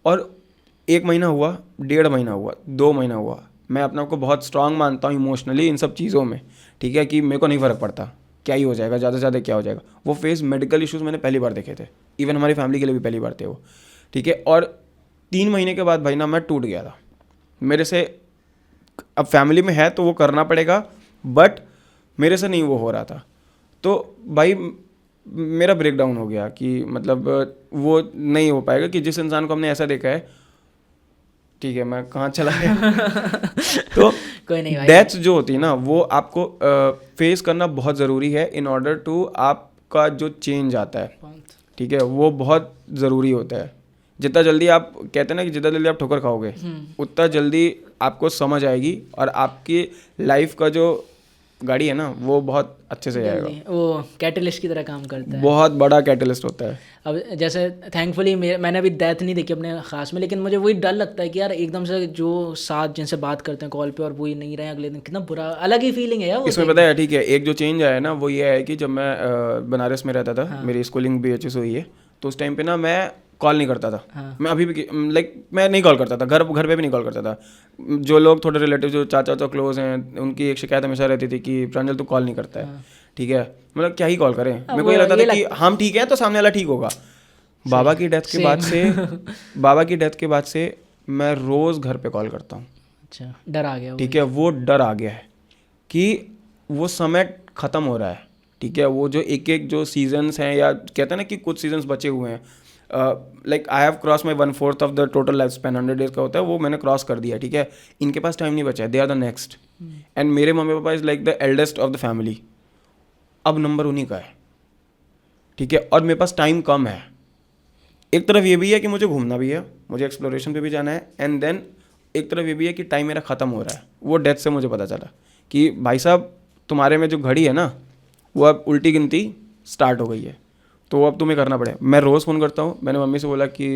और 1 महीना हुआ, 1.5 महीना हुआ, 2 महीना हुआ, मैं अपने आप को बहुत स्ट्रांग मानता हूँ इमोशनली इन सब चीज़ों में, ठीक है, कि मेरे को नहीं फ़र्क पड़ता, क्या ही हो जाएगा, ज़्यादा से ज़्यादा क्या हो जाएगा। वो फेज़ मेडिकल इश्यूज़ मैंने पहली बार देखे थे, इवन हमारी फैमिली के लिए भी पहली बार थे वो, ठीक है। और 3 महीने के बाद भाई ना मैं टूट गया था, मेरे से अब फैमिली में है तो वो करना पड़ेगा, बट मेरे से नहीं वो हो रहा था। तो भाई मेरा ब्रेक डाउन हो गया कि मतलब वो नहीं हो पाएगा कि जिस इंसान को हमने ऐसा देखा है, ठीक है, मैं कहाँ चला गया तो कोई नहीं भाई, डेथ्स जो होती है ना वो आपको फेस करना बहुत ज़रूरी है इन ऑर्डर टू आपका जो चेंज आता है, ठीक है, वो बहुत ज़रूरी होता है। जितना जल्दी आप कहते हैं ना कि जितना जल्दी आप ठोकर खाओगे उतना जल्दी आपको समझ आएगी, और आपकी लाइफ का जो गाड़ी है ना वो बहुत अच्छे से जाएगा। वो कैटलिस्ट की तरह काम करता है, बहुत बड़ा कैटलिस्ट होता है। अब जैसे थैंकफुली मैंने अभी डेथ नहीं देखी अपने खास में, लेकिन मुझे वही डर लगता है कि यार एकदम से जो साथ जिनसे बात करते हैं कॉल पे और वो ही नहीं रहे अगले दिन, कितना बुरा, अलग ही फीलिंग है यार वो। इसमें पता है, ठीक है, एक जो चेंज आया ना वो ये है कि जब मैं बनारस में रहता था, मेरी स्कूलिंग BHS हुई है, तो उस टाइम पे ना मैं कॉल नहीं करता था। मैं अभी भी लाइक मैं नहीं कॉल करता था, घर पे भी नहीं कॉल करता था। जो लोग थोड़े रिलेटिव जो चाचा क्लोज हैं उनकी एक शिकायत हमेशा रहती थी कि प्रांजल तू कॉल नहीं करता है, ठीक है, मतलब क्या ही कॉल करें। मेरे को ये लगता था कि हम ठीक है तो सामने वाला ठीक होगा। बाबा की डेथ के बाद से मैं रोज़ घर पे कॉल करता हूँ। अच्छा, डर आ गया, ठीक है, वो डर आ गया है कि वो समय ख़त्म हो रहा है, ठीक है। वो जो एक जो सीजन्स हैं, या कहते हैं ना कि कुछ सीजन्स बचे हुए हैं, like I have cross my 1/4 of the total life span, 100 days का होता है, वो मैंने क्रॉस कर दिया, ठीक है। इनके पास टाइम नहीं बचा है, they are the next, and मेरे mummy papa is like the eldest of the family, अब नंबर उन्हीं का है, ठीक है, और मेरे पास टाइम कम है। एक तरफ ये भी है कि मुझे घूमना भी है, मुझे एक्सप्लोरेशन पे भी जाना है, एंड देन एक तरफ ये भी है कि टाइम मेरा ख़त्म हो रहा है। वो डेथ से मुझे पता चला कि भाई साहब तुम्हारे में जो घड़ी है ना वो अब उल्टी गिनती स्टार्ट हो गई है, तो वो अब तुम्हें करना पड़े। मैं रोज़ फ़ोन करता हूँ। मैंने मम्मी से बोला कि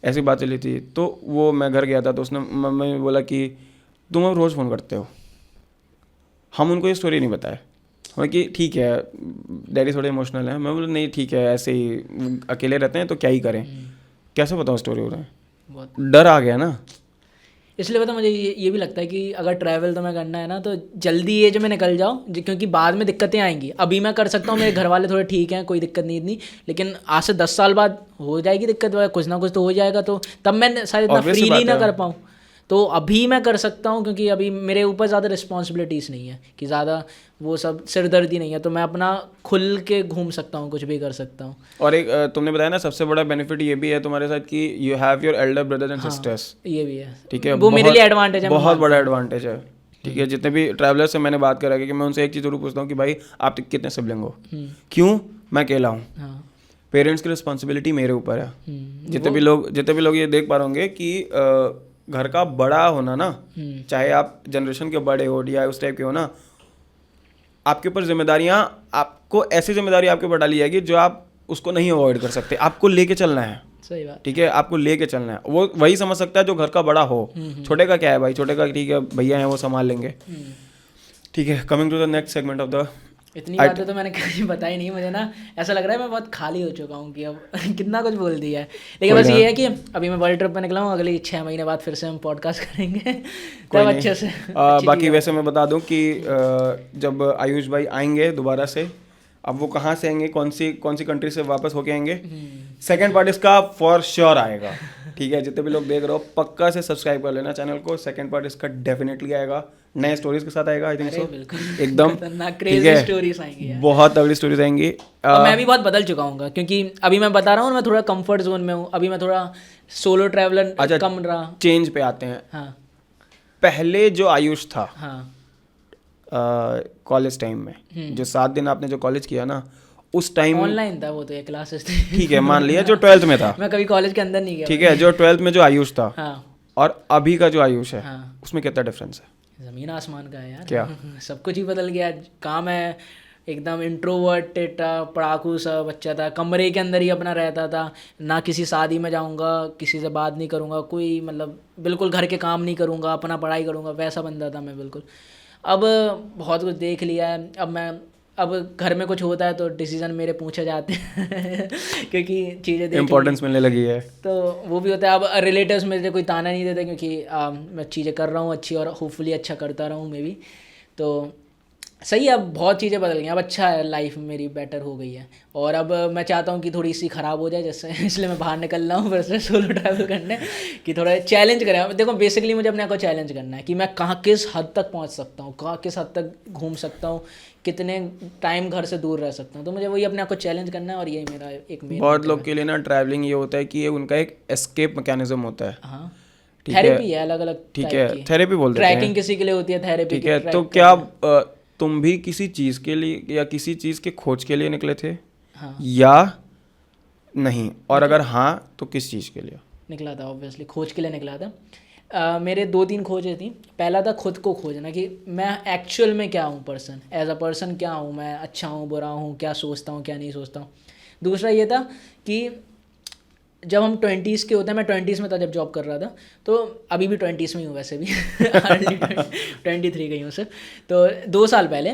ऐसी बात चली थी, तो वो मैं घर गया था तो उसने मम्मी ने बोला कि तुम अब रोज़ फ़ोन करते हो। हम उनको ये स्टोरी नहीं बताए, हमें कि ठीक है डैडी थोड़े इमोशनल हैं। मैं बोला नहीं ठीक है, ऐसे ही अकेले रहते हैं तो क्या ही करें, कैसे बताऊँ स्टोरी उन्हें, बहुत डर आ गया ना। इसलिए पता मुझे ये भी लगता है कि अगर ट्रैवल तुम्हें करना है ना तो जल्दी एज में निकल जाओ, क्योंकि बाद में दिक्कतें आएंगी। अभी मैं कर सकता हूँ, मेरे घर वाले थोड़े ठीक हैं, कोई दिक्कत नहीं इतनी, लेकिन आज से 10 साल बाद हो जाएगी दिक्कत, कुछ ना कुछ तो हो जाएगा, तो तब मैं शायद इतना Obvious सी फ्रीली बात ना है। कर पाऊँ। तो अभी मैं कर सकता हूँ, क्योंकि अभी मेरे ऊपर ज़्यादा रिस्पॉन्सिबिलिटीज़ नहीं है कि ज़्यादा वो सब सिरदर्दी नहीं है, तो मैं अपना खुल के घूम सकता हूँ, कुछ भी कर सकता हूँ। और एक तुमने बताया ना सबसे बड़ा बेनिफिट ये भी है तुम्हारे साथ कि you have your Elder brother and sisters. ये भी है, ठीक है, वो मेरे लिए एडवांटेज है, मैं बहुत मानता बड़ा हूँ। एडवांटेज है। ठीक है, जितने भी ट्रैवलर से मैंने बात करा कि मैं उनसे एक चीज़ जरूर पूछता हूँ कि भाई आप कितने सिबलिंग हो, क्यों, मैं अकेला हूँ, हाँ। पेरेंट्स की रिस्पॉन्सिबिलिटी मेरे ऊपर है। हम्म, जितने भी लोग ये देख पा रहे होंगे कि घर का बड़ा होना ना, चाहे आप जनरेशन के बड़े हो या उस टाइप के हो ना, आपके ऊपर जिम्मेदारियां, आपको ऐसी जिम्मेदारी आपके ऊपर डाली जाएगी जो आप उसको नहीं अवॉइड कर सकते, आपको लेके चलना है। सही बात। ठीक है, आपको लेके चलना है। वो वही समझ सकता है जो घर का बड़ा हो। छोटे का क्या है भाई, छोटे का ठीक है भैया हैं वो संभाल लेंगे। ठीक है, coming to the next segment of the, इतनी बातें तो मैंने कभी बताई नहीं, मुझे ना ऐसा लग रहा है मैं बहुत खाली हो चुका हूँ कि अब कितना कुछ बोल दिया है। लेकिन बस ये है कि अभी मैं वर्ल्ड ट्रिप पे निकला हूँ, अगले 6 महीने बाद फिर से हम पॉडकास्ट करेंगे तब अच्छे से। बाकी वैसे मैं बता दूं कि जब आयुष भाई आएंगे दोबारा से, अब वो कहाँ से आएंगे, कौन सी कंट्री से वापस होके आएंगे, सेकंड पार्ट इसका फॉर श्योर आएगा। ठीक है, जितने भी लोग देख रहे हो पक्का से सब्सक्राइब कर लेना चैनल को। सेकंड पार्ट इसका डेफिनेटली आएगा, नए स्टोरीज के साथ आएगा। आई थिंक सो एकदम क्रेजी स्टोरीज आएंगी यार। बहुत तगड़ी स्टोरीज आएंगी। और मैं भी बहुत बदल चुका हूँ, क्योंकि अभी मैं बता रहा हूँ मैं थोड़ा कंफर्ट जोन में हूँ, अभी मैं थोड़ा सोलो ट्रैवलर कम रहा। चेंज पे आते हैं। हाँ पहले जो आयुष था हाँ कॉलेज टाइम में, जो 7 दिन आपने जो कॉलेज किया ना, उस टाइम ऑनलाइन था वो तो, ये क्लासेस थी। ठीक है मान लिया जो 12th में था, मैं कभी कॉलेज के अंदर नहीं गया। ठीक है, जो 12th में जो आयुष था हाँ और अभी का जो आयुष है, हाँ, उसमें कितना डिफरेंस है? जमीन आसमान का है यार। क्या? सब कुछ ही बदल गया। काम है एकदम इंट्रोवर्टेड था, पढ़ाकू सा बच्चा था, कमरे के अंदर ही अपना रहता था, ना किसी शादी में जाऊंगा, किसी से बात नहीं करूंगा, कोई मतलब बिल्कुल घर के काम नहीं करूंगा, अपना पढ़ाई करूंगा, वैसा बंदा था मैं बिल्कुल। अब बहुत कुछ देख लिया है, अब घर में कुछ होता है तो डिसीजन मेरे पूछे जाते हैं क्योंकि चीज़ें देख इंपॉर्टेंस मिलने लगी है। तो वो भी होता है। अब रिलेटिव्स मेरे कोई ताना नहीं देते, क्योंकि मैं चीज़ें कर रहा हूँ अच्छी, और होपफुली अच्छा करता रहूँ मैं भी। तो सही है, अब बहुत चीज़ें बदल गई, अब अच्छा है, लाइफ मेरी बेटर हो गई है। और अब मैं चाहता हूँ कि थोड़ी सी ख़राब हो जाए जैसे, इसलिए मैं बाहर निकल रहा हूँ फिर से सोलो ट्रैवल करने, कि थोड़ा चैलेंज करें। अब देखो बेसिकली मुझे अपने आप को चैलेंज करना है कि मैं कहाँ किस हद तक पहुँच सकता हूँ, कहाँ किस हद तक घूम सकता हूँ, कितने टाइम घर से दूर रह सकता हूँ। तो मुझे वही अपने आप को चैलेंज करना है, और यही मेरा एक मेन। बहुत लोग के लिए ना ट्रैवलिंग ये होता है कि ये उनका एक एस्केप मैकेनिज्म होता है। हाँ, ठीक है, थेरेपी है अलग अलग। ठीक है, थेरेपी बोलते हैं। ट्रैकिंग किसी के लिए होती है थेरेपी। ठीक है, तो क्या तुम भी किसी चीज़ के लिए या किसी चीज़ के खोज के लिए निकले थे? हाँ या नहीं, और अगर हाँ तो किस चीज़ के लिए निकला था? ऑब्वियसली खोज के लिए निकला था। मेरे 2-3 खोजें थी। पहला था खुद को खोजना, कि मैं एक्चुअल में क्या हूँ, पर्सन एज अ पर्सन क्या हूँ मैं, अच्छा हूँ बुरा हूँ, क्या सोचता हूँ क्या नहीं सोचता हूँ। दूसरा ये था कि जब हम 20s के होते हैं, मैं 20s में था जब जॉब कर रहा था, तो अभी भी 20s में ही हूँ वैसे भी अर्ली 23 गई हूँ सर। तो 2 साल पहले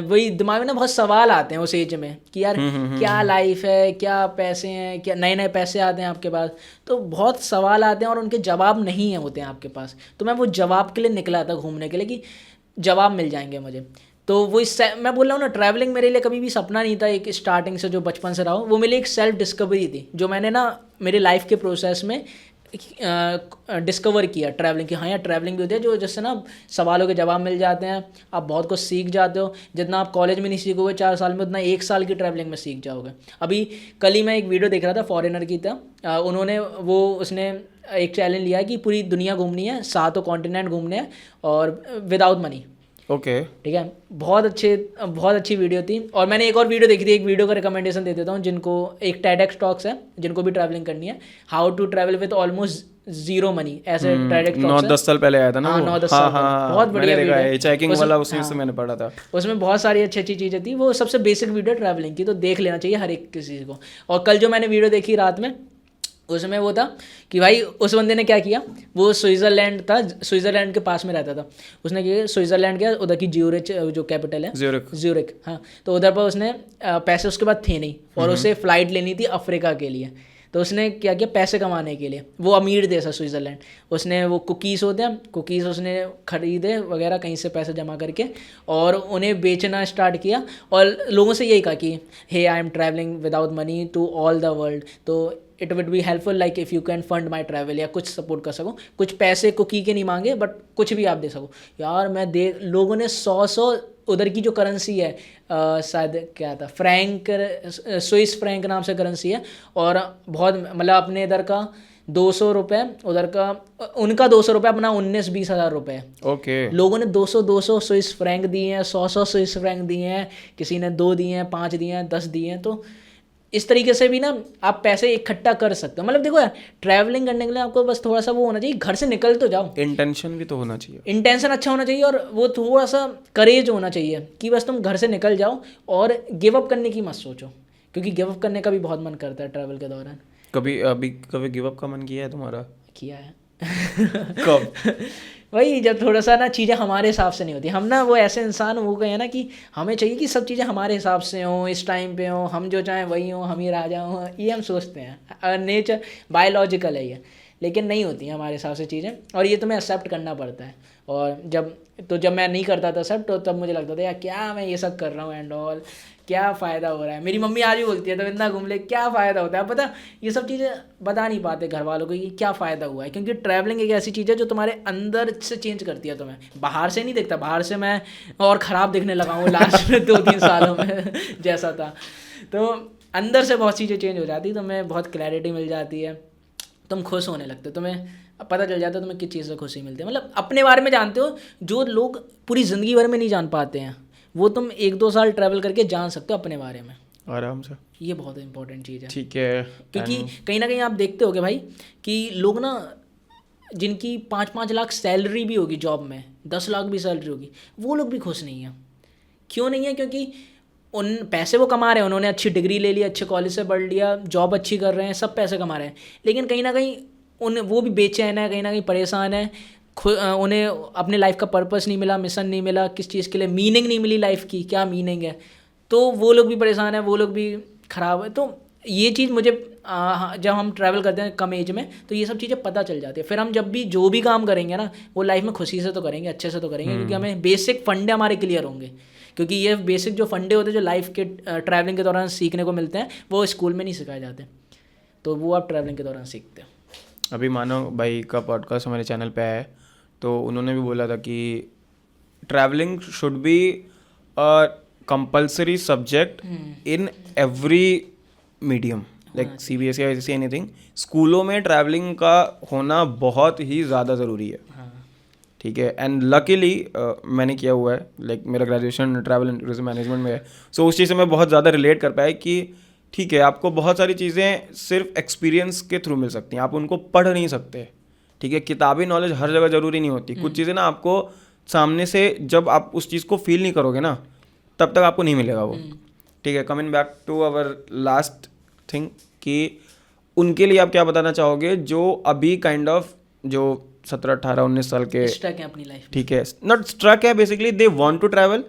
वही दिमाग में ना बहुत सवाल आते हैं उस एज में कि यार क्या लाइफ है, क्या पैसे हैं, क्या नए नए पैसे आते हैं आपके पास, तो बहुत सवाल आते हैं और उनके जवाब नहीं होते हैं आपके पास। तो मैं वो जवाब के लिए निकला था घूमने के लिए, कि जवाब मिल जाएंगे मुझे। तो वो मैं बोल रहा हूँ ना, ट्रैवलिंग मेरे लिए कभी भी सपना नहीं था एक स्टार्टिंग से, जो बचपन से रहा हो। वो मेरे लिए एक सेल्फ डिस्कवरी थी, जो मैंने ना मेरे लाइफ के प्रोसेस में डिस्कवर किया ट्रैवलिंग की। हाँ यार ट्रैवलिंग भी होती है जो जिससे ना सवालों के जवाब मिल जाते हैं, आप बहुत कुछ सीख जाते हो। जितना आप कॉलेज में नहीं सीखोगे 4 साल में, उतना 1 साल की ट्रैवलिंग में सीख जाओगे। अभी कल ही मैं एक वीडियो देख रहा था, फॉरेनर की था, उसने एक चैलेंज लिया कि पूरी दुनिया घूमनी है, 7 कॉन्टिनेंट घूमने हैं और विदाउट मनी। ओके ठीक है, बहुत अच्छी वीडियो थी। और मैंने एक और वीडियो देखी थी, एक वीडियो का रिकमेंडेशन दे देता हूँ जिनको, एक TEDx टॉक्स है जिनको भी ट्रैवलिंग करनी है, how to travel with almost zero money, ऐसे TEDx टॉक्स 9-10 साल पहले आया था ना हाँ, वो? 9-10 हाँ साल पहले। हाँ, बहुत बढ़िया मैंने देखा वीडियो है, चेकिंग उसमें- वाला, उसमें हाँ। से मैंने पढ़ा था। उसमें बहुत सारी अच्छी अच्छी चीज़ें थी, वो सबसे बेसिक वीडियो ट्रैवलिंग की, तो देख लेना चाहिए हर एक किसी को। और कल जो मैंने वीडियो देखी रात में, उसमें वो था कि भाई उस बंदे ने क्या किया, वो स्विट्ज़रलैंड था, स्विट्ज़रलैंड के पास में रहता था, उसने क्या, स्विट्ज़रलैंड गया, उधर की ज्यूरिच जो कैपिटल है, ज्यूरिक, हाँ, तो उधर पर उसने पैसे उसके पास थे नहीं, और उसे फ़्लाइट लेनी थी अफ्रीका के लिए। तो उसने क्या किया, पैसे कमाने के लिए, वो अमीर देश है स्विट्ज़रलैंड, उसने वो कुकीज़ होते हैं, कुकीज़ उसने खरीदे वगैरह कहीं से पैसे जमा करके, और उन्हें बेचना स्टार्ट किया, और लोगों से यही कहा कि hey I am travelling without money to all the world, तो it would be helpful like if you can fund my travel, या कुछ सपोर्ट कर सको, कुछ पैसे कुकी के नहीं मांगे, बट कुछ भी आप दे सको। यार मैं लोगों ने 100 उधर की जो करेंसी है, शायद क्या था, फ्रैंक, स्विस फ्रैंक नाम से करेंसी है, और बहुत मतलब अपने इधर का 200 रुपये, उधर का उनका 200 रुपये, अपना 19-20 हज़ार रुपये। ओके, लोगों ने 200 स्विस फ्रैंक दिए हैं, 100 स्विस फ्रैंक दिए हैं, किसी ने 2 दिए हैं, 5 दिए हैं, 10 दिए हैं। तो इस तरीके से भी ना आप पैसे इकट्ठा कर सकते हो। मतलब देखो यार, ट्रैवलिंग करने के लिए आपको बस थोड़ा सा वो होना चाहिए, घर से निकल तो जाओ, इंटेंशन भी तो होना चाहिए, इंटेंशन अच्छा होना चाहिए, और वो थोड़ा सा करेज होना चाहिए कि बस तुम घर से निकल जाओ, और गिव अप करने की मत सोचो, क्योंकि गिव अप करने का भी बहुत मन करता है ट्रैवल के दौरान। कभी गिव अप का मन किया है तुम्हारा? किया है कब? वही जब थोड़ा सा ना चीज़ें हमारे हिसाब से नहीं होती, हम ना वो ऐसे इंसान हो गए हैं ना कि हमें चाहिए कि सब चीज़ें हमारे हिसाब से हों, इस टाइम पे हों, हम जो चाहें वही हों, हम ही राजा हों, ये हम सोचते हैं, नेचर बायोलॉजिकल है ये, लेकिन नहीं होती हैं हमारे हिसाब से चीज़ें, और ये तुम्हें एक्सेप्ट करना पड़ता है। और जब मैं नहीं करता था सब, तो तब मुझे लगता था यार क्या मैं ये सब कर रहा हूँ एंड ऑल, क्या फ़ायदा हो रहा है। मेरी मम्मी आज भी बोलती है तो इतना घूम ले, क्या फ़ायदा होता है। पता ये सब चीज़ें बता नहीं पाते घर वालों को कि क्या फ़ायदा हुआ है, क्योंकि ट्रैवलिंग एक ऐसी चीज़ है जो तुम्हारे अंदर से चेंज करती है तुम्हें, बाहर से नहीं दिखता। बाहर से मैं और ख़राब दिखने लगा हूँ लास्ट में 2-3 सालों में जैसा था, तो अंदर से बहुत चीज़ें चेंज हो जाती, तुम्हें बहुत क्लैरिटी मिल जाती है, तुम खुश होने लगते हो, तुम्हें पता चल जाता है तुम्हें किस चीज़ से खुशी मिलती है। मतलब अपने बारे में जानते हो जो लोग पूरी ज़िंदगी भर में नहीं जान पाते हैं, वो तुम 1-2 साल ट्रैवल करके जान सकते हो अपने बारे में आराम से। ये बहुत इंपॉर्टेंट चीज़ है। ठीक है, क्योंकि कहीं ना कहीं आप देखते होगे भाई कि लोग ना जिनकी 5-5 लाख सैलरी भी होगी जॉब में, 10 लाख भी सैलरी होगी, वो लोग भी खुश नहीं हैं। क्यों नहीं है? क्योंकि उन पैसे वो कमा रहे हैं, उन्होंने अच्छी डिग्री ले ली, अच्छे कॉलेज से पढ़ लिया, जॉब अच्छी कर रहे हैं, सब पैसे कमा रहे हैं, लेकिन कहीं ना कहीं वो भी बेचैन है, कहीं ना कहीं परेशान है, उन्हें अपने लाइफ का पर्पस नहीं मिला, मिशन नहीं मिला, किस चीज़ के लिए मीनिंग नहीं मिली लाइफ की, क्या मीनिंग है, तो वो लोग भी परेशान है, वो लोग भी ख़राब है। तो ये चीज़ मुझे जब हम ट्रैवल करते हैं कम एज में, तो ये सब चीज़ें पता चल जाती है। फिर हम जब भी जो भी काम करेंगे ना, वो लाइफ में खुशी से तो करेंगे, अच्छे से तो करेंगे, क्योंकि हमें बेसिक फंडे हमारे क्लियर होंगे। क्योंकि ये बेसिक जो फंडे होते हैं जो लाइफ के ट्रैवलिंग के दौरान सीखने को मिलते हैं, वो स्कूल में नहीं सिखाए जाते, तो वो आप ट्रैवलिंग के दौरान सीखते हैं। अभी मानो भाई का पॉडकास्ट हमारे चैनल पे है, तो उन्होंने भी बोला था कि travelling should be a compulsory subject in every medium, like CBSE या ऐसी एनीथिंग। स्कूलों में ट्रैवलिंग का होना बहुत ही ज़्यादा ज़रूरी है, ठीक है। एंड लकीली मैंने किया हुआ है, लाइक मेरा graduation travel and tourism management में है, सो उस चीज़ से मैं बहुत ज़्यादा रिलेट कर पाया कि ठीक है, आपको बहुत सारी चीज़ें सिर्फ एक्सपीरियंस के थ्रू मिल सकती हैं, आप उनको पढ़ नहीं सकते, ठीक है। किताबी नॉलेज हर जगह ज़रूरी नहीं होती, कुछ चीज़ें ना आपको सामने से जब आप उस चीज़ को फील नहीं करोगे ना, तब तक आपको नहीं मिलेगा वो, ठीक है। Coming back to our last thing, कि उनके लिए आप क्या बताना चाहोगे जो अभी काइंड ऑफ जो 17, 18, 19 साल के स्ट्रक है अपनी लाइफ, ठीक है, नॉट स्ट्रक है, basically they want to travel,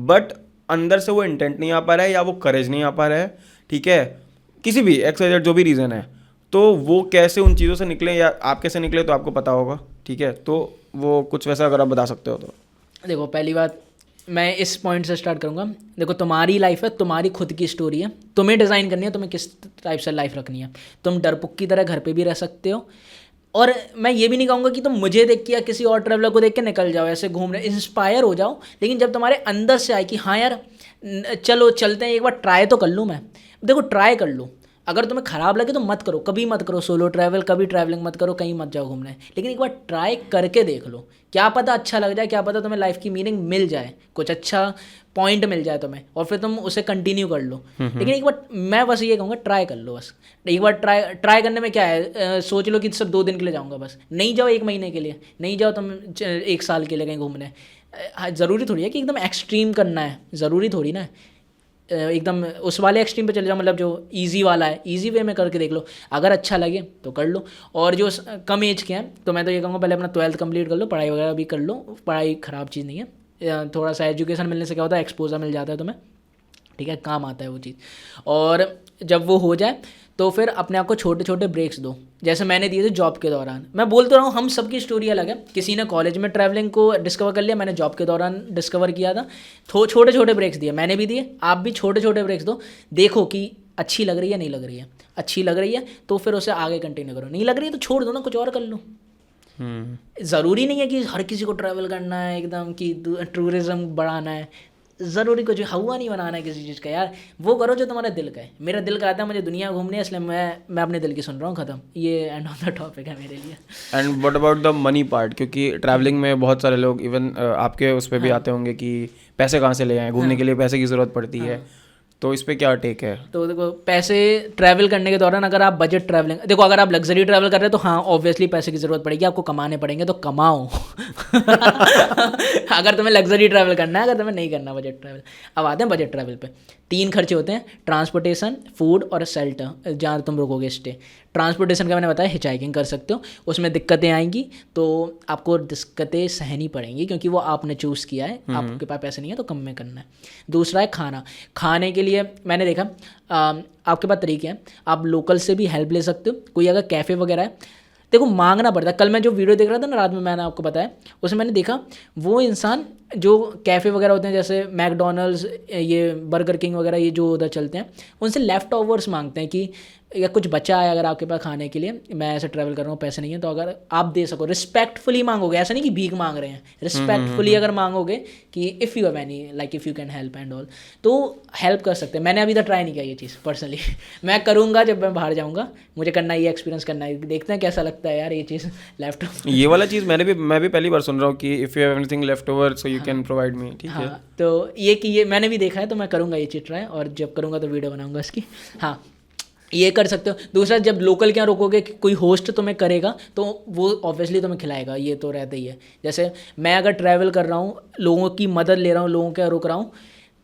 but अंदर से वो इंटेंट नहीं आ पा रहा है, या वो करेज नहीं आ पा रहा है, ठीक है, किसी भी XYZ जो भी रीज़न है, तो वो कैसे उन चीज़ों से निकले, या आप कैसे निकले तो आपको पता होगा, ठीक है। तो वो कुछ वैसा अगर आप बता सकते हो तो। देखो पहली बात मैं इस पॉइंट से स्टार्ट करूँगा। देखो तुम्हारी लाइफ है, तुम्हारी खुद की स्टोरी है, तुम्हें डिज़ाइन करनी है तुम्हें किस टाइप से लाइफ रखनी है। तुम डरपुक की तरह घर पे भी रह सकते हो, और मैं ये भी नहीं कहूँगा कि तुम मुझे देख के या किसी और ट्रैवलर को देख के निकल जाओ, ऐसे घूम रहे इंस्पायर हो जाओ, लेकिन जब तुम्हारे अंदर से आए कि हाँ यार चलो चलते हैं, एक बार ट्राई तो कर लूँ मैं। देखो ट्राई कर लो, अगर तुम्हें ख़राब लगे तो मत करो, कभी मत करो सोलो ट्रैवल, कभी ट्रैवलिंग मत करो, कहीं मत जाओ घूमने। लेकिन एक बार ट्राई करके देख लो, क्या पता अच्छा लग जाए, क्या पता तुम्हें लाइफ की मीनिंग मिल जाए, कुछ अच्छा पॉइंट मिल जाए तुम्हें, और फिर तुम उसे कंटिन्यू कर लो। लेकिन एक बार मैं बस ये कहूँगा, ट्राई कर लो बस। एक बार ट्राई करने में क्या है, सोच लो कि सिर्फ 2 दिन के लिए जाऊँगा, बस नहीं जाओ 1 महीने के लिए, नहीं जाओ तुम 1 साल के लिए कहीं घूमने। ज़रूरी थोड़ी है कि एकदम एक्सट्रीम करना है, ज़रूरी थोड़ी ना है एकदम उस वाले एक्सट्रीम पे चले जाओ, मतलब जो इजी वाला है, इजी वे में करके देख लो, अगर अच्छा लगे तो कर लो। और जो कम एज के हैं तो मैं तो ये कहूँगा पहले अपना 12th कंप्लीट कर लो, पढ़ाई वगैरह भी कर लो, पढ़ाई ख़राब चीज़ नहीं है, थोड़ा सा एजुकेशन मिलने से क्या होता है, एक्सपोजर मिल जाता है तुम्हें, ठीक है, काम आता है वो चीज़। और जब वो हो जाए तो फिर अपने आप को छोटे छोटे ब्रेक्स दो, जैसे मैंने दिए थे जॉब के दौरान। मैं बोलता रहा हूँ, हम सबकी स्टोरी अलग है, किसी ने कॉलेज में ट्रैवलिंग को डिस्कवर कर लिया, मैंने जॉब के दौरान डिस्कवर किया था। छोटे छोटे ब्रेक्स दिए, मैंने भी दिए, आप भी छोटे छोटे ब्रेक्स दो, देखो कि अच्छी लग रही है नहीं लग रही है। अच्छी लग रही है तो फिर उसे आगे कंटिन्यू करो, नहीं लग रही है तो छोड़ दो ना, कुछ और कर लो। ज़रूरी नहीं है कि हर किसी को ट्रैवल करना है एकदम, कि टूरिज़्म बढ़ाना है, ज़रूरी कुछ हवा नहीं बनाना है किसी चीज़ का यार। वो करो जो तुम्हारा दिल का है। मेरा दिल कहता है मुझे दुनिया घूमनी है, इसलिए मैं अपने दिल की सुन रहा हूँ, ख़त्म। ये एंड ऑफ द टॉपिक है मेरे लिए। And what about the money part, क्योंकि ट्रैवलिंग में बहुत सारे लोग इवन आपके उस पर भी आते होंगे कि पैसे कहाँ से ले आएँ, घूमने के लिए पैसे की ज़रूरत पड़ती है, तो इस पर क्या टेक है? तो देखो, पैसे ट्रैवल करने के दौरान अगर आप बजट ट्रैवलिंग, देखो अगर आप लग्जरी ट्रैवल कर रहे हो तो हाँ ऑब्वियसली पैसे की ज़रूरत पड़ेगी, आपको कमाने पड़ेंगे, तो कमाओ। अगर तुम्हें लग्जरी ट्रैवल करना है, अगर तुम्हें नहीं करना बजट ट्रैवल। अब आते हैं बजट ट्रैवल पे। 3 खर्चे होते हैं, ट्रांसपोर्टेशन, फूड और शेल्टर, जहाँ तुम रुकोगे स्टे। ट्रांसपोर्टेशन का मैंने बताया, हिचहाइकिंग कर सकते हो, उसमें दिक्कतें आएंगी तो आपको दिक्कतें सहनी पड़ेंगी, क्योंकि वो आपने चूज़ किया है, आपके पास पैसे नहीं है तो कम में करना है। दूसरा है खाना। खाने के लिए मैंने देखा आपके पास तरीके हैं, आप लोकल से भी हेल्प ले सकते हो। कोई अगर कैफ़े वगैरह है, देखो मांगना पड़ता है। कल मैं जो वीडियो देख रहा था ना रात में, मैंने आपको बताया, उसमें मैंने देखा वो इंसान जो कैफ़े वगैरह होते हैं, जैसे मैकडोनल्ड्स, ये बर्गर किंग वगैरह, ये जो उधर चलते हैं, उनसे लेफ़्ट ओवर्स मांगते हैं कि या कुछ बचा है अगर आपके पास खाने के लिए, मैं ऐसे ट्रैवल कर रहा हूँ, पैसे नहीं है, तो अगर आप दे सको, रिस्पेक्टफुली मांगोगे, ऐसा नहीं कि भीख मांग रहे हैं, रिस्पेक्टफुली अगर मांगोगे कि if you have any, like if you can help and all, तो हेल्प कर सकते हैं। मैंने अभी तक ट्राई नहीं किया ये चीज़ पर्सनली। मैं करूँगा जब मैं बाहर जाऊँगा, मुझे करना है, ये एक्सपीरियंस करना है, देखते हैं कैसा लगता है यार ये चीज़ लेफ्ट। ये वाला चीज़ मैं भी पहली बार सुन रहा हूँ कि if you have anything left over so you can provide me, ठीक है। हाँ, तो ये मैंने भी देखा है, तो मैं करूँगा ये चीज़ ट्राई, और जब करूँगा तो वीडियो बनाऊँगा इसकी। हाँ, ये कर सकते हो। दूसरा, जब लोकल क्या रोकोगे, कोई होस्ट तुम्हें करेगा तो वो ऑब्वियसली तुम्हें खिलाएगा, ये तो रहता ही है। जैसे मैं अगर ट्रैवल कर रहा हूँ, लोगों की मदद ले रहा हूँ, लोगों का रुक रहा हूँ,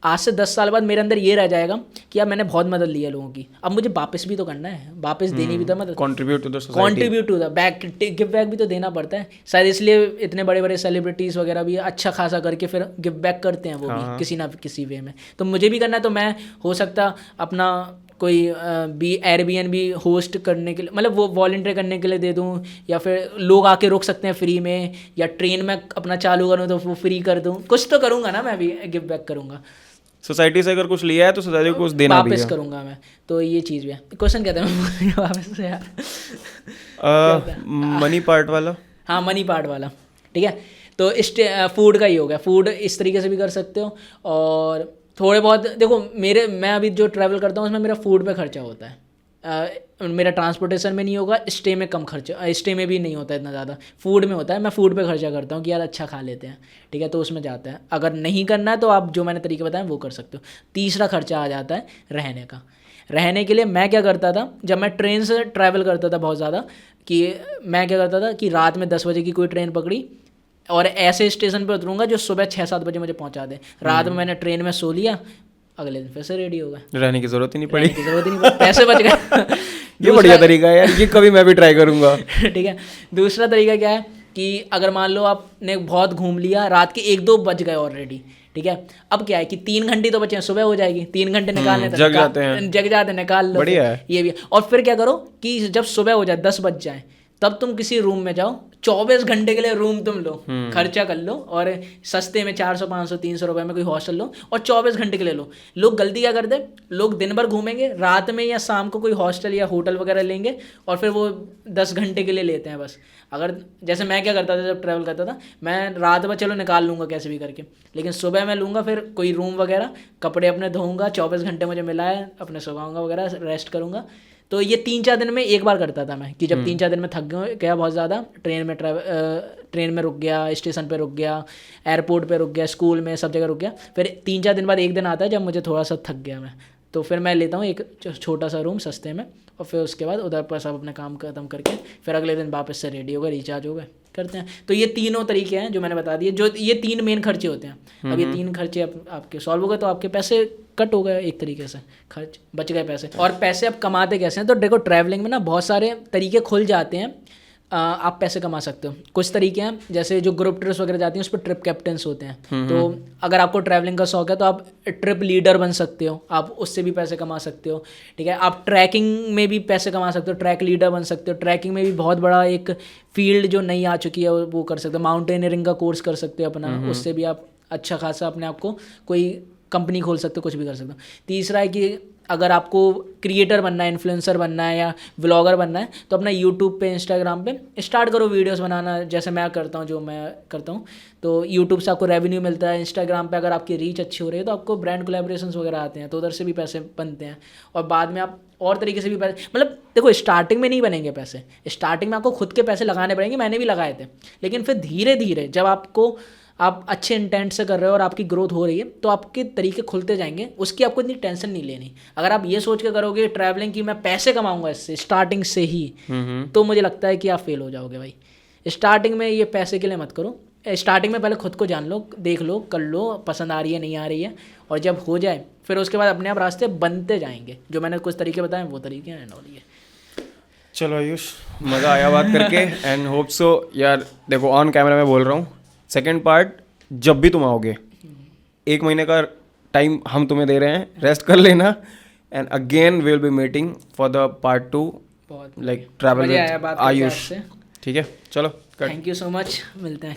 आज से 10 साल बाद मेरे अंदर ये रह जाएगा कि यार मैंने बहुत मदद ली है लोगों की, अब मुझे वापस भी तो करना है, वापस देनी भी तो मदद, contribute to the society, contribute to the back, give back भी तो देना पड़ता है शायद। इसलिए इतने बड़े बड़े सेलिब्रिटीज़ वगैरह भी अच्छा खासा करके फिर गिव बैक करते हैं वो भी किसी ना किसी वे में। तो मुझे भी करना है, तो मैं हो सकता अपना कोई भी एयरबीएनबी होस्ट करने के लिए, मतलब वो वॉलंटियर करने के लिए दे दूं, या फिर लोग आके रुक सकते हैं फ्री में, या ट्रेन में अपना चालू करूं तो वो फ्री कर दूं, कुछ तो करूंगा ना, मैं भी गिव बैक करूंगा। सोसाइटी से अगर कुछ लिया है तो सोसाइटी को कुछ देना भी है, वापस करूंगा मैं, तो ये चीज़ भी है। क्वेश्चन कहते हैं वापस से यार, मनी पार्ट वाला। हाँ, मनी पार्ट वाला, ठीक है। तो फूड का ही हो गया, फूड इस तरीके से भी कर सकते हो। और थोड़े बहुत देखो, मैं अभी जो ट्रैवल करता हूँ उसमें मेरा फूड पे खर्चा होता है, मेरा ट्रांसपोर्टेशन में नहीं होगा, स्टे में कम खर्चा, स्टे में भी नहीं होता इतना ज़्यादा, फूड में होता है। मैं फूड पे खर्चा करता हूँ कि यार अच्छा खा लेते हैं, ठीक है, तो उसमें जाता है। अगर नहीं करना है तो आप जो मैंने तरीके बताए वो कर सकते हो। तीसरा खर्चा आ जाता है रहने का। रहने के लिए मैं क्या करता था, जब मैं ट्रेन से ट्रैवल करता था बहुत ज़्यादा, कि मैं क्या करता था कि रात में 10 बजे की कोई ट्रेन पकड़ी और ऐसे स्टेशन पे उतरूँगा जो सुबह 6-7 बजे मुझे पहुँचा दे। रात में मैंने ट्रेन में सो लिया, अगले दिन फिर से रेडी हो गए, रहने की ज़रूरत ही नहीं पड़ी, पैसे बच गए। ये बढ़िया तरीका है यार, ये कभी मैं भी ट्राई करूँगा। ठीक है। दूसरा तरीका क्या है कि अगर मान लो आपने बहुत घूम लिया, रात के 1-2 बज गए ऑलरेडी, ठीक है, अब क्या है कि 3 घंटे तो बचे हैं, सुबह हो जाएगी, 3 घंटे निकालने तक जग जाते हैं, निकाल लो, बढ़िया है ये भी। और फिर क्या करो कि जब सुबह हो जाए, 10 बज जाए, तब तुम किसी रूम में जाओ, 24 घंटे के लिए रूम तुम लो, खर्चा कर लो, और सस्ते में 400, 500, 300 रुपये में कोई हॉस्टल लो और 24 घंटे के लिए लो। लोग गलती क्या करते, लोग दिन भर घूमेंगे, रात में या शाम को कोई हॉस्टल या होटल वगैरह लेंगे और फिर वो 10 घंटे के लिए लेते हैं बस। अगर जैसे मैं क्या करता था जब ट्रैवल करता था, मैं रात भर चलो निकाल लूँगा कैसे भी करके, लेकिन सुबह मैं लूँगा फिर कोई रूम वगैरह, कपड़े अपने धोऊँगा, 24 घंटे मुझे मिला है, अपने सुबह वगैरह रेस्ट करूँगा, तो ये 3-4 दिन में एक बार करता था मैं, कि जब 3-4 दिन में थक गया बहुत ज़्यादा, ट्रेन में रुक गया, स्टेशन पे रुक गया, एयरपोर्ट पे रुक गया, स्कूल में, सब जगह रुक गया, फिर 3-4 दिन बाद एक दिन आता है जब मुझे थोड़ा सा थक गया मैं, तो फिर मैं लेता हूँ एक छोटा सा रूम सस्ते में, और फिर उसके बाद उधर पर सब अपने काम खत्म करके फिर अगले दिन वापस से रेडी हो गए, रिचार्ज हो गए, करते हैं। तो ये तीनों तरीके हैं जो मैंने बता दिए, जो ये 3 मेन खर्चे होते हैं। अब ये 3 खर्चे आपके सॉल्व हो गए तो आपके पैसे कट हो गए एक तरीके से, खर्च बच गए पैसे। और पैसे आप कमाते कैसे हैं, तो देखो ट्रैवलिंग में ना बहुत सारे तरीके खुल जाते हैं, आप पैसे कमा सकते हो। कुछ तरीके हैं, जैसे जो ग्रुप ट्रिप्स वगैरह जाती हैं उस पर ट्रिप कैप्टन्स होते हैं, तो अगर आपको ट्रैवलिंग का शौक है तो आप ट्रिप लीडर बन सकते हो, आप उससे भी पैसे कमा सकते हो, ठीक है। आप ट्रैकिंग में भी पैसे कमा सकते हो, ट्रैक लीडर बन सकते हो। ट्रैकिंग में भी बहुत बड़ा एक फील्ड जो नई आ चुकी है वो कर सकते हो। माउंटेनियरिंग का कोर्स कर सकते हो अपना, उससे भी आप अच्छा खासा अपने आप को कोई कंपनी खोल सकते हो, कुछ भी कर सकते हो। तीसरा है कि अगर आपको क्रिएटर बनना है, इन्फ्लुएंसर बनना है या व्लॉगर बनना है, तो अपना यूट्यूब पे, इंस्टाग्राम पे स्टार्ट करो वीडियोस बनाना, जैसे मैं करता हूँ, जो मैं करता हूँ। तो यूट्यूब से आपको रेवेन्यू मिलता है, इंस्टाग्राम पे अगर आपकी रीच अच्छी हो रही है तो आपको ब्रांड कोलैबोरेशंस वगैरह आते हैं, तो उधर से भी पैसे बनते हैं। और बाद में आप और तरीके से भी पैसे, मतलब देखो स्टार्टिंग में नहीं बनेंगे पैसे, स्टार्टिंग में आपको खुद के पैसे लगाने पड़ेंगे, मैंने भी लगाए थे, लेकिन फिर धीरे धीरे जब आप अच्छे इंटेंट से कर रहे हो और आपकी ग्रोथ हो रही है तो आपके तरीके खुलते जाएंगे, उसकी आपको इतनी टेंशन नहीं लेनी। अगर आप ये सोच के करोगे ट्रैवलिंग की मैं पैसे कमाऊंगा इससे स्टार्टिंग से ही, तो मुझे लगता है कि आप फेल हो जाओगे भाई। स्टार्टिंग में ये पैसे के लिए मत करो, स्टार्टिंग में पहले खुद को जान लो, देख लो, कर लो, पसंद आ रही है नहीं आ रही है, और जब हो जाए फिर उसके बाद अपने आप रास्ते बनते जाएंगे। जो मैंने कुछ तरीके बताए वो तरीके हैं और ये। चलो आयुष, मज़ा आया बात करके एंड होप सो यार। देखो ऑन कैमरा में बोल रहा हूँ, सेकेंड पार्ट जब भी तुम आओगे 1 महीने का टाइम हम तुम्हें दे रहे हैं, रेस्ट कर लेना, and again we will be meeting for the part 2 like travel with Ayush. ठीक है, चलो थैंक यू सो मच, मिलते हैं।